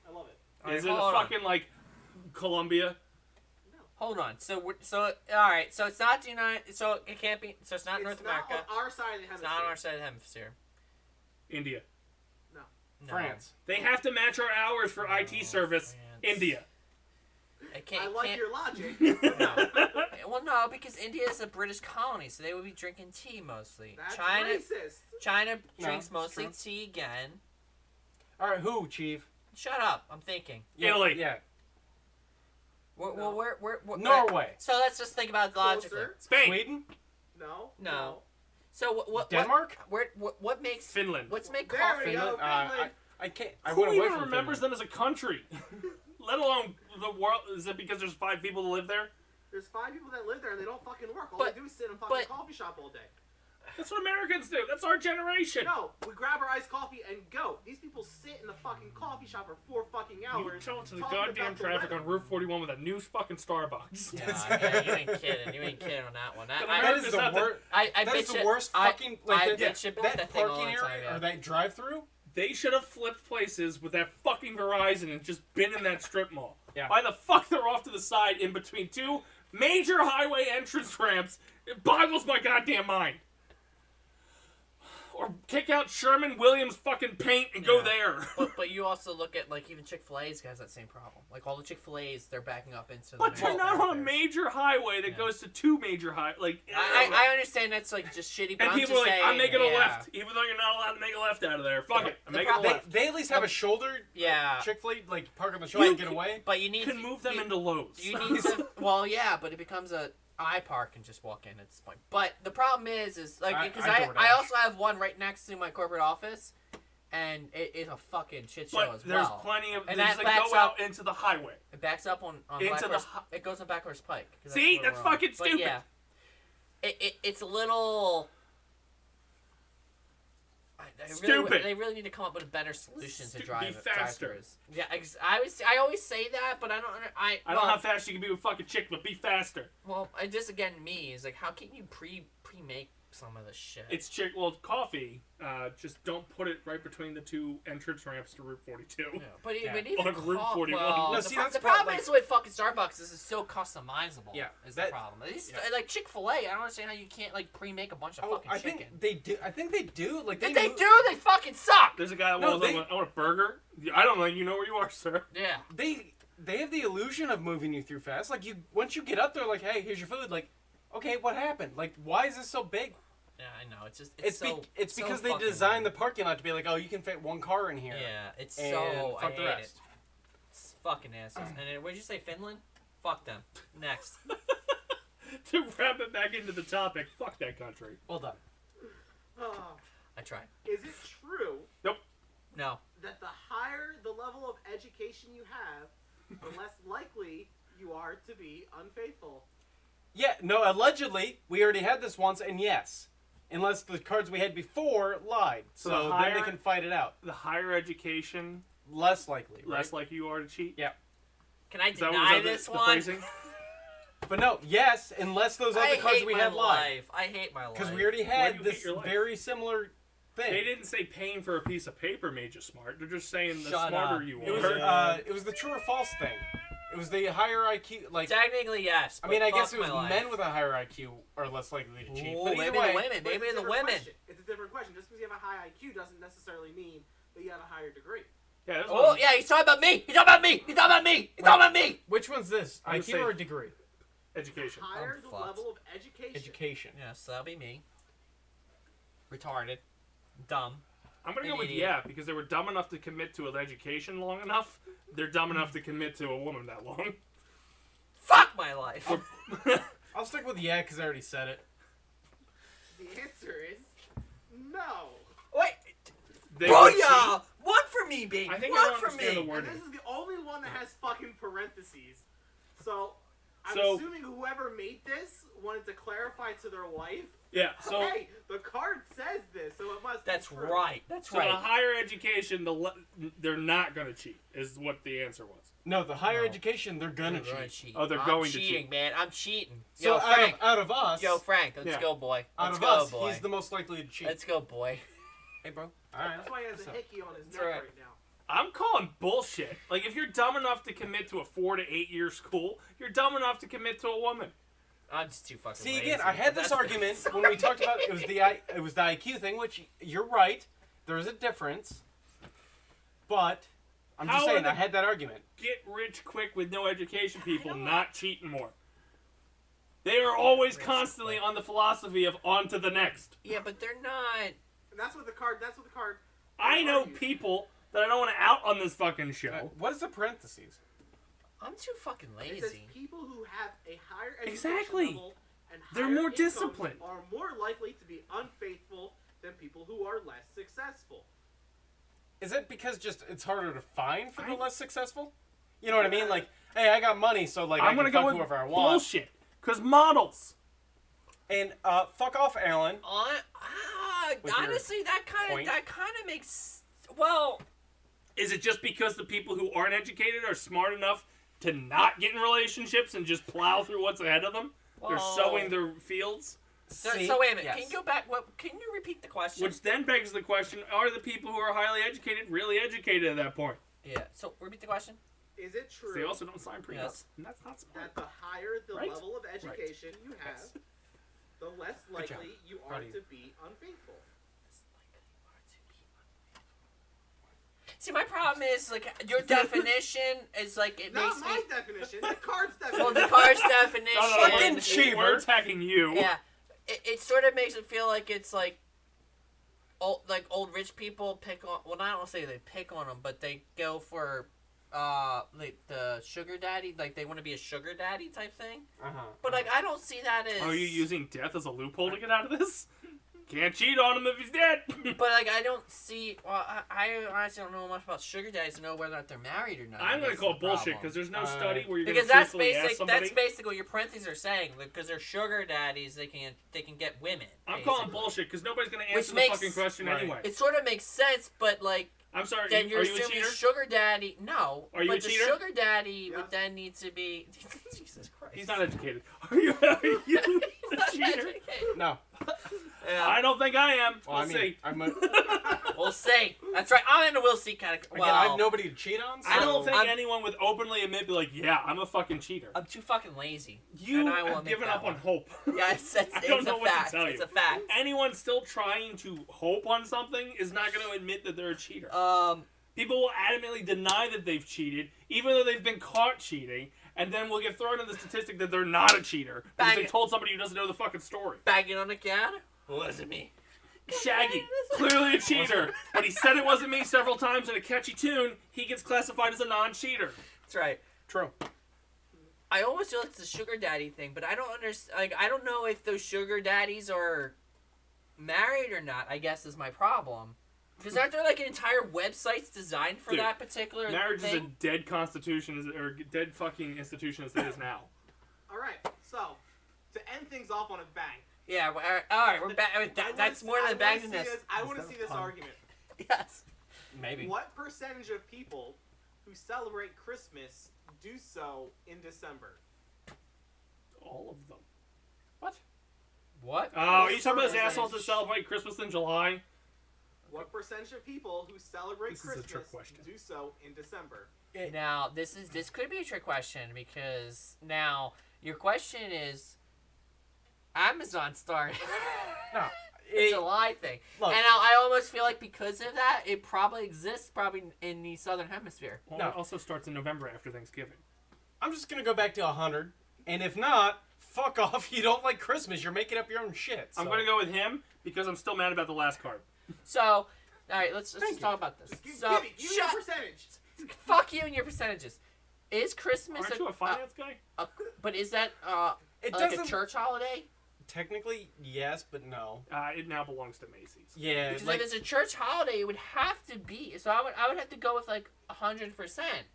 I love it. Alright, Is it hold a on. fucking like Colombia? Hold on. So all right. So it's not the United. So it can't be. So it's not It's North not America. on our side of the It's hemisphere. not on our side of the hemisphere. India. No. France. They have to match our hours for IT service. France. India. It can't. I like can't- your logic. No. Well, no, because India is a British colony, so they would be drinking tea mostly. That's China racist. China No, drinks it's mostly true. tea again. All right, who, Chief? Shut up. I'm thinking. Italy. Yeah. Well, where Norway. So let's just think about it logically. Closer. Spain. Sweden. No. No. So what? Denmark. What makes Finland. What's make There coffee? we go. Finland. Finland. I can't. I Who went away even from remembers Finland. them as a country? Let alone the world. Is it because there's 5 people that live there? There's 5 people that live there and they don't fucking work. All But- they do is sit in a fucking but- coffee shop all day. That's what Americans do. That's our generation. No, we grab our iced coffee and go. These people sit in the fucking coffee shop for 4 fucking You hours. tell it to the talking goddamn about the traffic weather. on Route 41 with a new fucking Starbucks. Yeah, you ain't kidding. You ain't kidding on that one. But That America's is the not the- worst. I That is bitch the it- worst I- fucking I like bitch that, about that that thing all parking the area time, yeah. or that drive-through. They should have flipped places with that fucking Verizon and just been in that strip mall. Yeah. Why the fuck they're off to the side in between two major highway entrance ramps? It boggles my goddamn mind. Or kick out Sherman Williams fucking paint and go there. But you also look at, like, even Chick-fil-A's has that same problem. Like, all the Chick-fil-A's, they're backing up into the But they're not on a major highway that goes to two major like. I understand that's, like, just shitty, but and I'm people just are like, saying, I'm making a left, even though you're not allowed to make a left out of there. Fuck it, I'm making a left. They at least have a shoulder. Yeah. Chick-fil-A, like, park on the shoulder and get can- away. But you need You can move them into Lowe's. You need to, well, yeah, but it becomes I park and just walk in at this point. But the problem is like, because I I also have one right next to my corporate office, and it is a fucking shit show But as there's well. plenty of And things that that backs go out up- into the highway. It backs up on Into Black the Horse, hi- it goes on Black Horse Pike. 'Cause See, where that's we're on. fucking But stupid. yeah, it's a little. Stupid. They really need to come up with a better solution to drive. Be faster. drive-thrus. Yeah, I always say that, but I don't. I don't know how fast you can be with fucking chick, but be faster. Well, just again, me is like, how can you pre-make some of this shit? It's chick. Well, coffee. Just don't put it right between the two entrance ramps to Route 42. Yeah, but Yeah. even On Route 41. Well, No, the, see, pro- that's the part, problem like- is with fucking Starbucks is it's so customizable. Yeah, is that- the problem. At least, yeah. like Chick-fil-A, I don't understand how you can't like pre-make a bunch of fucking I chicken. think they do. I think they do. Like If they do, they fucking suck. There's a guy that No, wants. they- I want a burger. I don't know. You know where you are, sir. Yeah. They have the illusion of moving you through fast. Like once you get up there, like, hey, here's your food. Like, okay, what happened? Like, why is this so big? Yeah, I know. It's just It's so, it's so because they fucking designed the weird. parking lot to be like, oh, you can fit one car in here. Yeah, it's and so. I fuck the hate rest. it. It's fucking assholes. And then, where'd you say Finland? Fuck them. Next. To wrap it back into the topic, fuck that country. Well done. I tried. Is it true No. that the higher the level of education you have, the less likely you are to be unfaithful? Yeah, no, allegedly, we already had this once, and yes. Unless the cards we had before lied. So So the then higher- they can fight it out. The higher education, Less likely, right? less likely you are to cheat. Yeah. Can I Is that, deny was that this the one? phrasing? But no, yes, unless those other I cards hate we my had lied. life. I hate my life. Because we already Why do had you hate this your life? very similar thing. They didn't say paying for a piece of paper made you smart. They're just saying the Shut smarter up. you It are. was the true or false thing. It was the higher IQ, like... Technically, yes. I mean, I guess fuck it was my life. men with a higher IQ are less likely to cheat. Ooh, But either maybe way, the women. But Maybe it's a the different women. question. It's a different question. Just because you have a high IQ doesn't necessarily mean that you have a higher degree. Yeah, that's Oh what- yeah, he's talking about me. He's talking about me. He's talking about me. He's talking about me. which one's this? I'm gonna IQ say- or degree? education. The higher I'm the fucked. level of education, Education. Yes, that'll be me. Retarded. Dumb. I'm gonna go with Idiot. yeah, because they were dumb enough to commit to an education long enough. They're dumb enough to commit to a woman that long. Fuck my life. I'll stick with yeah, because I already said it. the answer is no. Wait. They would cheat. Booyah! One for me, baby. I think I One don't for understand me. the word. And this is the only one that has fucking parentheses. So, I'm So- assuming whoever made this wanted to clarify to their wife. Yeah, so Hey, the card says this, so it must That's be true. right. That's so the right. higher education, they're not gonna cheat. Is what the answer was. No, the higher No. education, they're gonna They're cheat. cheat. Oh, they're I'm going to cheating, cheat. man. I'm cheating. So Yo, Frank. out of us, Yo, Frank. Let's Yeah. go, boy. out Let's of go, us, boy. he's the most likely to cheat. Let's go, boy. Hey, bro. All right. That's why he has What's a up? hickey on his That's neck right. right now. I'm calling bullshit. Like, if you're dumb enough to commit to a 4 to 8 year school, you're dumb enough to commit to a woman. I'm just too fucking See lazy. again, I had this That's- argument when we talked about it was the IQ thing, which you're right. There is a difference, but I'm How just are saying the- I had that argument. Get rich quick with no education people not cheating more. They are always Rich constantly quick. on the philosophy of on to the next. Yeah, but they're not. And that's what the card. I know argues. people that I don't want to out on this fucking show. What is the parentheses? I'm too fucking It says lazy. people who have a higher education Exactly. level and They're higher more incomes disciplined. are more likely to be unfaithful than people who are less successful. Is it because just it's harder to find for the I- less successful? You know what I mean? Like, hey, I got money, so like I'm I gonna can go fuck with whoever I want. bullshit. Cause models. And fuck off, Alan. With your Honestly, that point. kind of makes. Well, Is it just because the people who aren't educated are smart enough to not get in relationships and just plow through what's ahead of them? They're Well- sowing their fields. So wait a minute. Yes. Can you go back? Can you repeat the question? Which then begs the question: are the people who are highly educated really educated at that point? Yeah. So repeat the question. Is it true They also don't sign prenups, Yes. and that's not smart. that the higher the Right? level of education you have, Yes. the less likely you are Proud of you. to be unfaithful? See, my problem is like your definition is like it Not makes my me. definition. The card's definition. Well, the card's definition. Fucking cheater. We're attacking you. Yeah, it sort of makes it feel like it's like old rich people pick on. Well, I don't say they pick on them, but they go for like the sugar daddy. Like they want to be a sugar daddy type thing. But like I don't see that as. Are you using death as a loophole to get out of this? Can't cheat on him if he's dead. But like I don't see. Well, I honestly don't know much about sugar daddies to know whether or not they're married or not. I'm gonna That's call the bullshit problem. because there's no study where you're Because gonna that's truthfully ask basic. somebody. That's basically what your parentheses are saying. Because they're sugar daddies, they can get women. I'm calling basically. bullshit because nobody's gonna Which answer the makes- fucking question Right. anyway. It sort of makes sense, but like I'm sorry. then you're are you a assuming cheater? sugar daddy. No, Are you but a cheater? the sugar daddy Yes. would then need to be. Jesus Christ. He's not educated. Are you a cheater? No. Yeah. I don't think I am. Well, Let's see. We'll see. That's right. I'm in the we'll see kind of. Again, Well, I have nobody to cheat on. So. I don't think I'm- anyone would openly admit, be like, yeah, I'm a fucking cheater. I'm too fucking lazy. You and I will have admit given that up on one. hope. Yeah, it's I don't it's know a what to fact. tell It's you. a fact. Anyone still trying to hope on something is not going to admit that they're a cheater. People will adamantly deny that they've cheated, even though they've been caught cheating, and then will get thrown in the statistic that they're not a cheater because Bang they it. told somebody who doesn't know the fucking story. Bagging on the counter. Wasn't me. Shaggy, clearly a cheater. When he said it wasn't me several times in a catchy tune, he gets classified as a non-cheater. That's right. True. I almost feel like it's a sugar daddy thing, but I don't understand. Like, I don't know if those sugar daddies are married or not. I guess is my problem. Because aren't there like entire websites designed for Dude, that particular Marriage thing? is a dead constitution, or dead fucking institution as it is now. All right. So, to end things off on a bang. Yeah. All right. We're back. That's more than a bang than this. I want to Is see that a this pun? argument. Yes. Maybe. What percentage of people who celebrate Christmas do so in December? All of them. What? Oh, are you talking about those assholes that celebrate Christmas in July? What percentage of people who celebrate This is a trick Christmas question. do so in December? Now this could be a trick question because now your question is Amazon started No. the July thing, Look. and now I almost feel like because of that, it probably exists in the southern hemisphere. Well, No. it also starts in November after Thanksgiving. I'm just gonna go back to 100, and if not, fuck off. You don't like Christmas. You're making up your own shit. I'm so. going to go with him because I'm still mad about the last card. So, all right, let's Thank talk about this. Give So, me your percentage. fuck you and your percentages. Is Christmas Aren't you a finance guy? but is that It like doesn't. a church holiday? Technically, yes, but no. It now belongs to Macy's. Yeah, Because like if it's a church holiday, it would have to be. So I would have to go with like 100%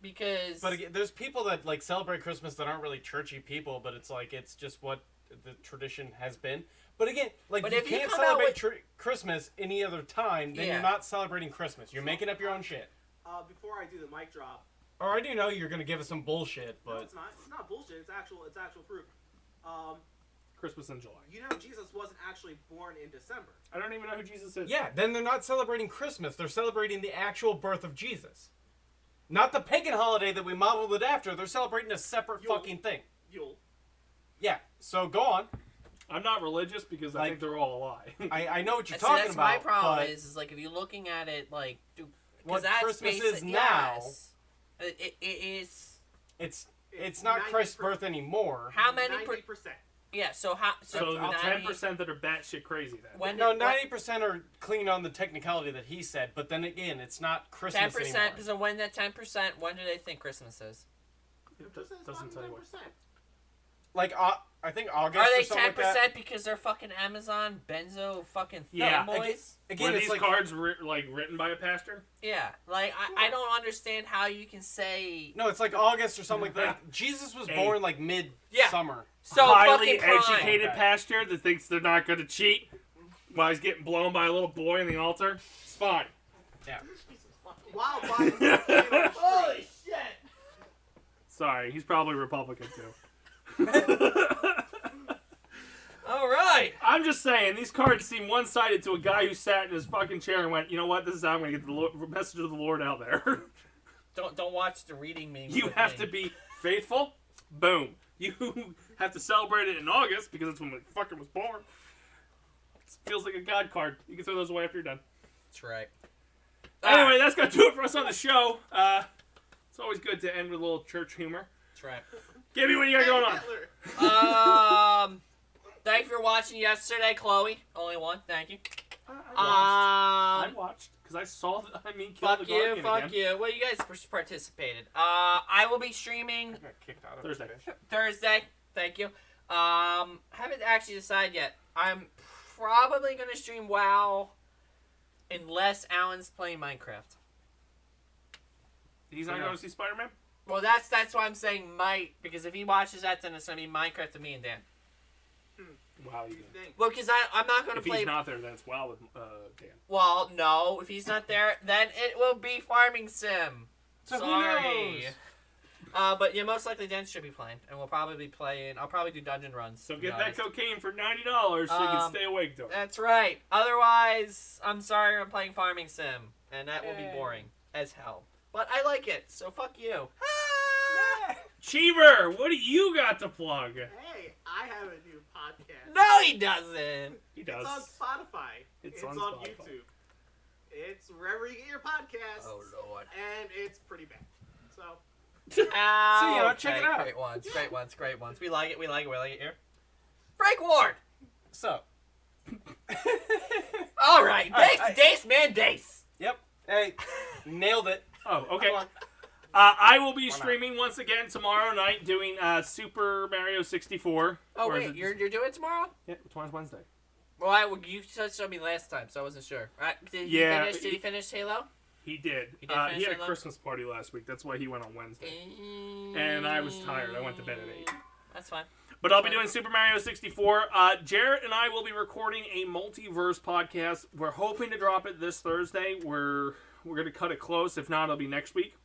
because. But again, there's people that like celebrate Christmas that aren't really churchy people, but it's like it's just what the tradition has been. But again, like But you if you can't come out celebrate Christmas any other time, then Yeah. you're not celebrating Christmas. You're making up your own shit. Before I do the mic drop, Or I do know you're gonna give us some bullshit, no, but it's not. It's not bullshit. It's actual proof. Christmas in July. You know, Jesus wasn't actually born in December. I don't even know who Jesus is. yeah, then they're not celebrating Christmas. They're celebrating the actual birth of Jesus, not the pagan holiday that we modeled it after. They're celebrating a separate Yule. fucking thing. Yule. Yeah. So go on. I'm not religious because I Like- think they're all a lie. I know what you're See, talking that's about. my problem but is like if you're looking at it like what that's Christmas is basic- now, yes. It is it's not Christ's birth anymore. how many 90%. yeah. So how So the 90 10% that are batshit crazy then. when No, did- 90% are clean on the technicality that he said, but then again, it's not Christmas 10%. anymore. Because when that 10%, when do they think Christmas is? It doesn't tell you what. 10%. Like, I think August Are they or something 10% like that. because they're fucking Amazon Benzo fucking Yeah, fanboys? Again, Were it's these like, cards written by a pastor? Yeah, like I don't understand how you can say no, it's like August or something like that. Jesus was Hey. born like mid-summer. so Highly fucking prime. educated Okay. pastor that thinks they're not going to cheat while he's getting blown by a little boy in the altar. It's fine. Yeah. While Biden became on the Holy street. shit! Sorry, he's probably Republican too. All right. I'm just saying, these cards seem one-sided to a guy who sat in his fucking chair and went, you know what, this is how I'm going to get the message of the Lord out there. Don't watch the reading meetings. You have to be faithful. Boom. You have to celebrate it in August because that's when the fucker was born. It feels like a God card. You can throw those away after you're done. That's right. Anyway, that's going to do it for us on the show. It's always good to end with a little church humor. That's right. Gibby, what you got going on? Thank you for watching yesterday, Chloe. Only one. Thank you. I watched because I saw. Fuck you. Well, you guys participated. I will be streaming I got kicked out of Thursday. Thursday. Thank you. Haven't actually decided yet. I'm probably gonna stream WoW unless Alan's playing Minecraft. He's not going to see Spider-Man? Well, that's why I'm saying might, because if he watches that, then it's gonna be Minecraft to me and Dan. Wow, you Think. Well, because I'm not gonna if play. he's not there, then it's WoW with Dan. Well, no. If he's not there, then it will be Farming Sim. So who Sorry. knows? But yeah, most likely Dan should be playing, and we'll probably be playing. I'll probably do dungeon runs. So to be get that honest. cocaine for $90 so you can stay awake, though. That's right. Otherwise, I'm sorry, I'm playing Farming Sim, and that will be Yay. boring as hell. But I like it, so fuck you. Cheever, what do you got to plug? Hey, I have a new podcast. No, he doesn't. He does. It's on Spotify. It's on on Spotify. YouTube. It's wherever you get your podcasts. Oh Lord. And it's pretty bad. So Oh, check it out. Great ones. We like it here. Frank Ward. So. All right, Dace Man. Yep. Hey, nailed it. Oh, okay. Come on. I will be streaming once again tomorrow night doing Super Mario 64. Oh Or is wait, it you're doing it tomorrow? Yeah, tomorrow's Wednesday. Well, you showed me last time, so I wasn't sure. Did he finish Halo? He did. He did finish He had a Halo? Christmas party last week. That's why he went on Wednesday. And I was tired. I went to bed at 8. That's fine. But I'll be doing Super Mario 64. Jarrett and I will be recording a multiverse podcast. We're hoping to drop it this Thursday. We're going to cut it close. If not, it'll be next week.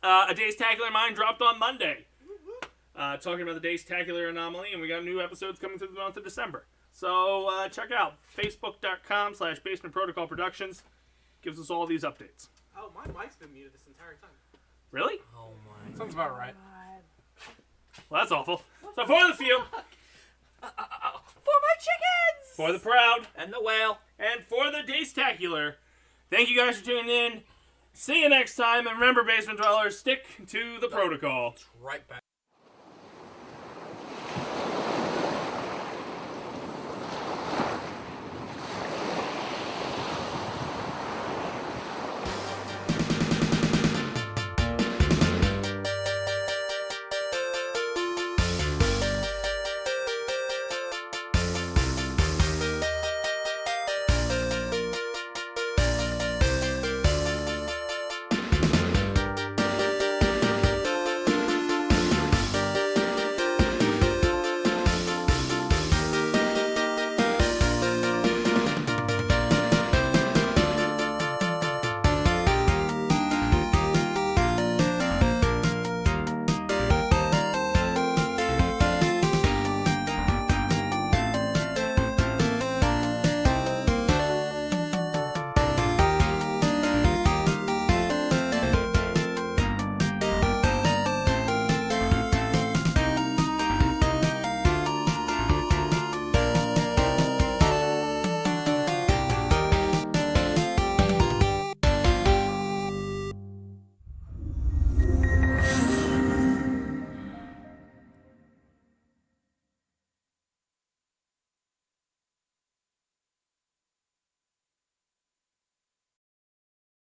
A Dace-tacular Mind dropped on Monday. Talking about the Dace-tacular anomaly, and we got new episodes coming through the month of December. So check it out. Facebook.com/Basement Protocol Productions. Gives us all these updates. oh, my mic's been muted this entire time. Really? Oh my. Sounds about right. Well, that's awful. So for the field, For my chickens. for the proud, And the whale. and for the Dace-tacular, thank you guys for tuning in. See you next time, and remember, Basement Dwellers, stick to the protocol. Right back.